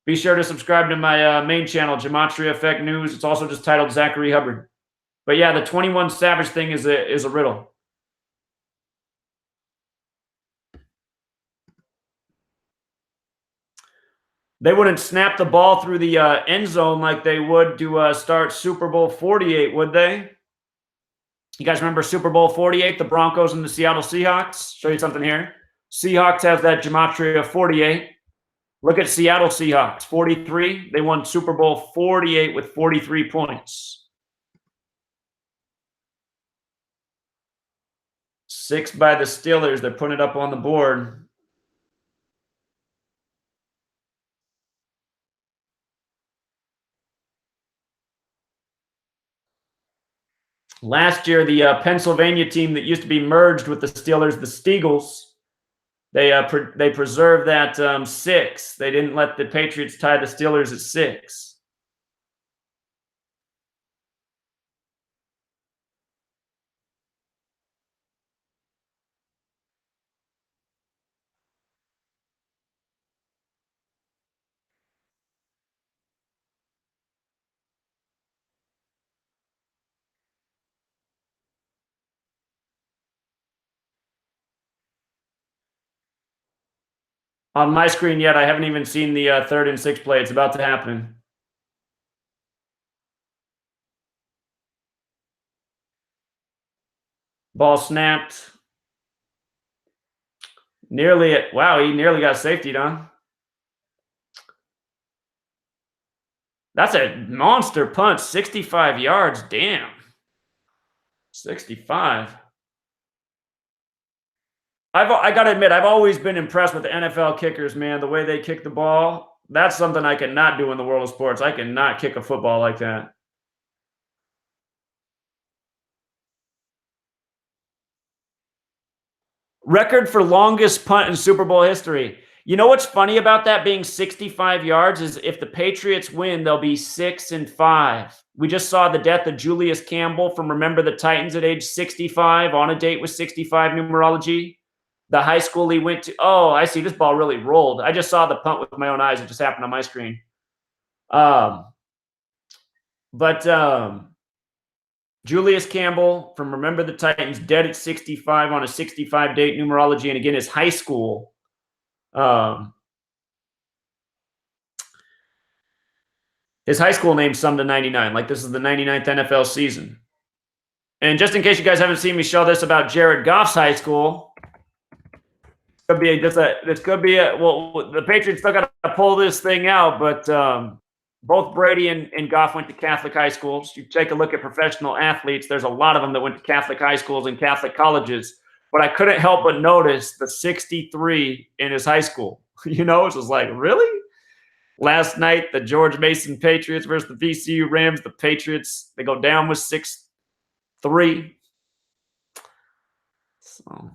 Be sure to subscribe to my main channel, Gematria Effect News. It's also just titled Zachary Hubbard. But yeah, the 21 Savage thing is a riddle. They wouldn't snap the ball through the end zone like they would to start Super Bowl 48, would they? You guys remember Super Bowl 48, the Broncos and the Seattle Seahawks? Show you something here. Seahawks has that Gematria 48. Look at Seattle Seahawks, 43. They won Super Bowl 48 with 43 points. 6 by the Steelers. They're putting it up on the board. Last year, the Pennsylvania team that used to be merged with the Steelers, the Steagles, they preserved that 6. They didn't let the Patriots tie the Steelers at 6. On my screen yet, I haven't even seen the 3rd and 6 play. It's about to happen. Ball snapped. Nearly it. Wow, he nearly got safety done. That's a monster punch. 65 yards. Damn. 65. I got to admit, I've always been impressed with the NFL kickers, man. The way they kick the ball. That's something I cannot do in the world of sports. I cannot kick a football like that. Record for longest punt in Super Bowl history. You know what's funny about that being 65 yards is if the Patriots win, they'll be 6-5. We just saw the death of Julius Campbell from Remember the Titans at age 65, on a date with 65 numerology. The high school he went to. Oh, I see. This ball really rolled. I just saw the punt with my own eyes. It just happened on my screen. Julius Campbell from Remember the Titans, dead at 65 on a 65 date numerology. And again, his high school. His high school named some to 99. Like this is the 99th NFL season. And just in case you guys haven't seen me show this about Jared Goff's high school, well, the Patriots still got to pull this thing out, but both Brady and Goff went to Catholic high schools. You take a look at professional athletes, there's a lot of them that went to Catholic high schools and Catholic colleges, but I couldn't help but notice the 63 in his high school. You know, it's just like, really? Last night, the George Mason Patriots versus the VCU Rams, the Patriots, they go down with 6-3. So...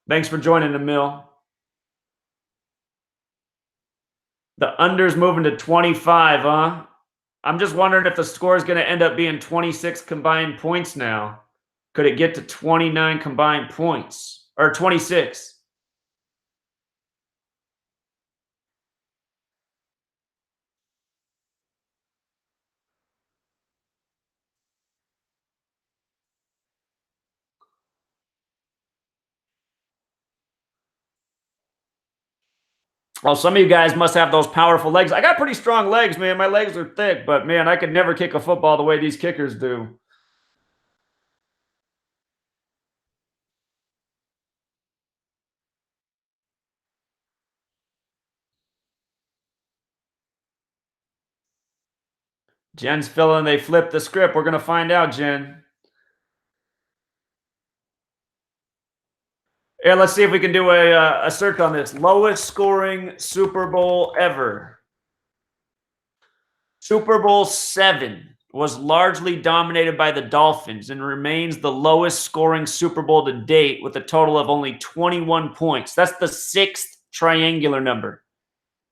Thanks for joining the mill. The under's moving to 25, huh? I'm just wondering if the score is going to end up being 26 combined points now. Could it get to 29 combined points? Or 26? Well, some of you guys must have those powerful legs. I got pretty strong legs, man. My legs are thick, but man, I could never kick a football the way these kickers do. Jen's filling. They flipped the script. We're going to find out, Jen. Yeah, let's see if we can do a search on this. Lowest scoring Super Bowl ever. Super Bowl 7 was largely dominated by the Dolphins and remains the lowest scoring Super Bowl to date with a total of only 21 points. That's the 6th triangular number.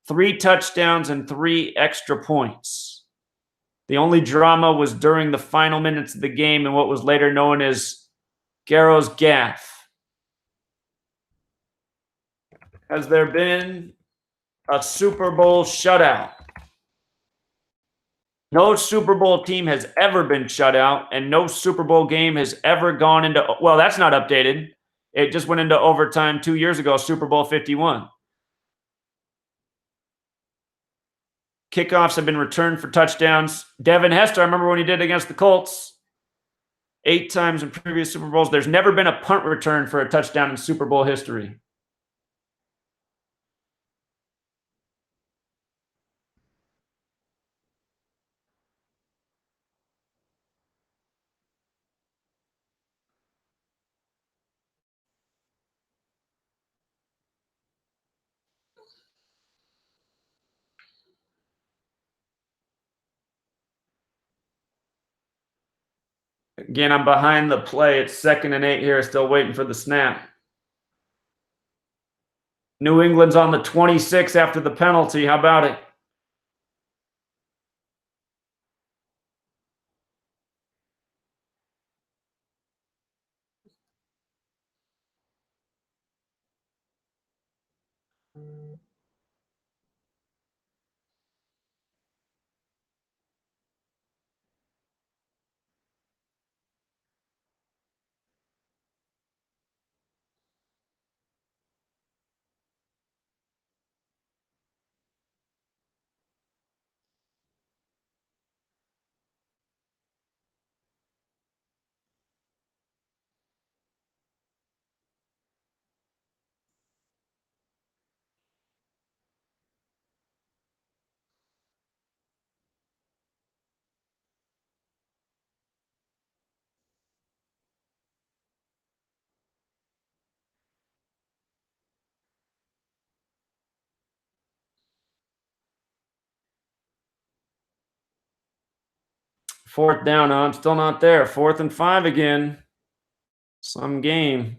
3 touchdowns and 3 extra points. The only drama was during the final minutes of the game in what was later known as Garrow's Gaff. Has there been a Super Bowl shutout? No Super Bowl team has ever been shut out, and no Super Bowl game has ever gone into, well, that's not updated. It just went into overtime 2 years ago, Super Bowl 51. Kickoffs have been returned for touchdowns. Devin Hester, I remember when he did against the Colts, 8 times in previous Super Bowls. There's never been a punt return for a touchdown in Super Bowl history. Again, I'm behind the play. It's 2nd and 8 here, still waiting for the snap. New England's on the 26 after the penalty. How about it? Fourth down, I'm still not there. 4th and 5 again. Some game.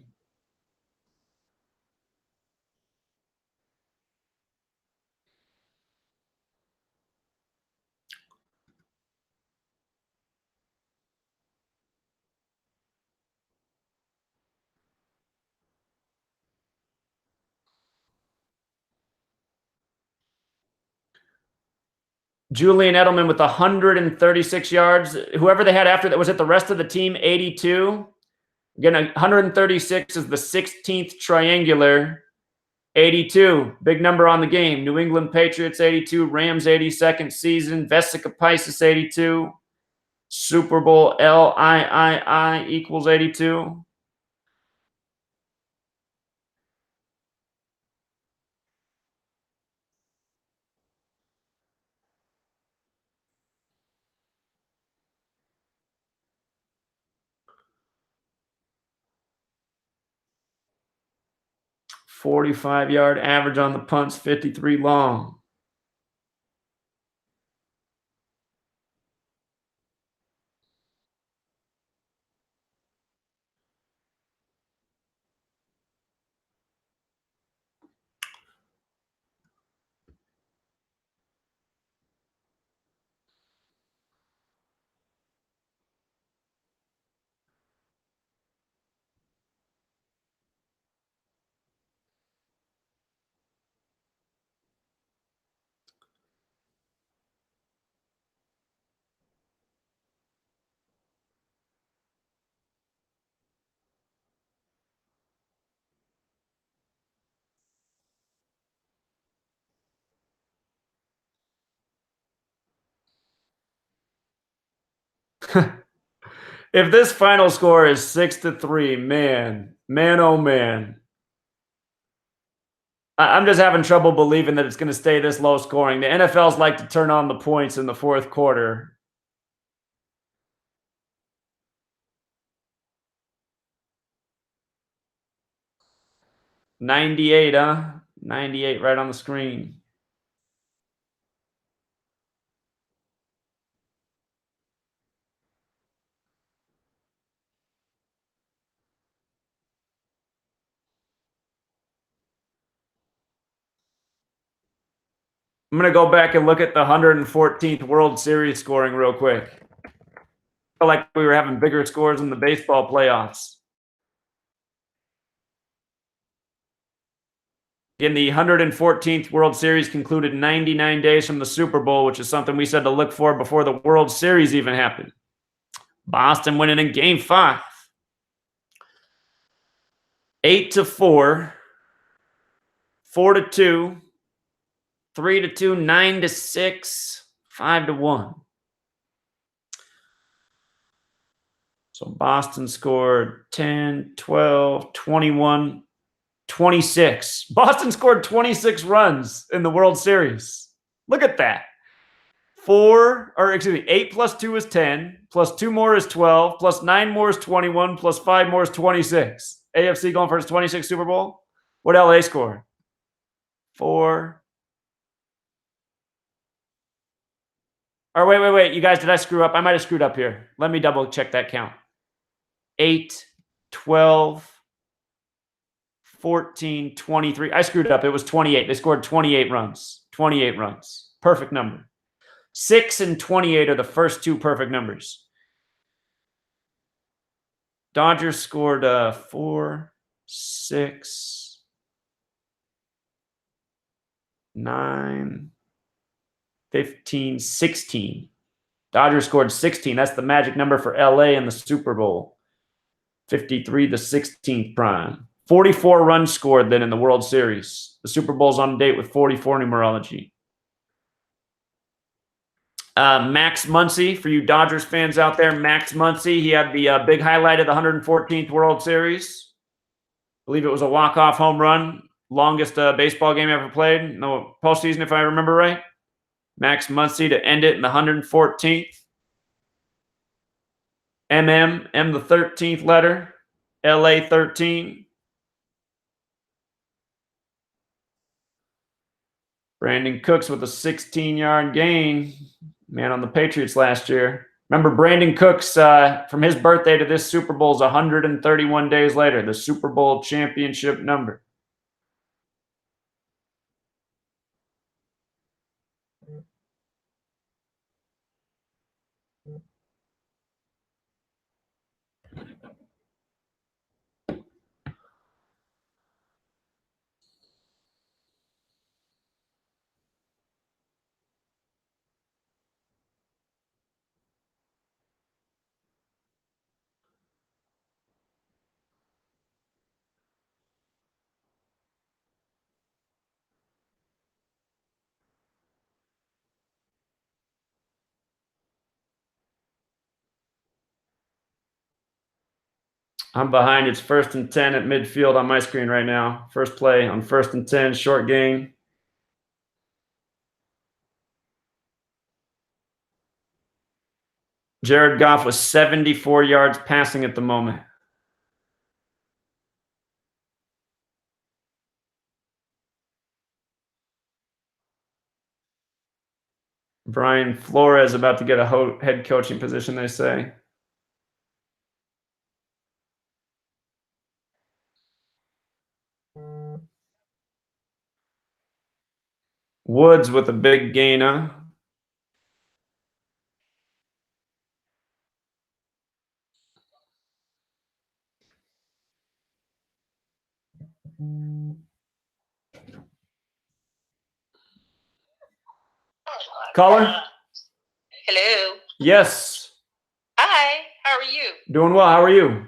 Julian Edelman with 136 yards. Whoever they had after that, was it the rest of the team? 82. Again, 136 is the 16th triangular. 82, big number on the game. New England Patriots 82, Rams 82nd season, Vesica Pisces 82, Super Bowl LIII equals 82. $45-yard average on the punts, 53 long. If this final score is 6-3, man, oh man. I'm just having trouble believing that it's going to stay this low scoring. The NFL's like to turn on the points in the fourth quarter. $98, huh? 98 right on the screen. I'm going to go back and look at the 114th World Series scoring real quick. I felt like we were having bigger scores in the baseball playoffs. In the 114th World Series concluded 99 days from the Super Bowl, which is something we said to look for before the World Series even happened. Boston winning in Game 5. 8-4, 4-2, 3-2, 9-6, 5-1. So Boston scored 10, 12, 21, 26. Boston scored 26 runs in the World Series. Look at that. 8 plus 2 is 10, plus 2 more is 12, plus 9 more is 21, plus 5 more is 26. AFC going for his 26th Super Bowl? What LA score? 4. Or wait. You guys, did I screw up? I might have screwed up here. Let me double check that count. 8, 12, 14, 23. I screwed up. It was 28. They scored 28 runs. 28 runs. Perfect number. 6 and 28 are the first two perfect numbers. Dodgers scored 4, 6, 9, 15, 16. Dodgers scored 16. That's the magic number for LA in the Super Bowl. 53, the 16th prime. 44 runs scored then in the World Series. The Super Bowl's on date with 44 numerology. Max Muncy, for you Dodgers fans out there, Max Muncy, he had the big highlight of the 114th World Series. I believe it was a walk-off home run. Longest baseball game ever played. No postseason, if I remember right. Max Muncy to end it in the 114th. M the 13th letter. LA 13. Brandon Cooks with a 16-yard gain. Man on the Patriots last year. Remember, Brandon Cooks, from his birthday to this Super Bowl is 131 days later. The Super Bowl championship number. I'm behind. It's 1st and 10 at midfield on my screen right now. First play on 1st and 10, short gain. Jared Goff was 74 yards passing at the moment. Brian Flores about to get a head coaching position, they say. Woods with a big gain, huh? Caller? Hello. Yes. Hi, how are you? Doing well. How are you?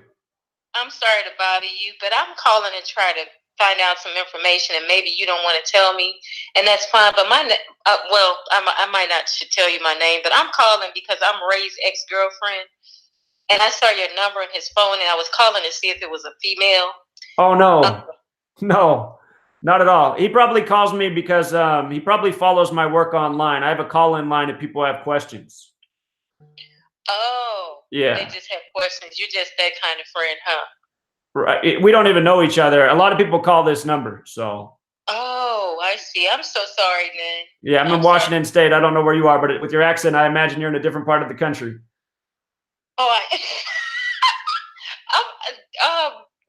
I'm sorry to bother you, but I'm calling to try to find out some information, and maybe you don't want to tell me, and that's fine. But I might not should tell you my name, but I'm calling because I'm Ray's ex-girlfriend, and I saw your number in his phone, and I was calling to see if it was a female. Oh, no. No, not at all. He probably calls me because he probably follows my work online. I have a call-in line if people have questions. Oh, yeah. They just have questions. You're just that kind of friend, huh? Right. We don't even know each other. A lot of people call this number, so. Oh, I see. I'm so sorry, man. Yeah, I'm in Washington State. I don't know where you are, but with your accent, I imagine you're in a different part of the country. Oh,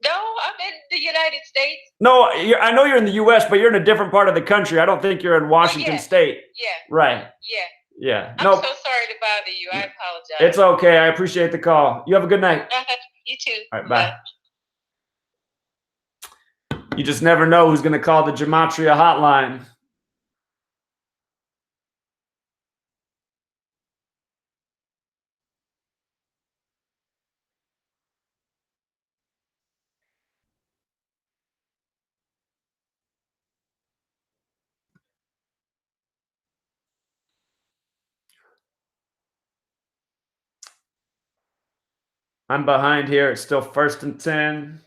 no, I'm in the United States. No, I know you're in the U.S., but you're in a different part of the country. I don't think you're in Washington State. Yeah. Right. Yeah. Yeah. I'm so sorry to bother you. I apologize. It's okay. I appreciate the call. You have a good night. You too. All right, bye. You just never know who's going to call the Gematria hotline. I'm behind here. It's still 1st and 10.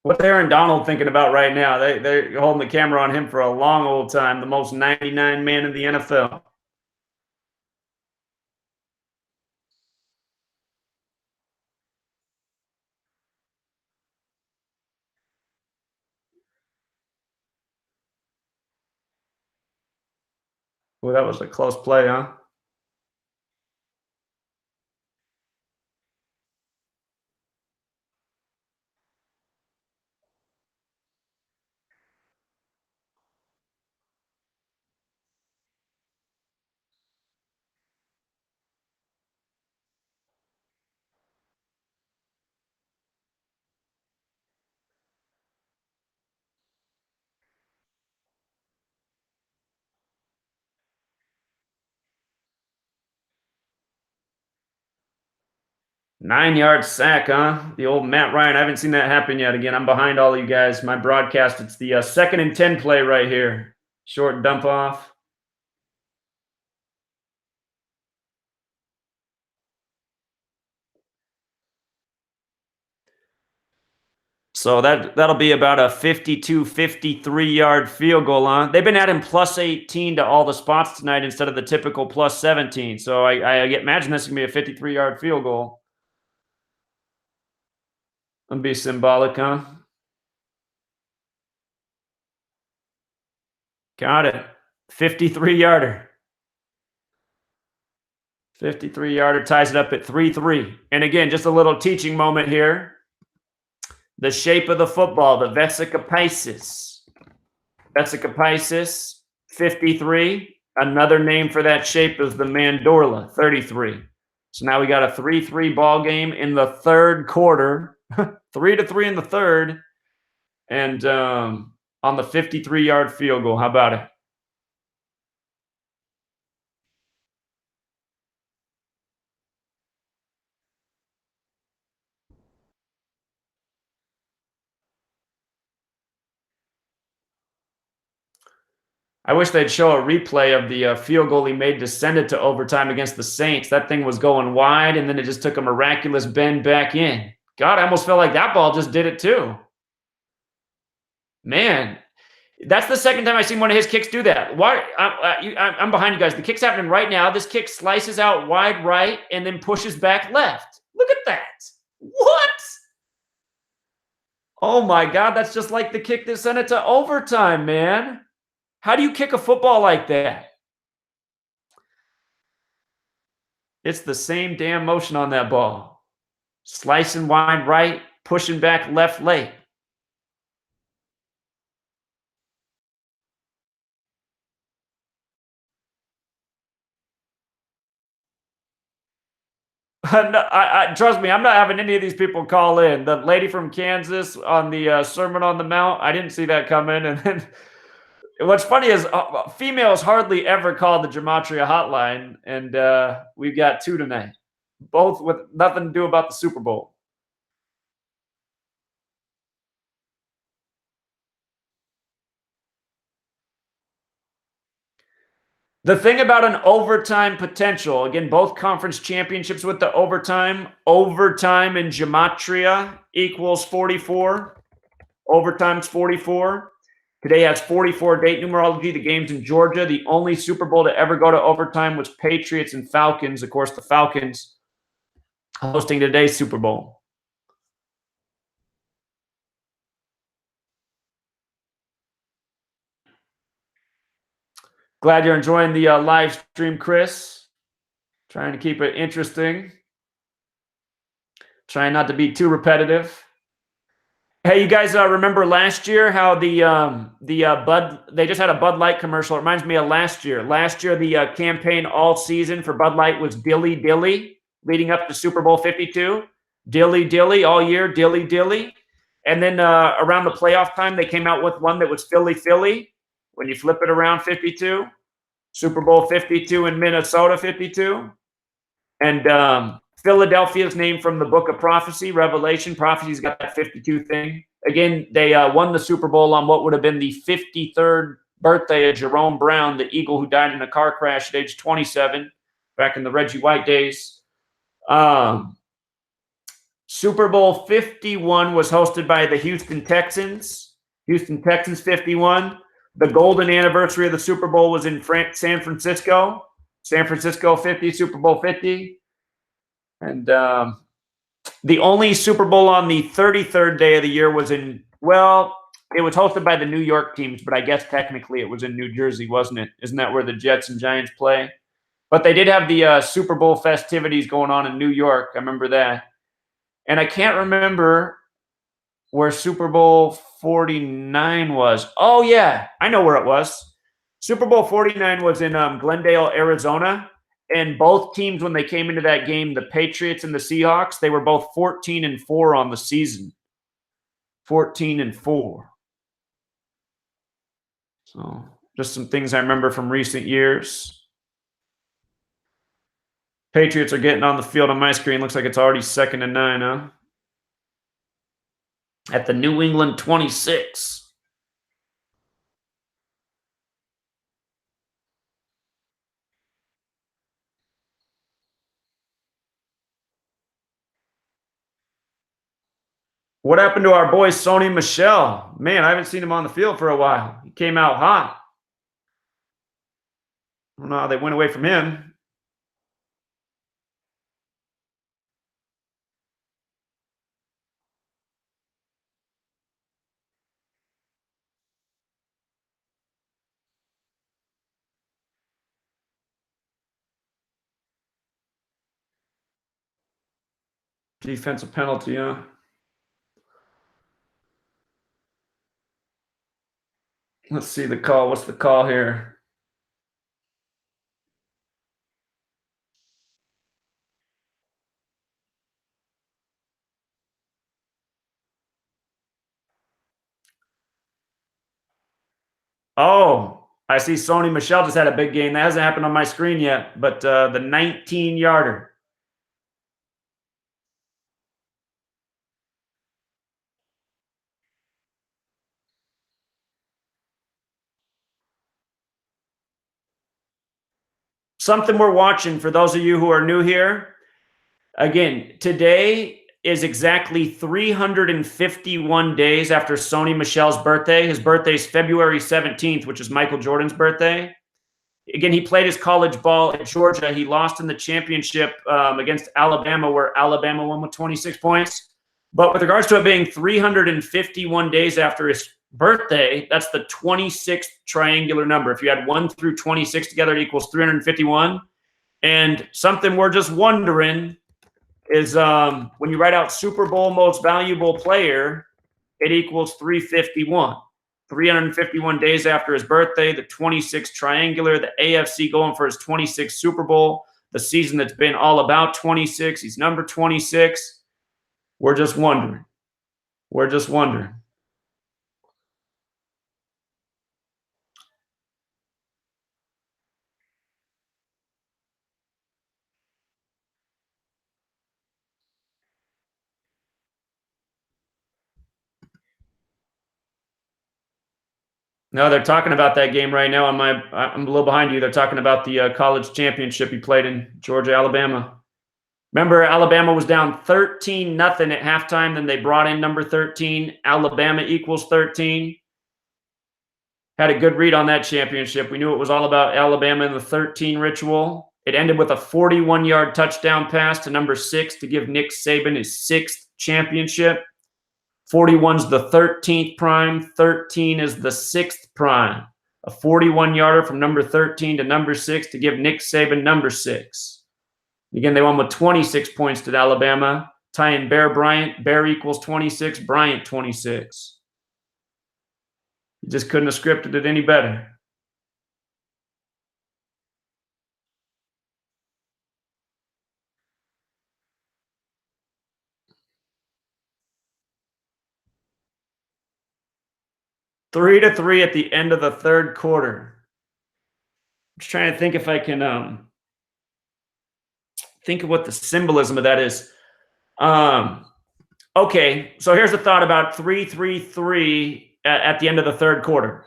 What's Aaron Donald thinking about right now? They're holding the camera on him for a long old time. The most 99 man in the NFL. Well, that was a close play, huh? Nine-yard sack, huh? The old Matt Ryan. I haven't seen that happen yet. Again, I'm behind all of you guys. My broadcast, it's the 2nd and 10 play right here. Short dump off. So that'll be about a 52, 53-yard field goal, huh? They've been adding plus 18 to all the spots tonight instead of the typical plus 17. So I imagine this is going to be a 53-yard field goal. It'll be symbolic, huh? Got it. 53-yarder. 53-yarder ties it up at 3-3. And again, just a little teaching moment here. The shape of the football, the Vesica Pisces. Vesica Pisces, 53. Another name for that shape is the Mandorla, 33. So now we got a 3-3 ball game in the third quarter. 3-3 in the third. And on the 53-yard field goal. How about it? I wish they'd show a replay of the field goal he made to send it to overtime against the Saints. That thing was going wide, and then it just took a miraculous bend back in. God, I almost felt like that ball just did it too. Man, that's the second time I've seen one of his kicks do that. Why? I'm behind you guys. The kick's happening right now. This kick slices out wide right and then pushes back left. Look at that. What? Oh, my God. That's just like the kick that sent it to overtime, man. How do you kick a football like that? It's the same damn motion on that ball. Slicing wide right, pushing back left late. No, trust me, I'm not having any of these people call in. The lady from Kansas on the Sermon on the Mount, I didn't see that coming. And then what's funny is females hardly ever call the Gematria hotline, and we've got 2 tonight, both with nothing to do about the Super Bowl. The thing about an overtime potential, again, both conference championships with the overtime in Gematria equals 44. Overtime's 44. Today has 44 date numerology. The game's in Georgia. The only Super Bowl to ever go to overtime was Patriots and Falcons. Of course, the Falcons hosting today's Super Bowl. Glad you're enjoying the live stream, Chris. Trying to keep it interesting. Trying not to be too repetitive. Hey, you guys remember last year how the Bud, they just had a Bud Light commercial. It reminds me of last year. Last year, the campaign all season for Bud Light was Dilly Dilly, leading up to Super Bowl 52. Dilly Dilly all year, Dilly Dilly. And then around the playoff time, they came out with one that was Philly Philly. When you flip it around, 52. Super Bowl 52 in Minnesota, 52. And Philadelphia's named from the book of prophecy, Revelation. Prophecy's got that 52 thing. Again, they won the Super Bowl on what would have been the 53rd birthday of Jerome Brown, the Eagle who died in a car crash at age 27, back in the Reggie White days. Super Bowl 51 was hosted by the Houston Texans. Houston Texans 51. The golden anniversary of the Super Bowl was in San Francisco. San Francisco 50, Super Bowl 50. And the only Super Bowl on the 33rd day of the year was in, well, it was hosted by the New York teams, but I guess technically it was in New Jersey, wasn't it? Isn't that where the Jets and Giants play? But they did have the Super Bowl festivities going on in New York. I remember that. And I can't remember where Super Bowl 49 was. Oh, yeah, I know where it was. Super Bowl 49 was in Glendale, Arizona. And both teams, when they came into that game, the Patriots and the Seahawks, they were both 14-4 on the season. 14-4. So just some things I remember from recent years. Patriots are getting on the field on my screen. Looks like it's already 2nd and 9, huh? At the New England 26. What happened to our boy Sony Michel? Man, I haven't seen him on the field for a while. He came out hot. I don't know how they went away from him. Defensive penalty, huh? Let's see the call. What's the call here? Oh, I see Sony Michel just had a big game. That hasn't happened on my screen yet, but the 19-yarder. Something we're watching for those of you who are new here. Again, today is exactly 351 days after Sony Michel's birthday. His birthday is February 17th, which is Michael Jordan's birthday. Again, he played his college ball at Georgia. He lost in the championship against Alabama, where Alabama won with 26 points. But with regards to it being 351 days after his birthday, that's the 26th triangular number. If you add 1 through 26 together, it equals 351. And something we're just wondering is when you write out Super Bowl most valuable player, it equals 351. 351 days after his birthday, the 26th triangular, the AFC going for his 26th Super Bowl. the season that's been all about 26. He's number 26. We're just wondering. We're just wondering. No, they're talking about that game right now. I'm a little behind you. They're talking about the college championship he played in, Georgia, Alabama. Remember, Alabama was down 13-0 at halftime. Then they brought in number 13. Alabama equals 13. Had a good read on that championship. We knew it was all about Alabama and the 13 ritual. It ended with a 41-yard touchdown pass to number 6 to give Nick Saban his 6th championship. 41's the 13th prime. 13 is the 6th prime. A 41-yarder from number 13 to number 6 to give Nick Saban number 6. Again, they won with 26 points to Alabama. Tying Bear Bryant. Bear equals 26. Bryant 26. You just couldn't have scripted it any better. Three to three at the end of the third quarter. I'm just trying to think if I can think of what the symbolism of that is. Okay, so here's a thought about 3-3-3 at the end of the third quarter.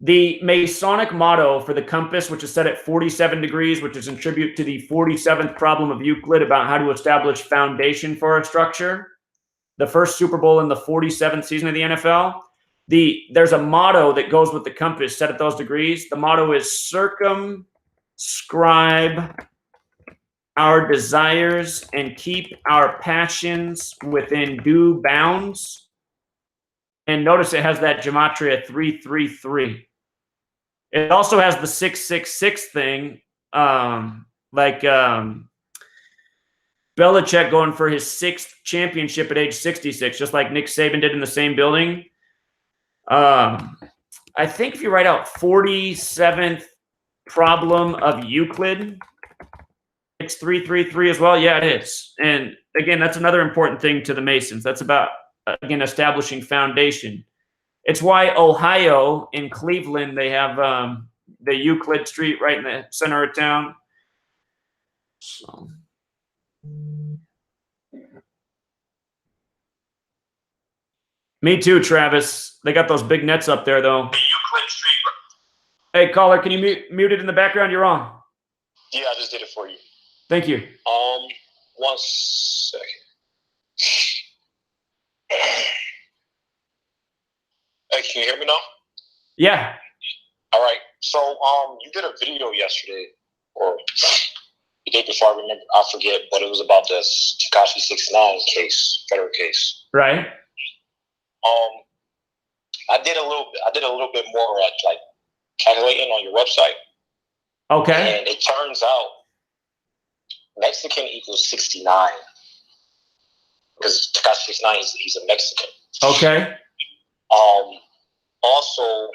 The Masonic motto for the compass, which is set at 47 degrees, which is in tribute to the 47th problem of Euclid about how to establish foundation for a structure. The first Super Bowl in the 47th season of the NFL. There's a motto that goes with the compass set at those degrees. The motto is circumscribe our desires and keep our passions within due bounds. And notice it has that Gematria 333. It also has the 666 thing, Belichick going for his 6th championship at age 66, just like Nick Saban did in the same building. I think if you write out 47th problem of Euclid, it's 333 as well. Yeah, it is. And again, that's another important thing to the Masons. That's about, again, establishing foundation. It's why Ohio in Cleveland, they have the Euclid Street right in the center of town. So. Me too, Travis. They got those big nets up there, though. Euclid Street. Hey, caller, can you mute it in the background? You're on. Yeah, I just did it for you. Thank you. 1 second. Hey, can you hear me now? Yeah. All right. So, you did a video yesterday, or the day before. I forget, but it was about the Chigozie 69 case, federal case. Right. I did a little bit more like calculating on your website. Okay. And it turns out Mexican equals 69 because Chigozie 69 he's a Mexican. Okay. Also,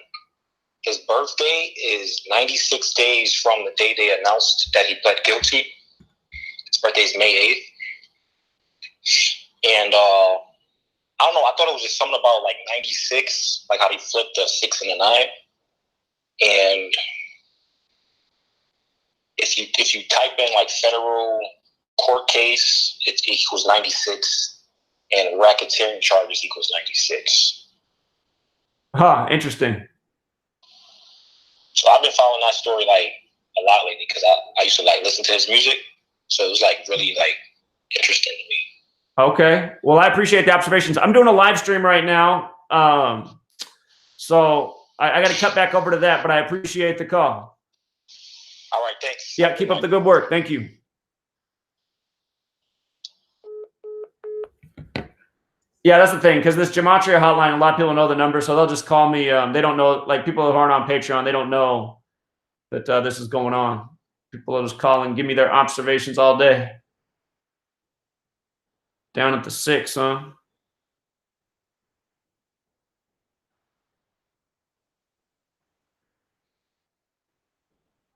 his birthday is 96 days from the day they announced that he pled guilty. His birthday is May 8th. And I don't know, I thought it was just something about like 96, like how he flipped the 6 and the 9. And if you type in like federal court case, it equals 96, and racketeering charges equals 96. Huh, interesting. So I've been following that story like a lot lately because I used to like listen to his music, so it was like really like interesting to me. Okay. Well, I appreciate the observations. I'm doing a live stream right now, so I got to cut back over to that, but I appreciate the call. All right, thanks. Yeah, keep up the good work. Thank you. Yeah, that's the thing, because this Gematria hotline, a lot of people know the number, so they'll just call me. They don't know, like people who aren't on Patreon, they don't know that this is going on. People will just call and give me their observations all day. Down at the 6, huh?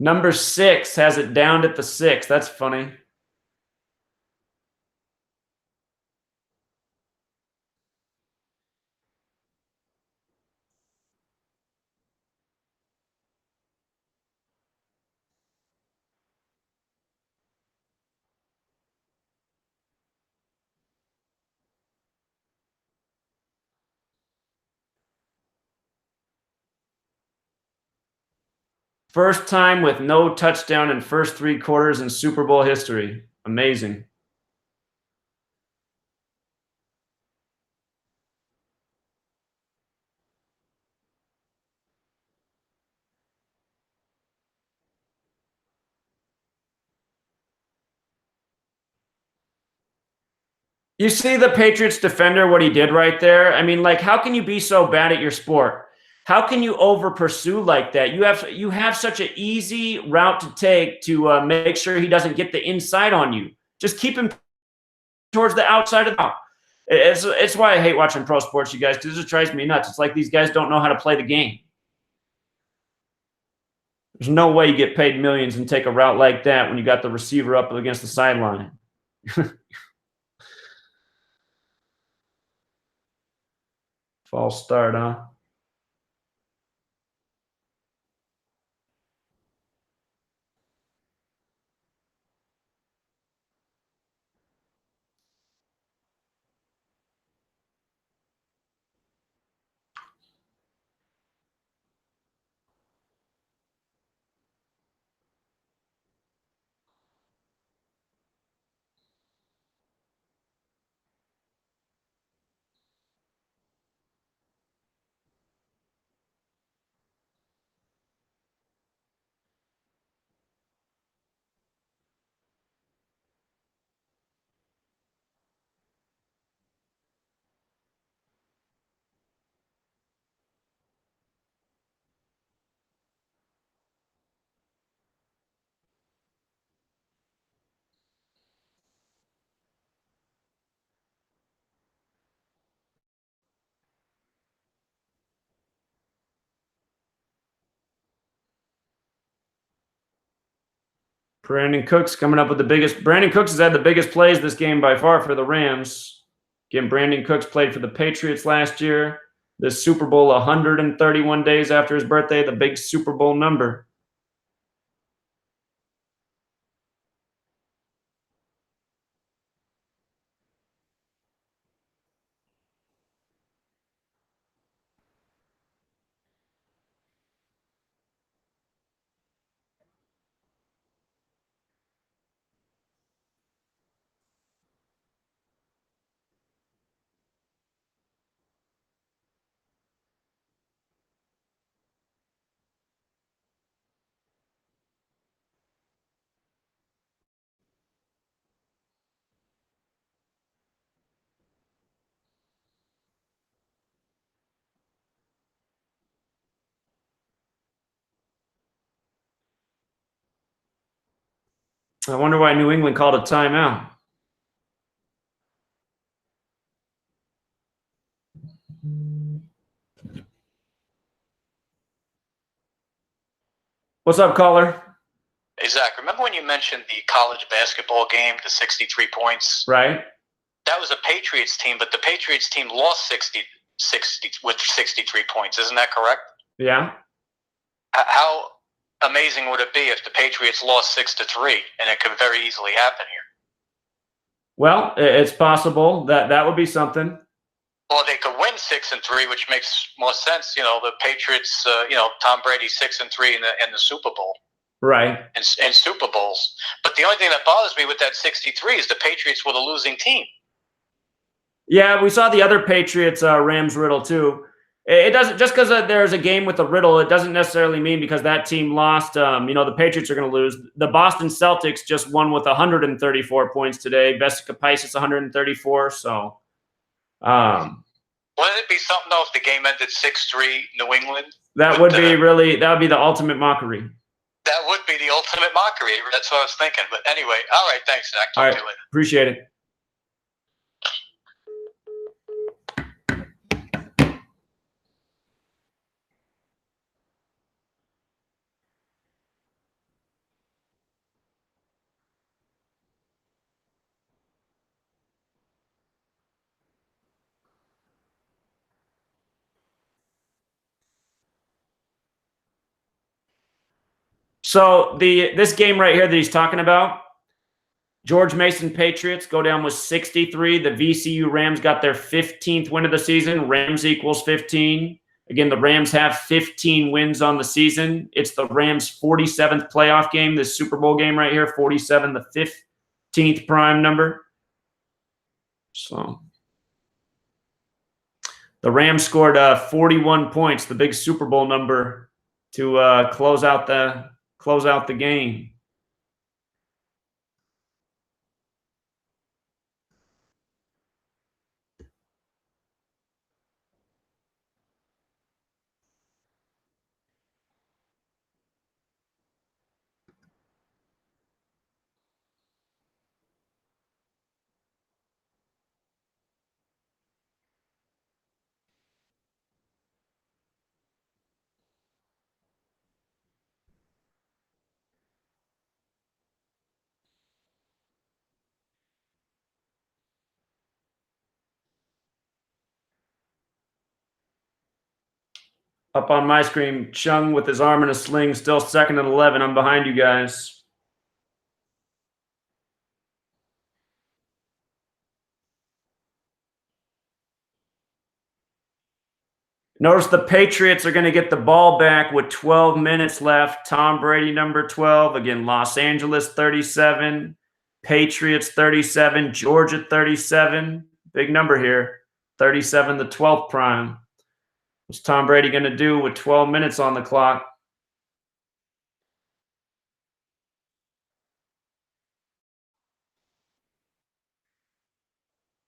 Number 6 has it downed at the 6. That's funny. First time with no touchdown in first 3 quarters in Super Bowl history. Amazing. You see the Patriots defender, what he did right there? I mean, like, how can you be so bad at your sport? How can you over pursue like that? You have such an easy route to take to make sure he doesn't get the inside on you. Just keep him towards the outside of the mouth. It's why I hate watching pro sports, you guys, because it just drives me nuts. It's like these guys don't know how to play the game. There's no way you get paid millions and take a route like that when you got the receiver up against the sideline. False start, huh? Brandon Cooks coming up with the biggest. Brandon Cooks has had the biggest plays this game by far for the Rams. Again, Brandon Cooks played for the Patriots last year. This Super Bowl 131 days after his birthday, the big Super Bowl number. I wonder why New England called a timeout. What's up, caller? Hey, Zach, remember when you mentioned the college basketball game, the 63 points? Right. That was a Patriots team, but the Patriots team lost 60 with 63 points. Isn't that correct? Yeah. How amazing would it be if the Patriots lost 6-3, and it could very easily happen here? Well, it's possible that would be something. Well, they could win 6-3, which makes more sense. You know, the Patriots. Tom Brady 6-3 in the Super Bowl. Right. And Super Bowls. But the only thing that bothers me with that 63 is the Patriots were the losing team. Yeah, we saw the other Patriots Rams riddle too. It doesn't just because there's a game with a riddle. It doesn't necessarily mean because that team lost. The Patriots are going to lose. The Boston Celtics just won with 134 points today. Vesica Pisces 134. So, Wouldn't it be something though if the game ended 6-3 New England? That would be the ultimate mockery. That would be the ultimate mockery. That's what I was thinking. But anyway, all right. Thanks, Zach. Talk to you later. Appreciate it. So this game right here that he's talking about, George Mason Patriots go down with 63. The VCU Rams got their 15th win of the season. Rams equals 15. Again, the Rams have 15 wins on the season. It's the Rams' 47th playoff game, this Super Bowl game right here, 47, the 15th prime number. So the Rams scored 41 points, the big Super Bowl number, to close out the game. Up on my screen, Chung with his arm in a sling, still second and 11. I'm behind you guys. Notice the Patriots are going to get the ball back with 12 minutes left. Tom Brady, number 12. Again, Los Angeles, 37. Patriots, 37. Georgia, 37. Big number here. 37, the 12th prime. What's Tom Brady going to do with 12 minutes on the clock?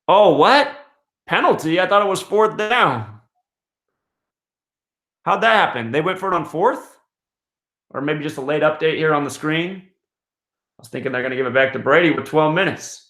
Oh, what? Penalty? I thought it was 4th down. How'd that happen? They went for it on 4th? Or maybe just a late update here on the screen? I was thinking they're going to give it back to Brady with 12 minutes.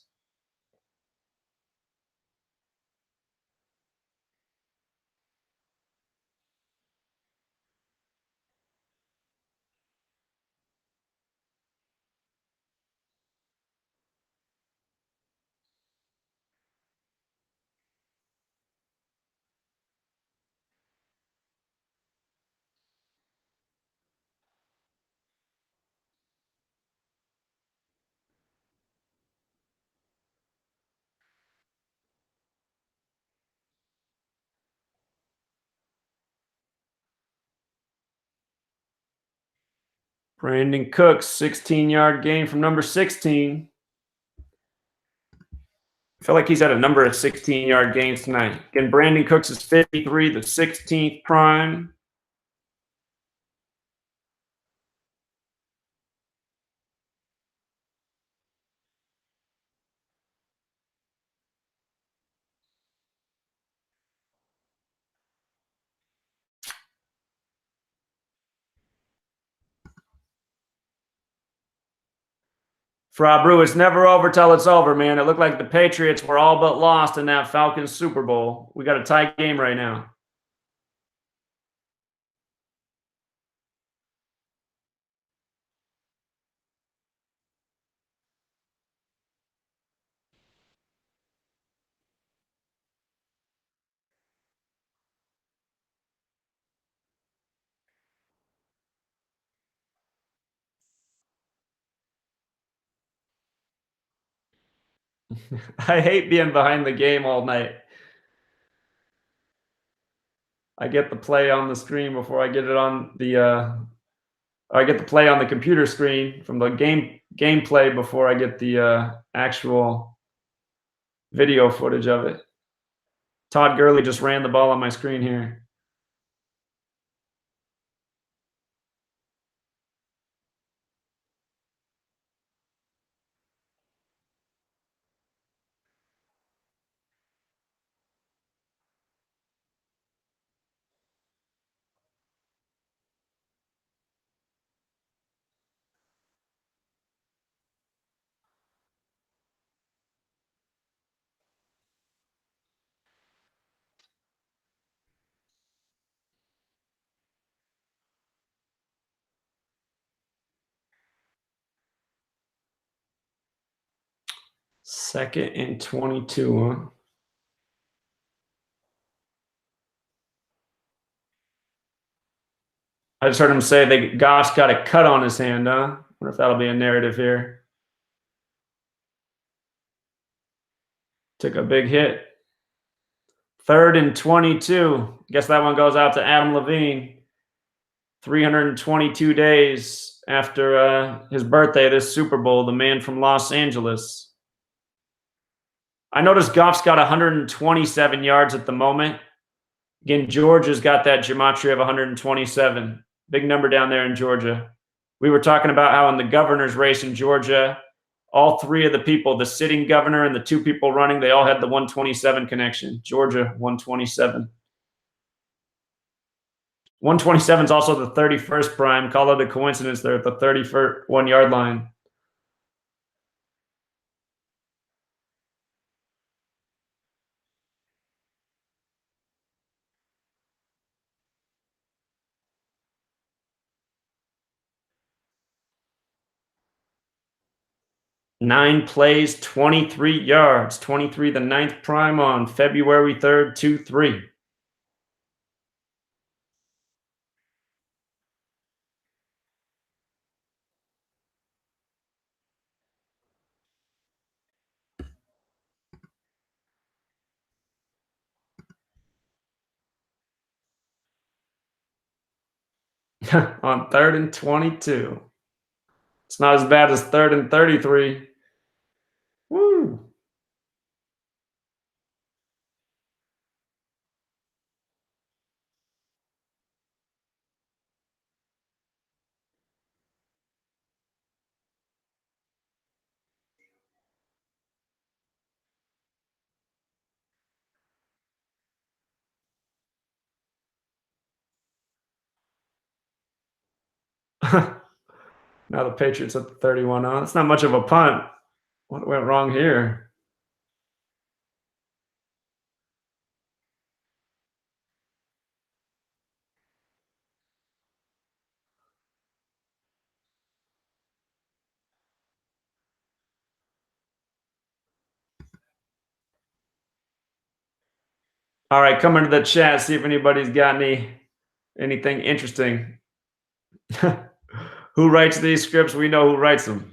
Brandon Cooks, 16-yard gain from number 16. I feel like he's had a number of 16-yard gains tonight. Again, Brandon Cooks is 53, the 16th prime. Frabru, it's never over till it's over, man. It looked like the Patriots were all but lost in that Falcons Super Bowl. We got a tight game right now. I hate being behind the game all night. I get the play on the screen before I get it on the I get the play on the computer screen from the gameplay before I get the actual video footage of it. Todd Gurley just ran the ball on my screen here. Second and 22, huh? I just heard him say that Goff's got a cut on his hand, huh? Wonder if that'll be a narrative here. Took a big hit. 3rd and 22. Guess that one goes out to Adam Levine. 322 days after his birthday, this Super Bowl, the man from Los Angeles. I noticed Goff's got 127 yards at the moment. Again, Georgia's got that gematria of 127. Big number down there in Georgia. We were talking about how in the governor's race in Georgia, all 3 of the people, the sitting governor and the 2 people running, they all had the 127 connection. Georgia, 127. 127 is also the 31st prime. Call it a coincidence. They're at the 31 yard line. Nine plays, 23 yards. 23, the 9th prime on February 3rd, 2-3. On 3rd and 22. It's not as bad as 3rd and 33. Woo. Now the Patriots at the 31. Oh, that's not much of a punt. What went wrong here? All right, come into the chat, see if anybody's got anything interesting. Who writes these scripts? We know who writes them.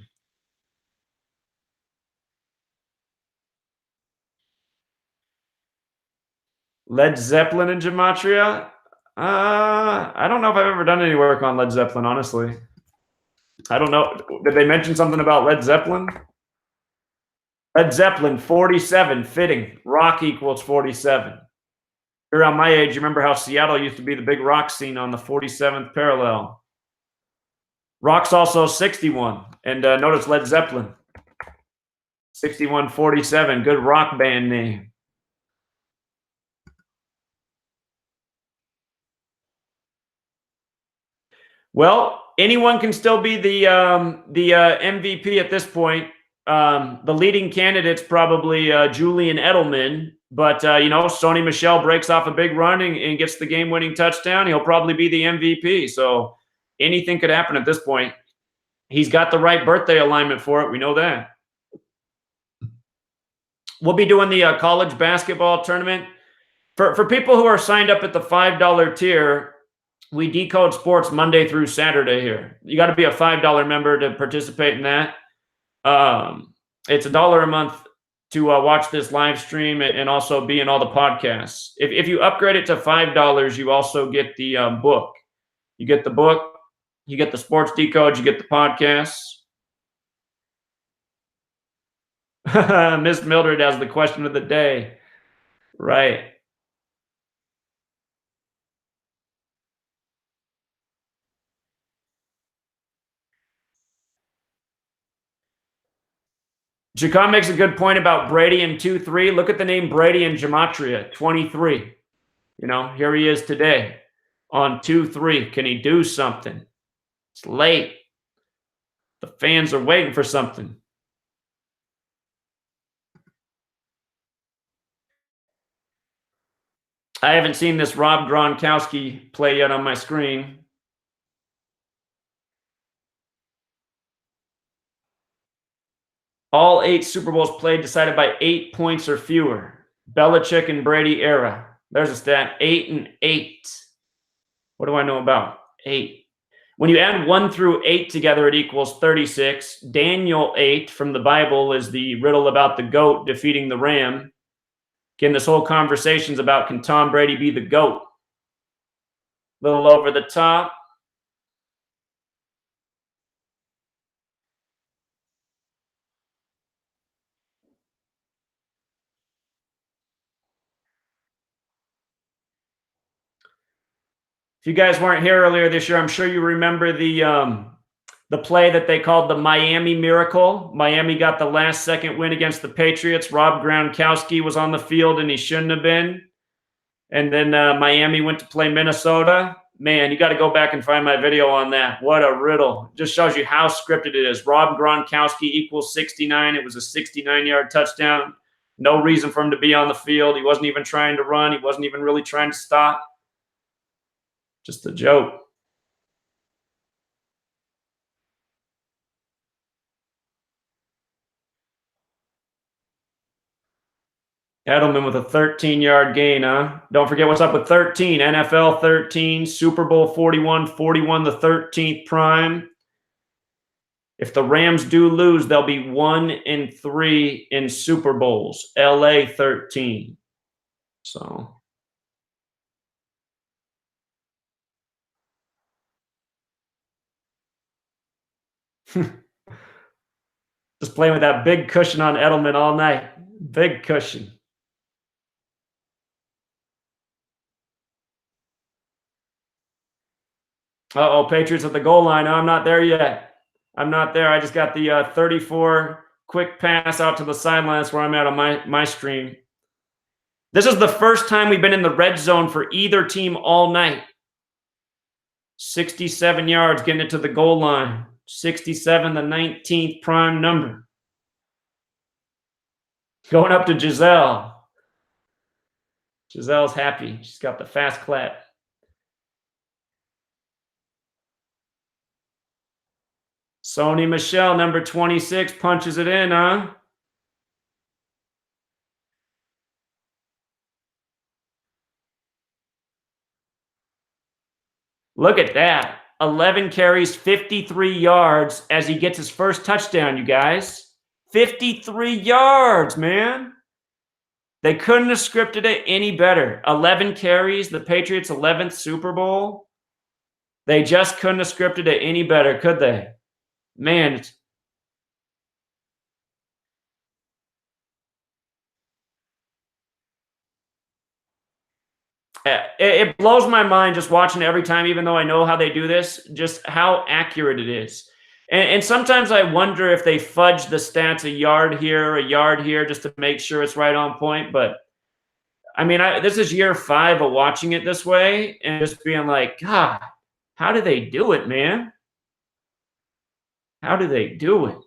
Led Zeppelin and Gematria? I don't know if I've ever done any work on Led Zeppelin, honestly. I don't know. Did they mention something about Led Zeppelin? Led Zeppelin, 47, fitting. Rock equals 47. You're around my age, you remember how Seattle used to be the big rock scene on the 47th parallel. Rock's also 61. And notice Led Zeppelin. 6147, good rock band name. Well, anyone can still be the MVP at this point. The leading candidate's probably Julian Edelman, but Sony Michel breaks off a big run and gets the game-winning touchdown. He'll probably be the MVP. So anything could happen at this point. He's got the right birthday alignment for it. We know that. We'll be doing the college basketball tournament. For people who are signed up at the $5 tier, we decode sports Monday through Saturday here. You got to be a $5 member to participate in that. It's $1 a month to watch this live stream and also be in all the podcasts. If you upgrade it to $5, you also get the book. You get the book, you get the sports decode, you get the podcasts. Miss Mildred has the question of the day. Right. Jacon makes a good point about Brady in 2-3. Look at the name Brady in Gematria, 23. Here he is today on 2-3. Can he do something? It's late. The fans are waiting for something. I haven't seen this Rob Gronkowski play yet on my screen. All 8 Super Bowls played decided by 8 points or fewer. Belichick and Brady era. There's a stat, 8-8. What do I know about 8. When you add 1 through 8 together, it equals 36. Daniel 8 from the Bible is the riddle about the goat defeating the ram. Again, this whole conversation's about, can Tom Brady be the GOAT? A little over the top. If you guys weren't here earlier this year, I'm sure you remember the play that they called the Miami Miracle. Miami got the last-second win against the Patriots. Rob Gronkowski was on the field, and he shouldn't have been. And then Miami went to play Minnesota. Man, you got to go back and find my video on that. What a riddle. Just shows you how scripted it is. Rob Gronkowski equals 69. It was a 69-yard touchdown. No reason for him to be on the field. He wasn't even trying to run. He wasn't even really trying to stop. Just a joke. Edelman with a 13-yard gain, huh? Don't forget what's up with 13. NFL 13, Super Bowl 41, 41 the 13th prime. If the Rams do lose, they'll be 1-3 in Super Bowls. LA 13. So just playing with that big cushion on Edelman all night. Big cushion. Uh-oh, Patriots at the goal line. No, I'm not there yet. I'm not there. I just got the 34 quick pass out to the sidelines where I'm at on my stream. This is the first time we've been in the red zone for either team all night. 67 yards getting it to the goal line. 67, the 19th prime number. Going up to Giselle. Giselle's happy. She's got the fast clap. Sony Michel, number 26, punches it in, huh? Look at that. 11 carries, 53 yards as he gets his first touchdown, you guys. 53 yards, man. They couldn't have scripted it any better. 11 carries, the Patriots' 11th Super Bowl. They just couldn't have scripted it any better, could they? Man, it blows my mind just watching it every time, even though I know how they do this, just how accurate it is. And sometimes I wonder if they fudge the stats a yard here, just to make sure it's right on point. But, I mean, this is year 5 of watching it this way and just being like, God, how do they do it, man? How do they do it?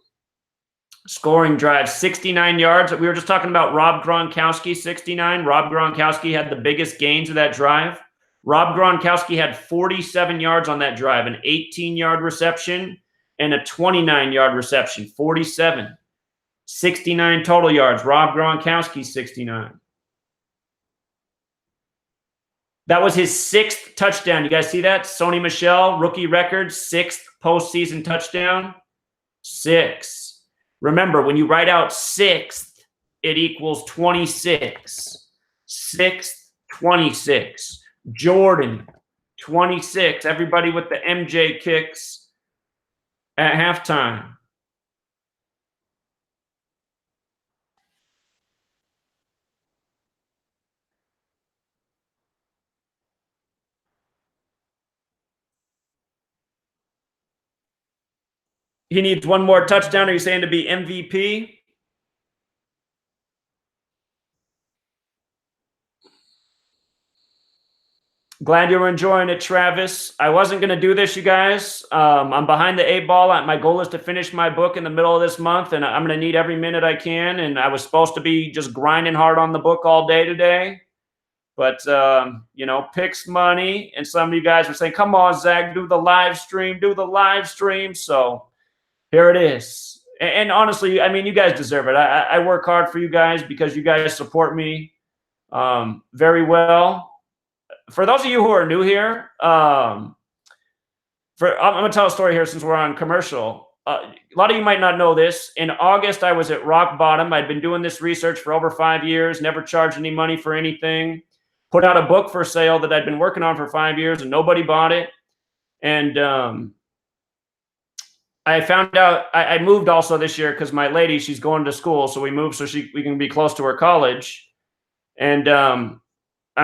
Scoring drive, 69 yards. We were just talking about Rob Gronkowski, 69. Rob Gronkowski had the biggest gains of that drive. Rob Gronkowski had 47 yards on that drive, an 18-yard reception and a 29-yard reception, 47. 69 total yards. Rob Gronkowski, 69. That was his 6th touchdown. You guys see that? Sony Michel, rookie record, 6th postseason touchdown. 6. Remember, when you write out 6th, it equals 26. 6th, 26. Jordan, 26. Everybody with the MJ kicks at halftime. He needs one more touchdown. Are you saying to be MVP? Glad you were enjoying it, Travis. I wasn't going to do this, you guys. I'm behind the 8 ball. My goal is to finish my book in the middle of this month, and I'm going to need every minute I can. And I was supposed to be just grinding hard on the book all day today. But, you know, picks money. And some of you guys were saying, come on, Zach, do the live stream, do the live stream. So here it is. And honestly, I mean, you guys deserve it. I work hard for you guys because you guys support me very well. For those of you who are new here, I'm going to tell a story here since we're on commercial. A lot of you might not know this. In August, I was at rock bottom. I'd been doing this research for over 5 years, never charged any money for anything. Put out a book for sale that I'd been working on for 5 years, and nobody bought it. And I found out I moved also this year because my lady, she's going to school, so we moved so we can be close to her college. And I'm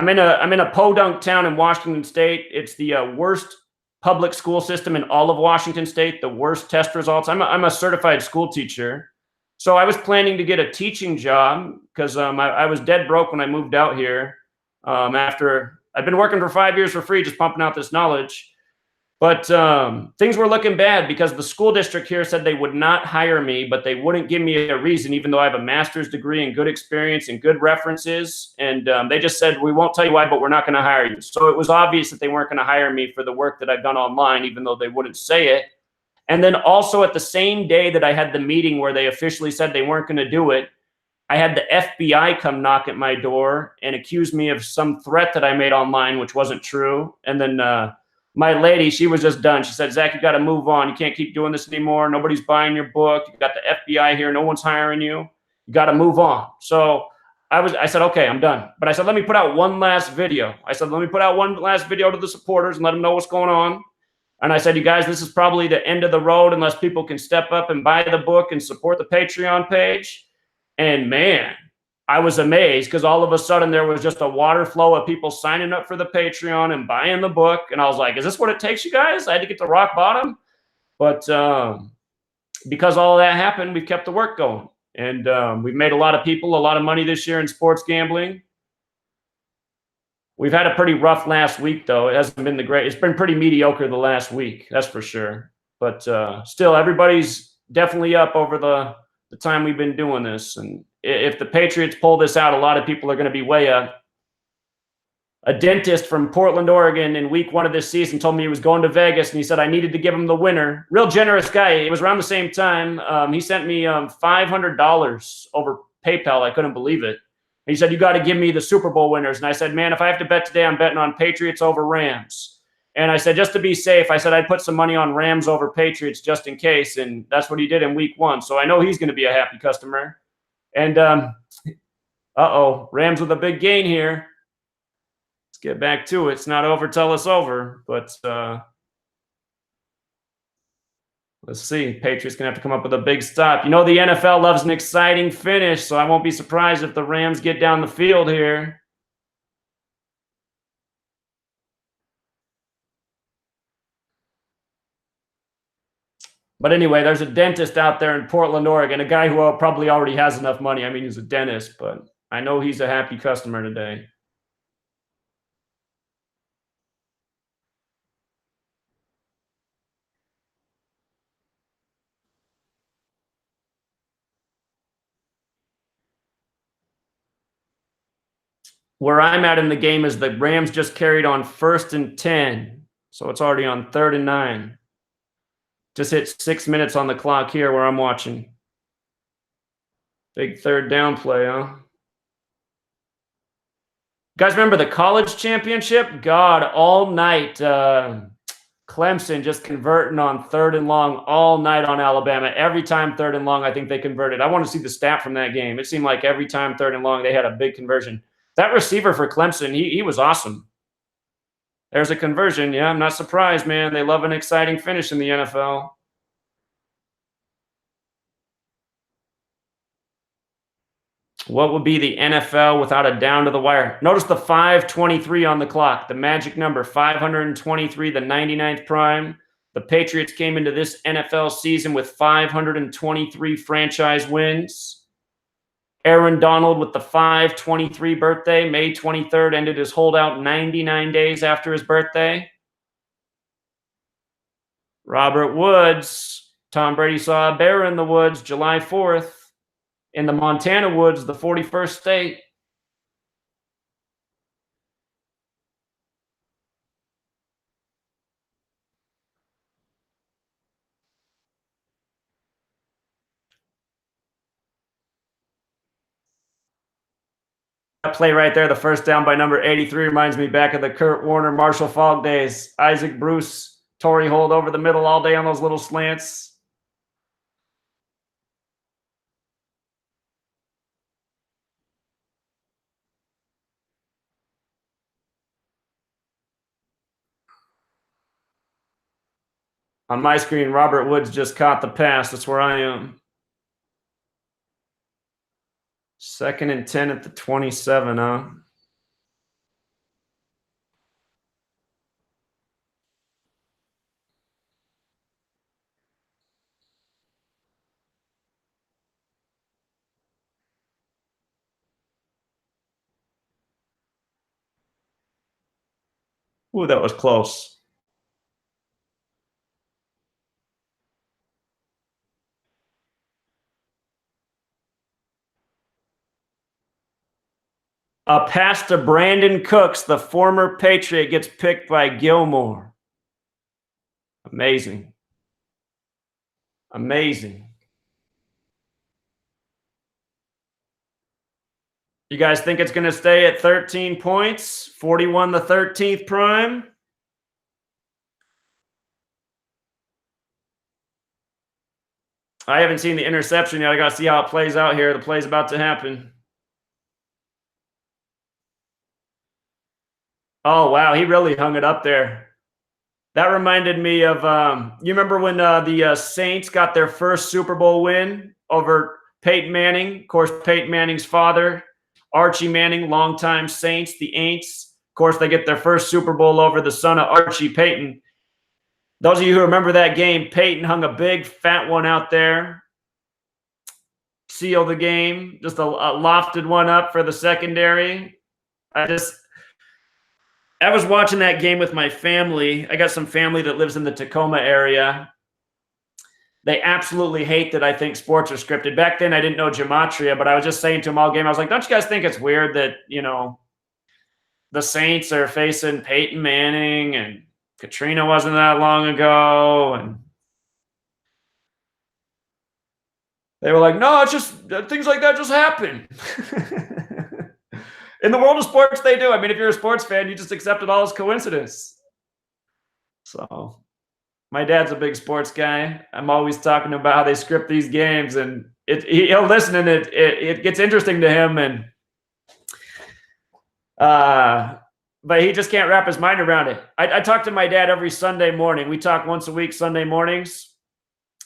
in a podunk town in Washington State. It's the worst public school system in all of Washington State. The worst test results. I'm a certified school teacher, so I was planning to get a teaching job because I was dead broke when I moved out here. After I'd been working for 5 years for free, just pumping out this knowledge. But things were looking bad because the school district here said they would not hire me, but they wouldn't give me a reason, even though I have a master's degree and good experience and good references. And they just said, we won't tell you why, but we're not going to hire you. So it was obvious that they weren't going to hire me for the work that I've done online, even though they wouldn't say it. And then also at the same day that I had the meeting where they officially said they weren't going to do it, I had the FBI come knock at my door and accuse me of some threat that I made online, which wasn't true. And then my lady, she was just done. She said, Zach, you got to move on. You can't keep doing this anymore. Nobody's buying your book. You got the FBI here. No one's hiring you. You got to move on. So I said, okay, I'm done. But I said, let me put out one last video. I said, let me put out one last video to the supporters and let them know what's going on. And I said, you guys, this is probably the end of the road unless people can step up and buy the book and support the Patreon page. And man, I was amazed because all of a sudden there was just a water flow of people signing up for the Patreon and buying the book. And I was like, is this what it takes, you guys? I had to get to rock bottom. But because all of that happened, we've kept the work going. And we've made a lot of people a lot of money this year in sports gambling. We've had a pretty rough last week, though. It hasn't been the great. It's been pretty mediocre the last week, that's for sure. But still, everybody's definitely up over the time we've been doing this. And if the Patriots pull this out, a lot of people are going to be way up. A dentist from Portland, Oregon in week 1 of this season told me he was going to Vegas and he said I needed to give him the winner. Real generous guy. It was around the same time. He sent me $500 over PayPal. I couldn't believe it. He said, you got to give me the Super Bowl winners. And I said, man, if I have to bet today, I'm betting on Patriots over Rams. And I said, just to be safe, I said I'd put some money on Rams over Patriots just in case. And that's what he did in week 1. So I know he's going to be a happy customer. And uh-oh, Rams with a big gain here. Let's get back to it. It's not over till it's over. But let's see. Patriots going to have to come up with a big stop. You know the NFL loves an exciting finish, so I won't be surprised if the Rams get down the field here. But anyway, there's a dentist out there in Portland, Oregon, a guy who probably already has enough money. I mean, he's a dentist, but I know he's a happy customer today. Where I'm at in the game is the Rams just carried on 1st and 10. So it's already on 3rd and 9. Just hit 6 minutes on the clock here where I'm watching. Big 3rd down play, huh? Guys, remember the college championship? God, all night, Clemson just converting on 3rd and long all night on Alabama. Every time 3rd and long, I think they converted. I want to see the stat from that game. It seemed like every time 3rd and long, they had a big conversion. That receiver for Clemson, he was awesome. There's a conversion. Yeah, I'm not surprised, man. They love an exciting finish in the NFL. What would be the NFL without a down to the wire? Notice the 523 on the clock, the magic number, 523, the 99th prime. The Patriots came into this NFL season with 523 franchise wins. Aaron Donald with the 523 birthday, May 23rd, ended his holdout 99 days after his birthday. Robert Woods, Tom Brady saw a bear in the woods July 4th. In the Montana woods, the 41st state. That play right there, the first down by number 83, reminds me back of the Kurt Warner, Marshall Faulk days. Isaac Bruce Torrey hold over the middle all day on those little slants. On my screen, Robert Woods just caught the pass. That's where I am. 2nd and 10 at the 27, huh? Ooh, that was close. A pass to Brandon Cooks, the former Patriot, gets picked by Gilmore. Amazing. Amazing. You guys think it's going to stay at 13 points? 41 the 13th prime? I haven't seen the interception yet. I got to see how it plays out here. The play's about to happen. Oh, wow. He really hung it up there. That reminded me of, you remember when the Saints got their first Super Bowl win over Peyton Manning? Of course, Peyton Manning's father, Archie Manning, longtime Saints, the Aints. Of course, they get their first Super Bowl over the son of Archie Peyton. Those of you who remember that game, Peyton hung a big fat one out there. Seal the game. Just a lofted one up for the secondary. I was watching that game with my family. I got some family that lives in the Tacoma area. They absolutely hate that I think sports are scripted. Back then, I didn't know Gematria, but I was just saying to them all game, I was like, don't you guys think it's weird that, you know, the Saints are facing Peyton Manning and Katrina wasn't that long ago? And they were like, no, it's just things like that just happen. In the world of sports, they do. I mean, if you're a sports fan, you just accept it all as coincidence. So my dad's a big sports guy. I'm always talking about how they script these games, and he'll listen, and it gets interesting to him. And but he just can't wrap his mind around it. I talk to my dad every Sunday morning. We talk once a week, Sunday mornings.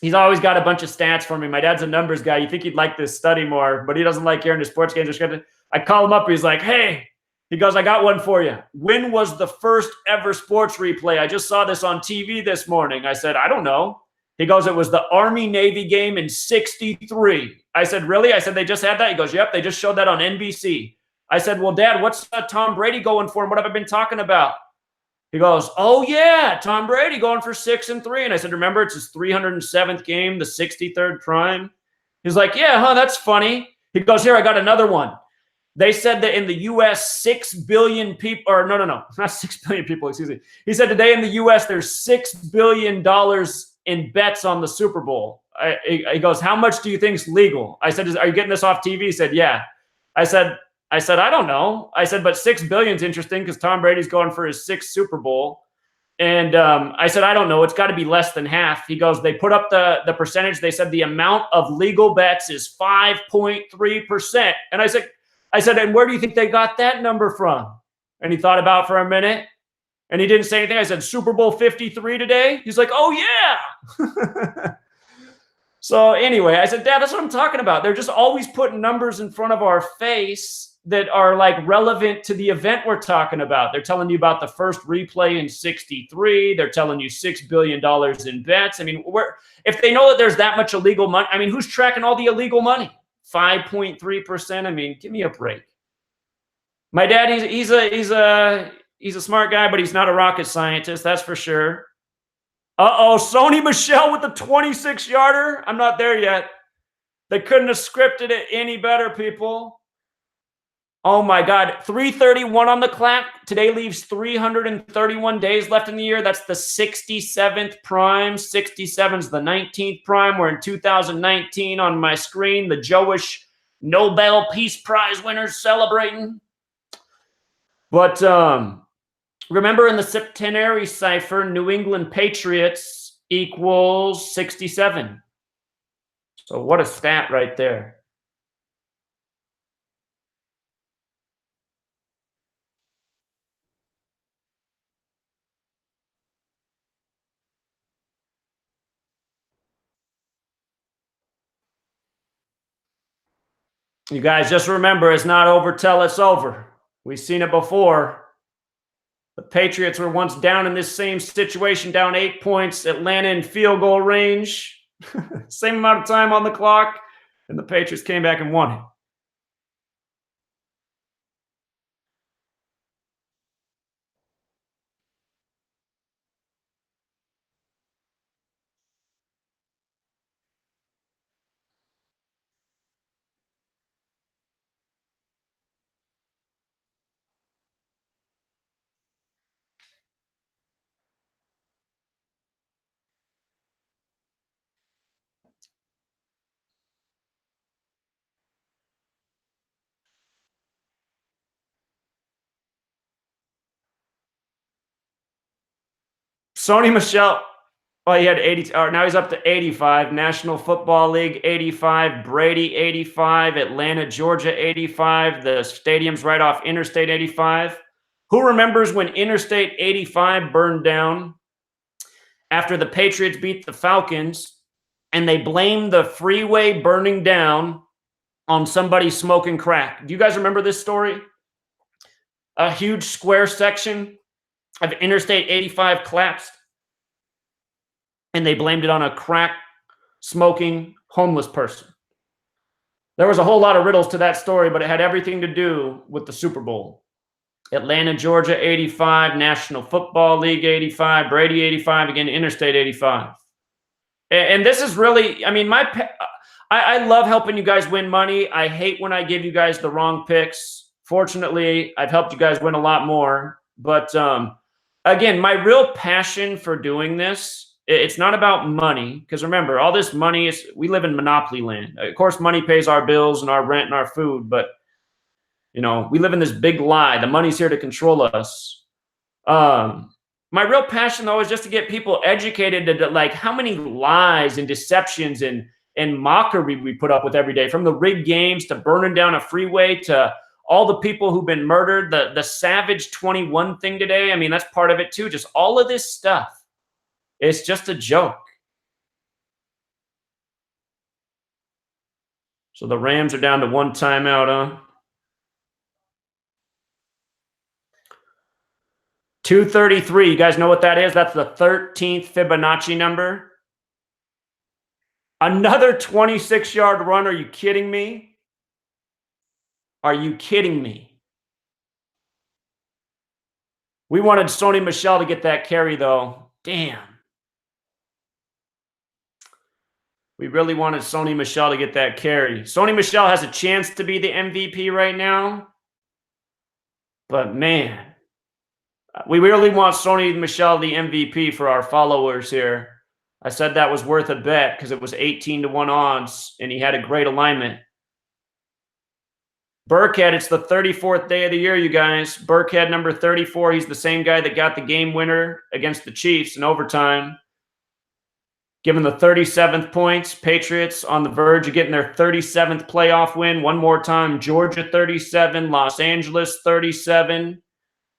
He's always got a bunch of stats for me. My dad's a numbers guy. You think he'd like this study more, but he doesn't like hearing the sports games are scripted. I call him up. He's like, hey, he goes, I got one for you. When was the first ever sports replay? I just saw this on TV this morning. I said, I don't know. He goes, it was the Army-Navy game in '63. I said, really? I said, they just had that? He goes, yep, they just showed that on NBC. I said, well, Dad, what's Tom Brady going for and what have I been talking about? He goes, oh, yeah, Tom Brady going for 6-3. And I said, remember, it's his 307th game, the 63rd prime. He's like, yeah, huh, that's funny. He goes, here, I got another one. They said that in the U.S., 6 billion people, or no, not 6 billion people, excuse me. He said today in the U.S., there's $6 billion in bets on the Super Bowl. He goes, how much do you think is legal? I said, are you getting this off TV? He said, yeah. I said, I don't know. I said, but 6 billion is interesting because Tom Brady's going for his 6th Super Bowl. And I said, I don't know. It's got to be less than half. He goes, they put up the percentage. They said the amount of legal bets is 5.3%. And I said, and where do you think they got that number from? And he thought about it for a minute, and he didn't say anything. I said, Super Bowl 53 today? He's like, oh, yeah. So anyway, I said, Dad, that's what I'm talking about. They're just always putting numbers in front of our face that are like relevant to the event we're talking about. They're telling you about the first replay in '63. They're telling you $6 billion in bets. I mean, if they know that there's that much illegal money, I mean, who's tracking all the illegal money? 5.3%. I mean, give me a break. My dad, he's a smart guy, but he's not a rocket scientist, that's for sure. Sony Michel with the 26-yarder. I'm not there yet. They couldn't have scripted it any better, people. Oh my God, 331 on the clock. Today leaves 331 days left in the year. That's the 67th prime. 67's the 19th prime. We're in 2019 on my screen. The Jewish Nobel Peace Prize winners celebrating. But Remember in the septenary cipher, New England Patriots equals 67. So what a stat right there. You guys just remember, it's not over till it's over. We've seen it before. The Patriots were once down in this same situation, down 8 points, Atlanta in field goal range. Same amount of time on the clock, and the Patriots came back and won it. Sony Michel, well, he had 80, or now he's up to 85. National Football League, 85. Brady, 85. Atlanta, Georgia, 85. The stadium's right off Interstate 85. Who remembers when Interstate 85 burned down after the Patriots beat the Falcons, and they blamed the freeway burning down on somebody smoking crack? Do you guys remember this story? A huge square section of Interstate 85 collapsed, and they blamed it on a crack smoking homeless person. There was a whole lot of riddles to that story, but it had everything to do with the Super Bowl. Atlanta, Georgia, 85. National Football League, 85. Brady, 85. Again, Interstate 85. And this is really, I mean, I love helping you guys win money. I hate when I give you guys the wrong picks. Fortunately, I've helped you guys win a lot more. But again, my real passion for doing this, it's not about money. Because remember, all this money is, we live in monopoly land. Of course, money pays our bills and our rent and our food. But, you know, we live in this big lie. The money's here to control us. My real passion, though, is just to get people educated to, like, how many lies and deceptions and mockery we put up with every day, from the rigged games to burning down a freeway to all the people who've been murdered, the Savage 21 thing today. I mean, that's part of it, too. Just all of this stuff. It's just a joke. So the Rams are down to one timeout, huh? 233. You guys know what that is? That's the 13th Fibonacci number. Another 26-yard run. Are you kidding me? Are you kidding me? We wanted Sony Michel to get that carry, though. Damn. We really wanted Sony Michel to get that carry. Sony Michel has a chance to be the MVP right now. But, man, we really want Sony Michel the MVP for our followers here. I said that was worth a bet because it was 18-1 odds, and he had a great alignment. Burkhead, it's the 34th day of the year, you guys. Burkhead, number 34. He's the same guy that got the game winner against the Chiefs in overtime. Given the 37th points, Patriots on the verge of getting their 37th playoff win. One more time, Georgia 37, Los Angeles 37,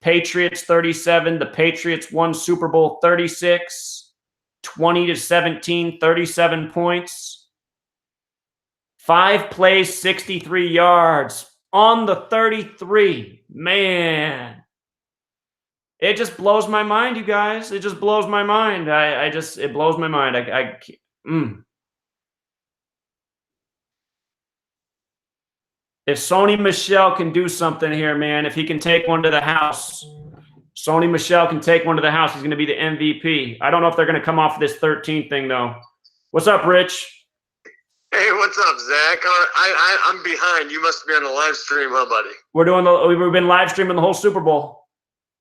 Patriots 37. The Patriots won Super Bowl 36. 20-17, 37 points. 5 plays, 63 yards on the 33. Man, it just blows my mind, you guys. It just blows my mind. It blows my mind. If Sony Michel can do something here, man, if he can take one to the house, Sony Michel can take one to the house. He's going to be the MVP. I don't know if they're going to come off this 13 thing, though. What's up, Rich? Hey, what's up, Zach? I'm behind. You must be on the live stream, huh, buddy? We've been live streaming the whole Super Bowl.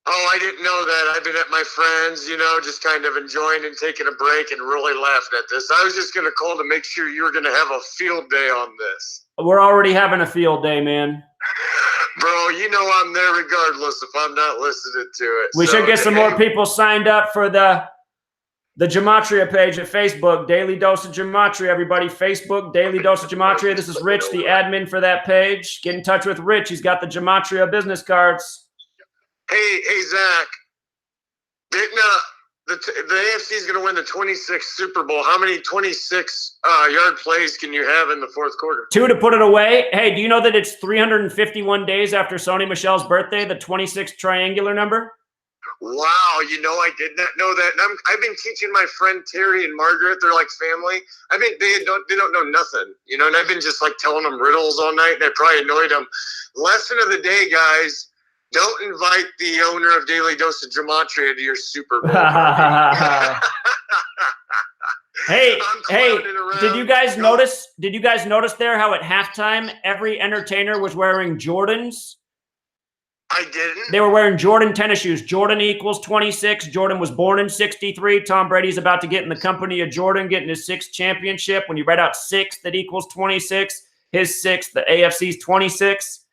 Oh, I didn't know that. I've been at my friends, just kind of enjoying and taking a break and really laughing at this. I was just going to call to make sure you were going to have a field day on this. We're already having a field day, man. Bro, you know I'm there regardless if I'm not listening to it. We should get some more people signed up for the Gematria page at Facebook. Daily Dose of Gematria, everybody. Facebook, Daily Dose of Gematria. This is Rich, the admin for that page. Get in touch with Rich. He's got the Gematria business cards. Hey, Zach. Didn't the AFC is going to win the 26th Super Bowl. How many 26-yard plays can you have in the fourth quarter? 2 to put it away. Hey, do you know that it's 351 days after Sony Michel's birthday, the 26 triangular number? Wow, I did not know that. And I've been teaching my friend Terry and Margaret. They're like family. I mean, they don't know nothing, and I've been just like telling them riddles all night, and I probably annoyed them. Lesson of the day, guys. Don't invite the owner of Daily Dose of Gematria to your Super Bowl party. Hey, did you guys notice there how at halftime every entertainer was wearing Jordans? I didn't. They were wearing Jordan tennis shoes. Jordan equals 26. Jordan was born in 63. Tom Brady's about to get in the company of Jordan, getting his 6th championship. When you write out 6, that equals 26. His 6th, the AFC's 26.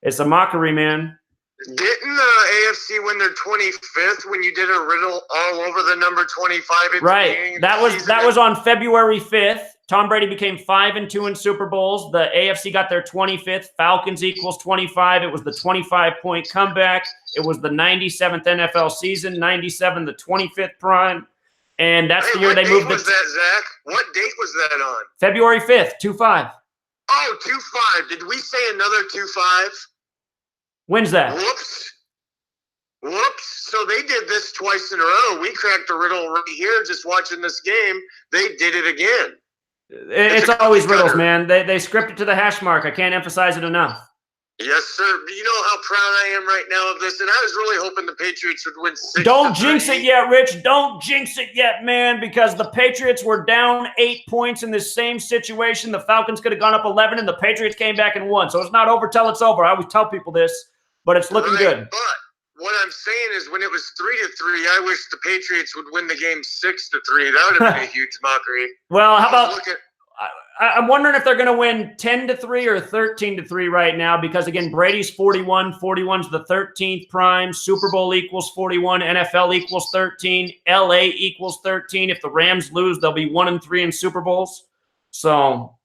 It's a mockery, man. Didn't the AFC win their 25th when you did a riddle all over the number 25? Right. That was on February 5th. Tom Brady became 5-2 in Super Bowls. The AFC got their 25th. Falcons equals 25. It was the 25-point comeback. It was the 97th NFL season. 97, the 25th prime. And that's the year they moved. What date was that, Zach? What date was that on? February 5th, 2-5. Oh, 2-5. Did we say another 2-5? When's that? Whoops. So they did this twice in a row. We cracked a riddle right here just watching this game. They did it again. It's always riddles, man. They script it to the hash mark. I can't emphasize it enough. Yes, sir. You know how proud I am right now of this, and I was really hoping the Patriots would win 6-3. Don't jinx it yet, Rich. Don't jinx it yet, man, because the Patriots were down 8 points in this same situation. The Falcons could have gone up 11, and the Patriots came back and won. So it's not over till it's over. I always tell people this, but it's looking good. But what I'm saying is when it was 3-3, I wish the Patriots would win the game 6-3. That would have been a huge mockery. Well, how about I'm wondering if they're going to win 10-3 or 13-3 right now because, again, Brady's 41. 41's the 13th prime. Super Bowl equals 41. NFL equals 13. LA equals 13. If the Rams lose, they'll be 1-3 in Super Bowls. So,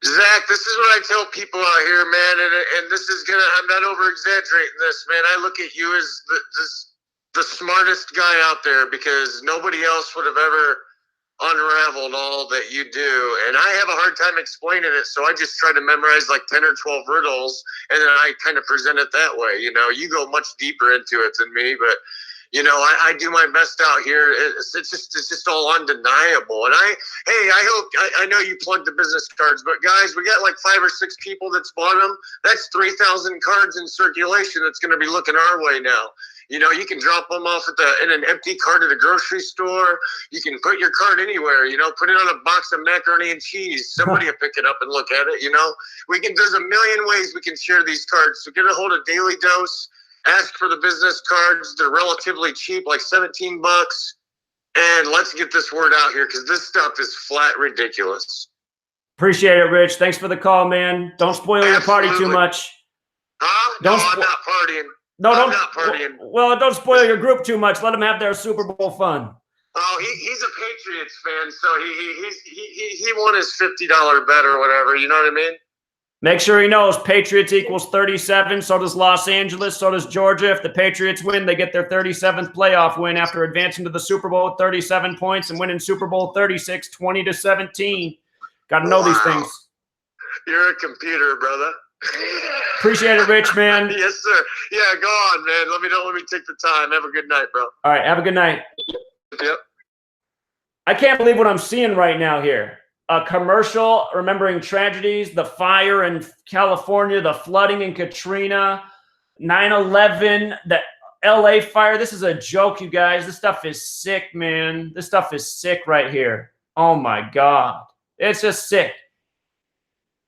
Zach, this is what I tell people out here, man, and this is going to – I'm not over-exaggerating this, man. I look at you as the smartest guy out there because nobody else would have ever – unraveled all that you do, and I have a hard time explaining it, so I just try to memorize like 10 or 12 riddles, and then I kind of present it that way. You go much deeper into it than me, but I do my best out here. It's just all undeniable. And I know you plugged the business cards, but guys, we got like 5 or 6 people that's bought them. That's 3,000 cards in circulation that's going to be looking our way now. You can drop them off in an empty cart at a grocery store. You can put your card anywhere, put it on a box of macaroni and cheese. Somebody will pick it up and look at it, there's a million ways we can share these cards. So get a hold of Daily Dose, ask for the business cards. They're relatively cheap, like $17. And let's get this word out here because this stuff is flat ridiculous. Appreciate it, Rich. Thanks for the call, man. Don't spoil your party too much. Huh? No, I'm not partying. I'm not partying. Well, don't spoil your group too much. Let them have their Super Bowl fun. Oh, he's a Patriots fan, so he won his $50 bet or whatever. You know what I mean? Make sure he knows Patriots equals 37. So does Los Angeles. So does Georgia. If the Patriots win, they get their 37th playoff win after advancing to the Super Bowl with 37 points and winning Super Bowl 36, 20-17. Got to know these things. You're a computer, brother. Appreciate it, Rich, man. Yes, sir. Yeah, go on, man. Let me take the time. Have a good night, bro. All right, have a good night. Yep. I can't believe what I'm seeing right now here. A commercial remembering tragedies, the fire in California, the flooding in Katrina, 9/11, the LA fire. This is a joke, you guys. This stuff is sick, man. This stuff is sick right here. Oh, my God. It's just sick.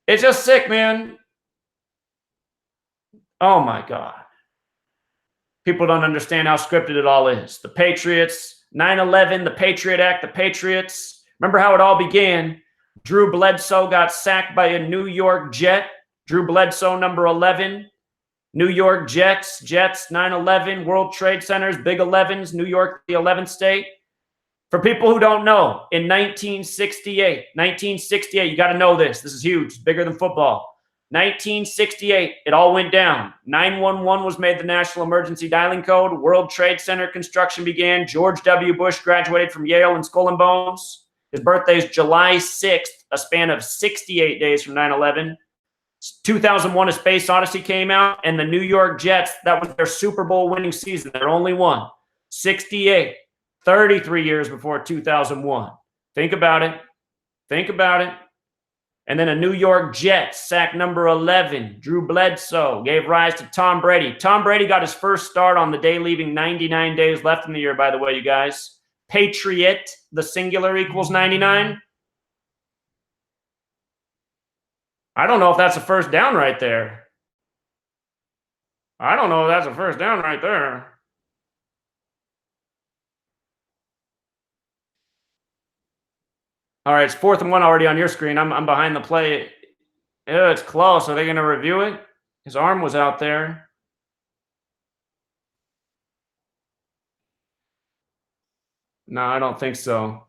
It's just sick, man. Oh, my God. People don't understand how scripted it all is. The Patriots, 9/11, the Patriot Act, the Patriots. Remember how it all began? Drew Bledsoe got sacked by a New York Jet. Drew Bledsoe, number 11. New York Jets, 9/11, World Trade Centers, Big 11s, New York, the 11th state. For people who don't know, in 1968, you got to know this. This is huge. It's bigger than football. 1968, it all went down. 911 was made the national emergency dialing code. World Trade Center construction began. George W. Bush graduated from Yale and Skull and Bones. His birthday is July 6th, a span of 68 days from 9/11. 2001, A Space Odyssey came out, and the New York Jets, that was their Super Bowl winning season. Their only one. 68. 33 years before 2001. Think about it. Think about it. And then a New York Jets, sack number 11, Drew Bledsoe, gave rise to Tom Brady. Tom Brady got his first start on the day leaving 99 days left in the year, by the way, you guys. Patriot, the singular equals 99. I don't know if that's a first down right there. I don't know if that's a first down right there. All right, it's 4th and 1 already on your screen. I'm behind the play. Yeah, it's close. Are they going to review it? His arm was out there. No, I don't think so.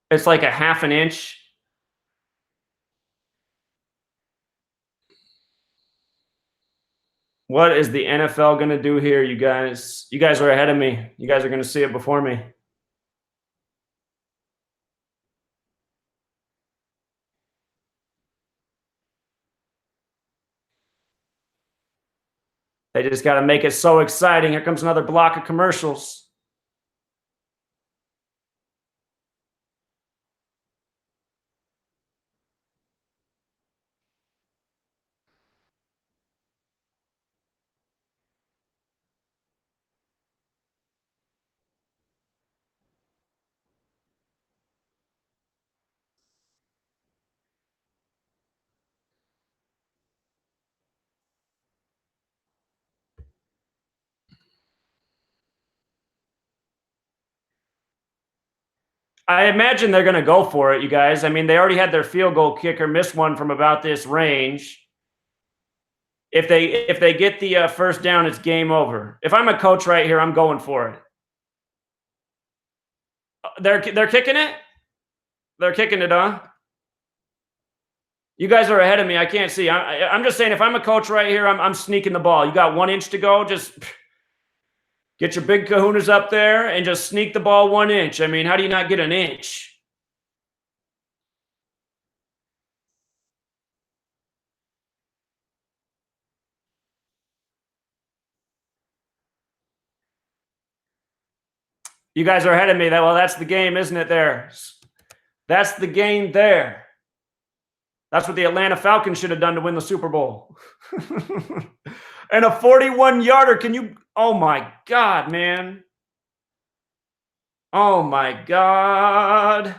It's like a half an inch. What is the NFL going to do here, you guys? You guys are ahead of me. You guys are going to see it before me. They just got to make it so exciting. Here comes another block of commercials. I imagine they're going to go for it, you guys. I mean, they already had their field goal kicker miss one from about this range. If they get the first down, it's game over. If I'm a coach right here, I'm going for it. They're kicking it? They're kicking it, huh? You guys are ahead of me. I can't see. I'm just saying, if I'm a coach right here, I'm sneaking the ball. You got 1 inch to go. Just get your big kahunas up there and just sneak the ball 1 inch. I mean, how do you not get an inch? You guys are ahead of me. Well, that's the game, isn't it there? That's the game there. That's what the Atlanta Falcons should have done to win the Super Bowl. And a 41-yarder. Can you? Oh, my God, man. Oh, my God.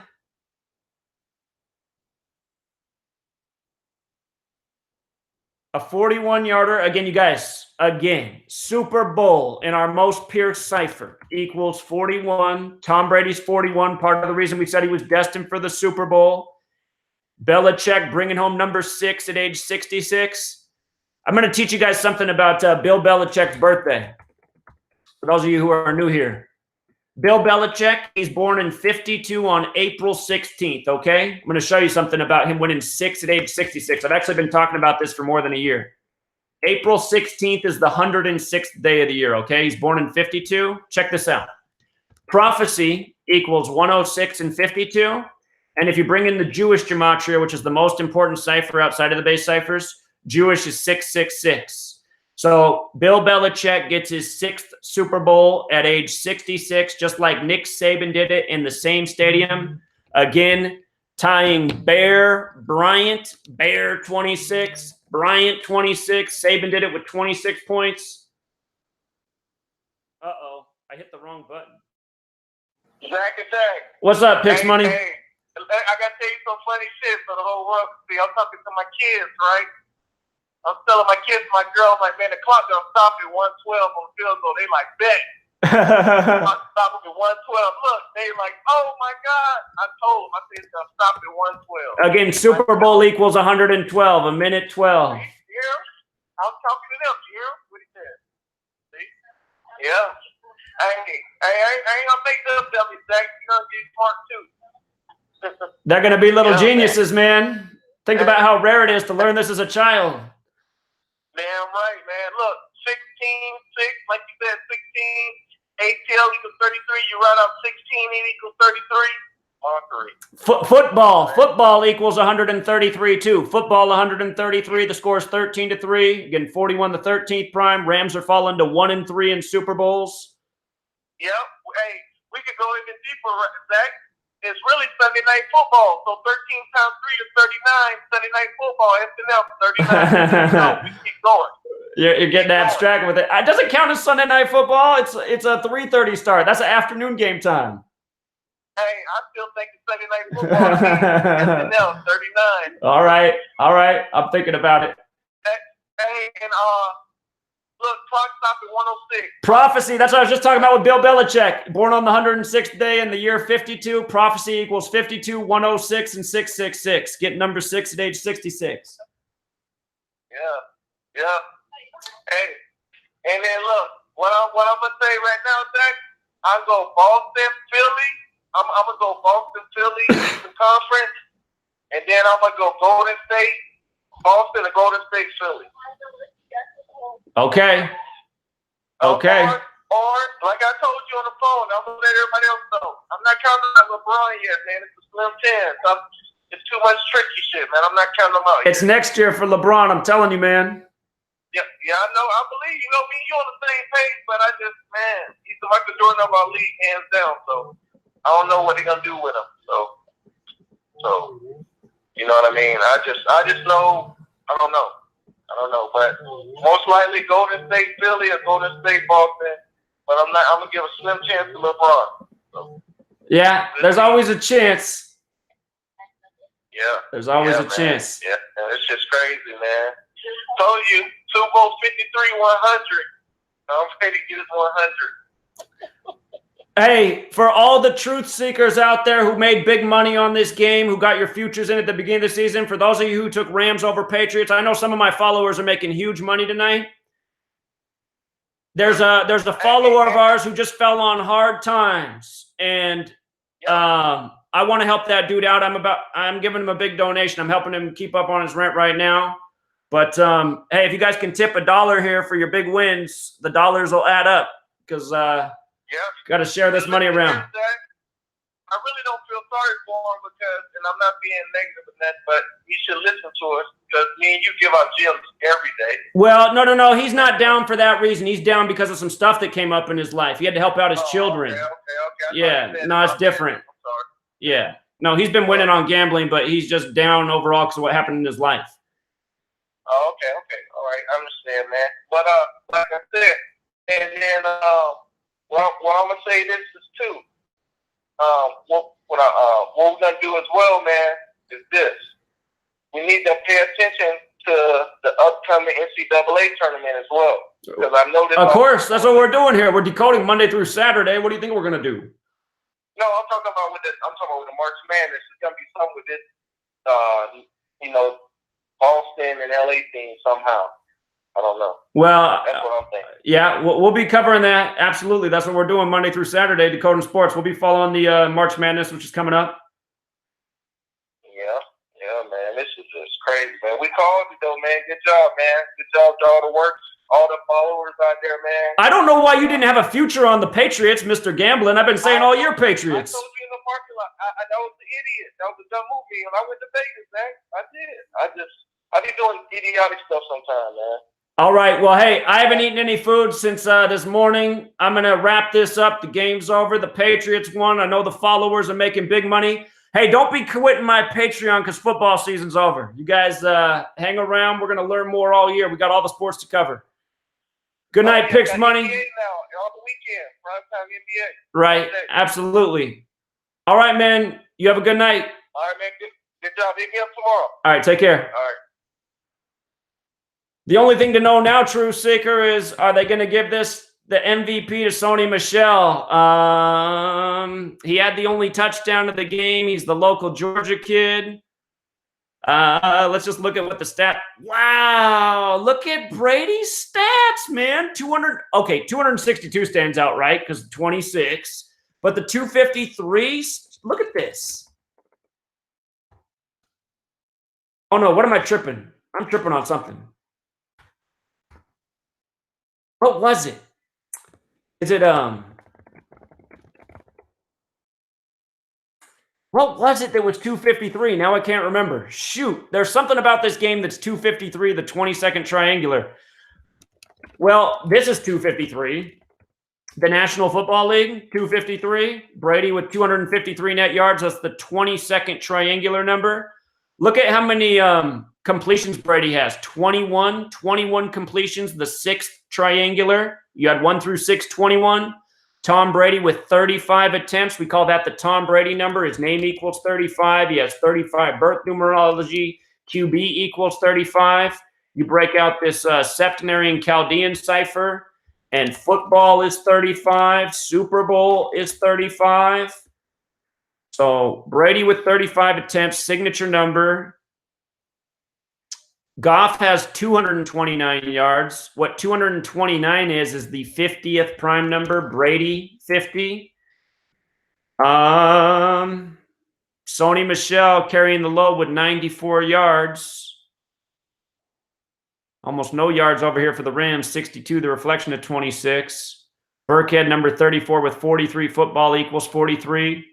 A 41-yarder. Again, you guys, Super Bowl in our most pierced cipher equals 41. Tom Brady's 41. Part of the reason we said he was destined for the Super Bowl. Belichick bringing home number 6 at age 66. I'm going to teach you guys something about Bill Belichick's birthday. For those of you who are new here. Bill Belichick, he's born in 52 on April 16th, okay? I'm going to show you something about him winning 6 at age 66. I've actually been talking about this for more than a year. April 16th is the 106th day of the year, okay? He's born in 52. Check this out. Prophecy equals 106 and 52. And if you bring in the Jewish Gematria, which is the most important cipher outside of the base ciphers, Jewish is 666. So Bill Belichick gets his 6th Super Bowl at age 66, just like Nick Saban did it in the same stadium. Again, tying Bryant, 26, Bryant 26. Saban did it with 26 points. I hit the wrong button. Zach and Zach. What's up, Picks Money? Hey, I got to tell you some funny shit for the whole world to see. I'm talking to my kids, right? I'm telling my kids, my girl, like, man, the clock gonna stop at 112 on the field goal. They like, bet. Stop at 112. Look, they like, oh my God. I told them, I said, it's gonna stop at 112. Again, Super Bowl equals 112, a minute 12. Yeah, I was talking to them. Yeah, what he said. See? Yeah. I ain't gonna make them tell me, Zach. You're gonna get smart too. They're going to be little geniuses, man. Think about how rare it is to learn this as a child. Damn right, man. Look, 16, 6, like you said, 16, ATL equals 33. You write out 16, it equals 33. On 3. Football equals 133 too. Football 133. The score is 13-3. Again, 41 the 13th prime. Rams are falling to 1-3 in Super Bowls. Yep. Hey, we could go even deeper, Zach. It's really Sunday Night Football. So 13 times 3 is 39. Sunday Night Football, SNL, 39. We keep going. You're getting abstract with it. It doesn't count as Sunday Night Football. It's a 3:30 start. That's an afternoon game time. Hey, I still think it's Sunday Night Football. SNL, 39. All right. I'm thinking about it. Hey, and look, clock stop at 106. Prophecy. That's what I was just talking about with Bill Belichick. Born on the 106th day in the year 52. Prophecy equals 52, 106, and 666. Get number 6 at age 66. Yeah. Hey, and then look, what I'm gonna say right now, Zach, I go Boston, Philly. I'm gonna go Boston, Philly, Eastern Conference, and then I'm gonna go Golden State, Boston, and Golden State, Philly. Okay. Or like I told you on the phone, I'm gonna let everybody else know. I'm not counting on LeBron yet, man. It's a slim chance. It's too much tricky shit, man. I'm not counting them out. It's next year for LeBron. I'm telling you, man. Yeah, I know. I believe you know me. You on the same page, but I just, man, he's the Michael Jordan of our league, hands down. So I don't know what they're gonna do with him. So you know what I mean. I just know. I don't know, but most likely Golden State, Philly, or Golden State, Boston. But I'm gonna give a slim chance to LeBron. So, yeah, there's always a chance. Yeah, there's always a chance. Yeah, it's just crazy, man. Told you, Super Bowl 53, 100. I'm ready to get it 100. Hey, for all the truth seekers out there who made big money on this game, who got your futures in at the beginning of the season, for those of you who took Rams over Patriots, I know some of my followers are making huge money tonight. There's a follower of ours who just fell on hard times, and I want to help that dude out. I'm giving him a big donation. I'm helping him keep up on his rent right now. But hey, if you guys can tip $1 here for your big wins, the dollars will add up because got to share this money around. I really don't feel sorry for him because, and I'm not being negative in that, but he should listen to us because me and you give out gems every day. Well, no. He's not down for that reason. He's down because of some stuff that came up in his life. He had to help out his children. Okay. Yeah, no, it's different. I'm sorry. Yeah. No, he's been winning on gambling, but he's just down overall because of what happened in his life. Oh, okay. All right. I understand, man. But like I said, and then well, I'm gonna say this is too. What we're gonna do as well, man, is this. We need to pay attention to the upcoming NCAA tournament as well, because I know this. Of course, that's what we're doing here. We're decoding Monday through Saturday. What do you think we're gonna do? No, I'm talking about with the March Madness. It's gonna be something with this, Boston and LA thing somehow. I don't know. Well, that's what I'm thinking. Yeah, we'll be covering that. Absolutely. That's what we're doing Monday through Saturday, Decoding Sports. We'll be following the March Madness, which is coming up. Yeah, man. This is just crazy, man. We called it, though, man. Good job, man. Good job to all the work, all the followers out there, man. I don't know why you didn't have a future on the Patriots, Mr. Gambling. I've been saying all year Patriots. I told you in the parking lot. That was the idiot. That was a dumb movie. And I went to Vegas, man. I did. I be doing idiotic stuff sometimes, man. All right. Well, hey, I haven't eaten any food since this morning. I'm going to wrap this up. The game's over. The Patriots won. I know the followers are making big money. Hey, don't be quitting my Patreon because football season's over. You guys hang around. We're going to learn more all year. We got all the sports to cover. Good night, Picks Money. Now, all the weekend. weekend. Primetime NBA. Right. Absolutely. All right, man. You have a good night. All right, man. Good job. Hit me up tomorrow. All right. Take care. All right. The only thing to know now, True Seeker, is are they going to give the MVP to Sony Michel? He had the only touchdown of the game. He's the local Georgia kid. Let's just look at what the stat. Wow, look at Brady's stats, man. 262 stands out, right? Because 26. But the 253, look at this. Oh no, what am I tripping? I'm tripping on something. What was it? Is it what was it that was 253? Now I can't remember. Shoot, there's something about this game that's 253, the 20-second triangular. Well, this is 253. The National Football League, 253. Brady with 253 net yards. That's the 20-second triangular number. Look at how many completions Brady has. 21 completions, the 6th triangular. You had 1 through 6, 21. Tom Brady with 35 attempts. We call that the Tom Brady number. His name equals 35. He has 35 birth numerology. QB equals 35. You break out this septenarian Chaldean cipher, and football is 35. Super Bowl is 35. So Brady with 35 attempts, signature number. Goff has 229 yards. What 229 is the 50th prime number. Brady 50. Sony Michel carrying the load with 94 yards. Almost no yards over here for the Rams. 62, the reflection of 26. Burkhead, number 34 with 43. Football equals 43.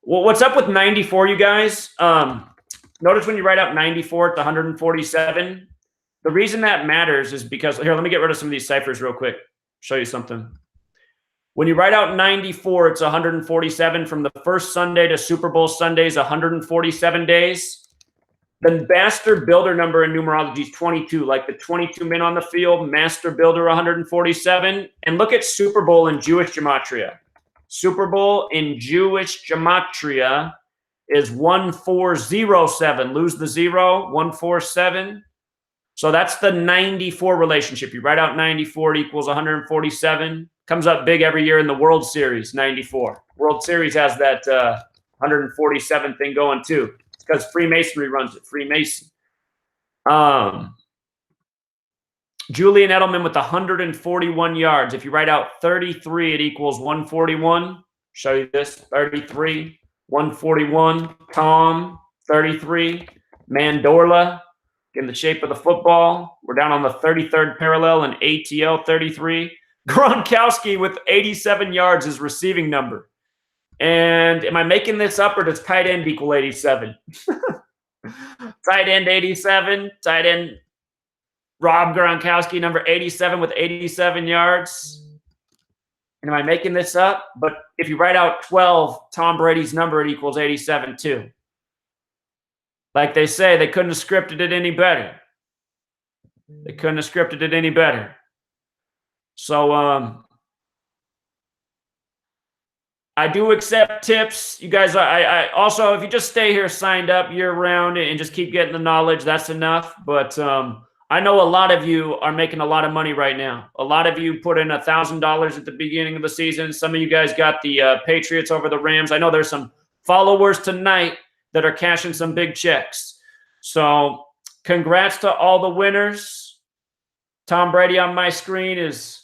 Well, what's up with 94, you guys? Notice when you write out 94 to 147, the reason that matters is because, here, let me get rid of some of these ciphers real quick. Show you something. When you write out 94, it's 147 from the first Sunday to Super Bowl Sundays, 147 days. The master builder number in numerology is 22, like the 22 men on the field, master builder 147. And look at Super Bowl in Jewish Gematria. Super Bowl in Jewish Gematria is 1407. Lose the 0, 147. So that's the 94 relationship. You write out 94, it equals 147. Comes up big every year in the World Series, 94. World Series has that 147 thing going too. It's because Freemasonry runs it. Freemason. Julian Edelman with 141 yards. If you write out 33, it equals 141. Show you this. 33. 141, Tom, 33, Mandorla, in the shape of the football. We're down on the 33rd parallel and ATL 33. Gronkowski with 87 yards is receiving number. And am I making this up or does tight end equal 87? Tight end 87, tight end Rob Gronkowski, number 87 with 87 yards. And am I making this up? But if you write out 12, Tom Brady's number, it equals 87 too. Like they say, they couldn't have scripted it any better. They couldn't have scripted it any better. So I do accept tips. You guys, I also, if you just stay here signed up year round and just keep getting the knowledge, that's enough. But I know a lot of you are making a lot of money right now. A lot of you put in $1,000 at the beginning of the season. Some of you guys got the Patriots over the Rams. I know there's some followers tonight that are cashing some big checks. So congrats to all the winners. Tom Brady on my screen is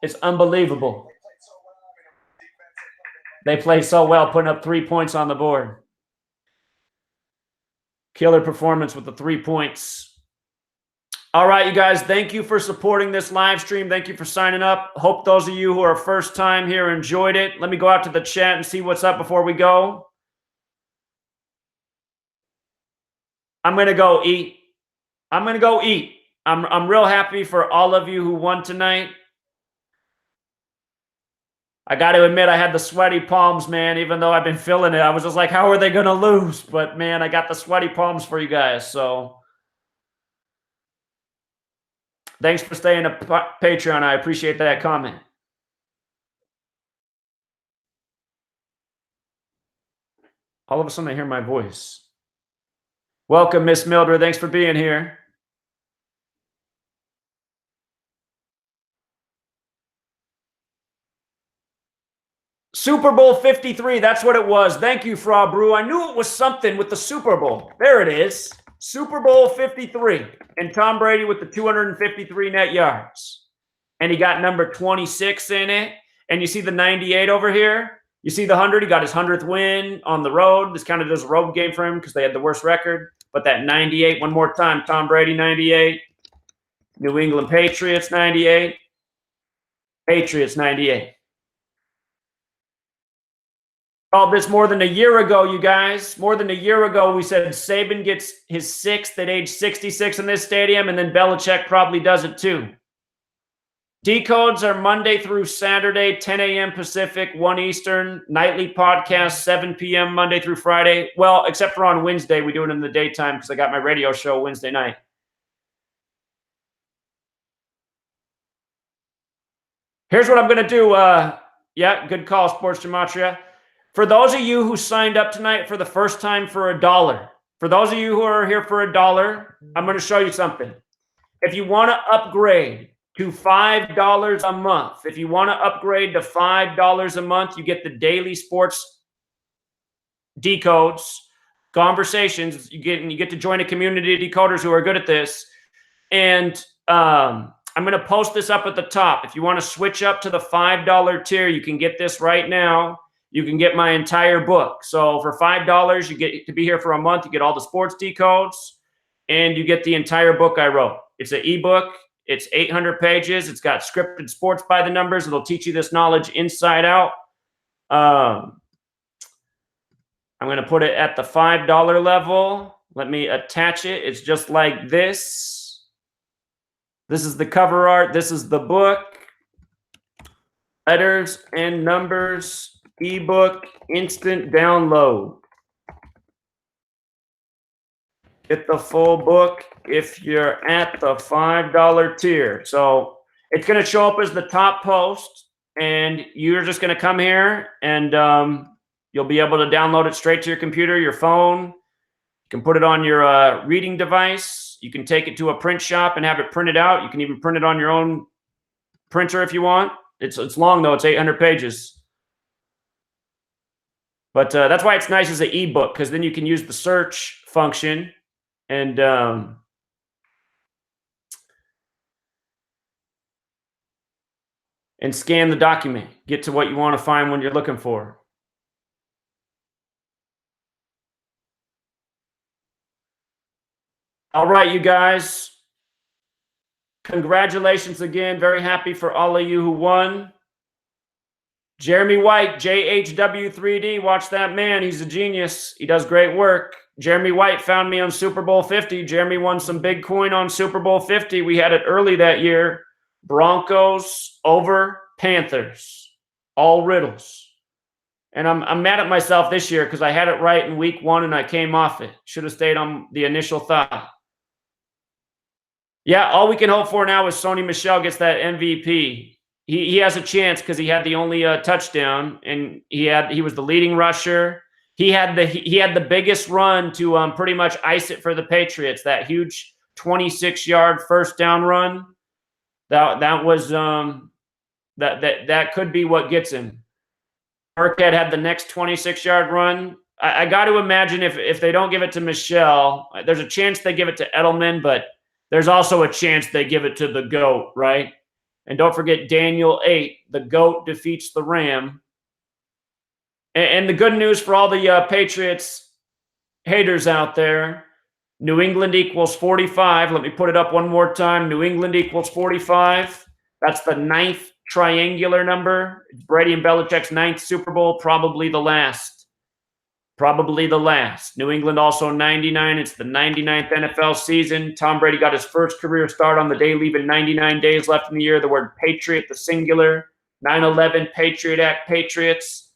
it's unbelievable. They play so well, putting up 3 points on the board. Killer performance with the 3 points. All right, you guys, thank you for supporting this live stream. Thank you for signing up. Hope those of you who are first time here enjoyed it. Let me go out to the chat and see what's up before we go. I'm going to go eat. I'm going to go eat. I'm real happy for all of you who won tonight. I got to admit, I had the sweaty palms, man, even though I've been feeling it. I was just like, how are they going to lose? But, man, I got the sweaty palms for you guys. So Thanks for staying a Patreon. I appreciate that comment. All of a sudden, I hear my voice. Welcome, Miss Mildred. Thanks for being here. Super Bowl 53, that's what it was. Thank you, Fra Brew. I knew it was something with the Super Bowl. There it is. Super Bowl 53. And Tom Brady with the 253 net yards. And he got number 26 in it. And you see the 98 over here? You see the 100? He got his 100th win on the road. This kind of does a road game for him because they had the worst record. But that 98, one more time, Tom Brady 98. New England Patriots 98. Patriots 98. Called this more than a year ago, you guys. More than a year ago, we said Saban gets his 6th at age 66 in this stadium, and then Belichick probably does it too. Decodes are Monday through Saturday, 10 a.m. Pacific, 1 Eastern. Nightly podcast, 7 p.m. Monday through Friday. Well, except for on Wednesday. We do it in the daytime because I got my radio show Wednesday night. Here's what I'm going to do. Yeah, good call, Sports Gematria. For those of you who signed up tonight for the first time for $1, for those of you who are here for $1, I'm going to show you something. If you want to upgrade to $5 a month, if you want to upgrade to $5 a month, you get the daily sports decodes, conversations. You get to join a community of decoders who are good at this. And I'm going to post this up at the top. If you want to switch up to the $5 tier, you can get this right now. You can get my entire book. So for $5, you get to be here for a month. You get all the sports decodes, and you get the entire book I wrote. It's an ebook. It's 800 pages. It's got scripted sports by the numbers. It'll teach you this knowledge inside out. I'm going to put it at the $5 level. Let me attach it. It's just like this. This is the cover art. This is the book. Letters and numbers. Ebook, instant download. Get the full book if you're at the $5 tier. So it's going to show up as the top post, and you're just going to come here, and you'll be able to download it straight to your computer, your phone. You can put it on your reading device. You can take it to a print shop and have it printed out. You can even print it on your own printer if you want. It's long, though. It's 800 pages. But that's why it's nice as an ebook, because then you can use the search function and scan the document, get to what you want to find when you're looking for. All right, you guys. Congratulations again. Very happy for all of you who won. Jeremy White, JHW3D, watch that man. He's a genius. He does great work. Jeremy White found me on Super Bowl 50. Jeremy won some big coin on Super Bowl 50. We had it early that year. Broncos over Panthers. All riddles. And I'm mad at myself this year because I had it right in week 1 and I came off it. Should have stayed on the initial thought. Yeah, all we can hope for now is Sony Michel gets that MVP. He has a chance because he had the only touchdown, and he was the leading rusher. He had the biggest run to pretty much ice it for the Patriots. That huge 26-yard first down run. That was that could be what gets him. Burkhead had the next 26-yard run. I got to imagine if they don't give it to Michel, there's a chance they give it to Edelman, but there's also a chance they give it to the GOAT, right? And don't forget Daniel 8, the GOAT defeats the Ram. And the good news for all the Patriots haters out there, New England equals 45. Let me put it up one more time. New England equals 45. That's the 9th triangular number. It's Brady and Belichick's 9th Super Bowl, probably the last. Probably the last. New England also 99. It's the 99th NFL season. Tom Brady got his first career start on the day, leaving 99 days left in the year. The word Patriot, the singular. 9/11 Patriot Act, Patriots.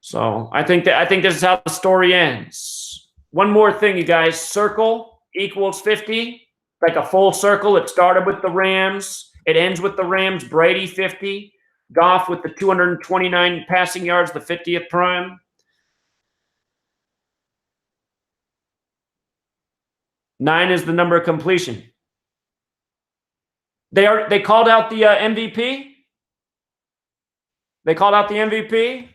So I think this is how the story ends. One more thing, you guys. Circle equals 50. like a full circle. It started with the Rams. It ends with the Rams. Brady 50. Goff with the 229 passing yards, the 50th prime. Nine is the number of completion. They called out the MVP. They called out the MVP.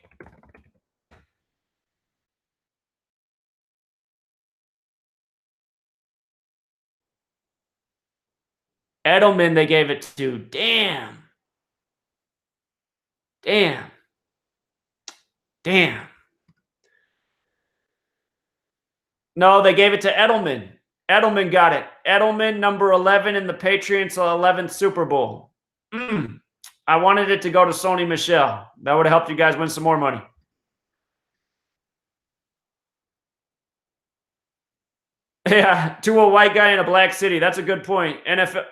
Edelman, they gave it to. Damn. Damn. Damn. No, they gave it to Edelman. Edelman got it. Edelman, number 11 in the Patriots' 11th Super Bowl. I wanted it to go to Sony Michel. That would have helped you guys win some more money. Yeah, to a white guy in a black city. That's a good point. NFL.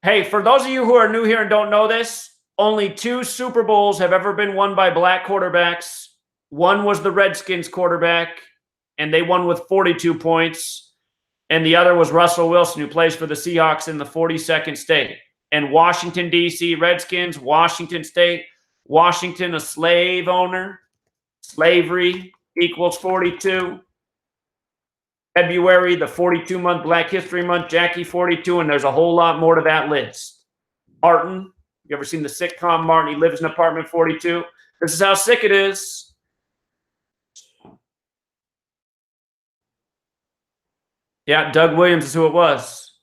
Hey, for those of you who are new here and don't know this, only 2 Super Bowls have ever been won by black quarterbacks. One was the Redskins quarterback, and they won with 42 points. And the other was Russell Wilson, who plays for the Seahawks in the 42nd state. And Washington, D.C., Redskins, Washington State, Washington, a slave owner. Slavery equals 42. February, the 42-month Black History Month, Jackie 42, and there's a whole lot more to that list. Martin, you ever seen the sitcom Martin? He lives in apartment 42. This is how sick it is. Yeah, Doug Williams is who it was.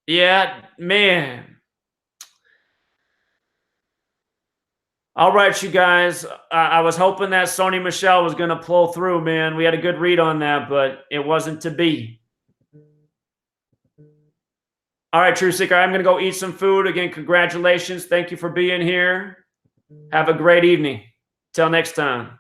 Yeah, man. All right, you guys. I was hoping that Sony Michel was going to pull through, man. We had a good read on that, but it wasn't to be. All right, True Seeker, I'm going to go eat some food. Again, congratulations. Thank you for being here. Have a great evening. Till next time.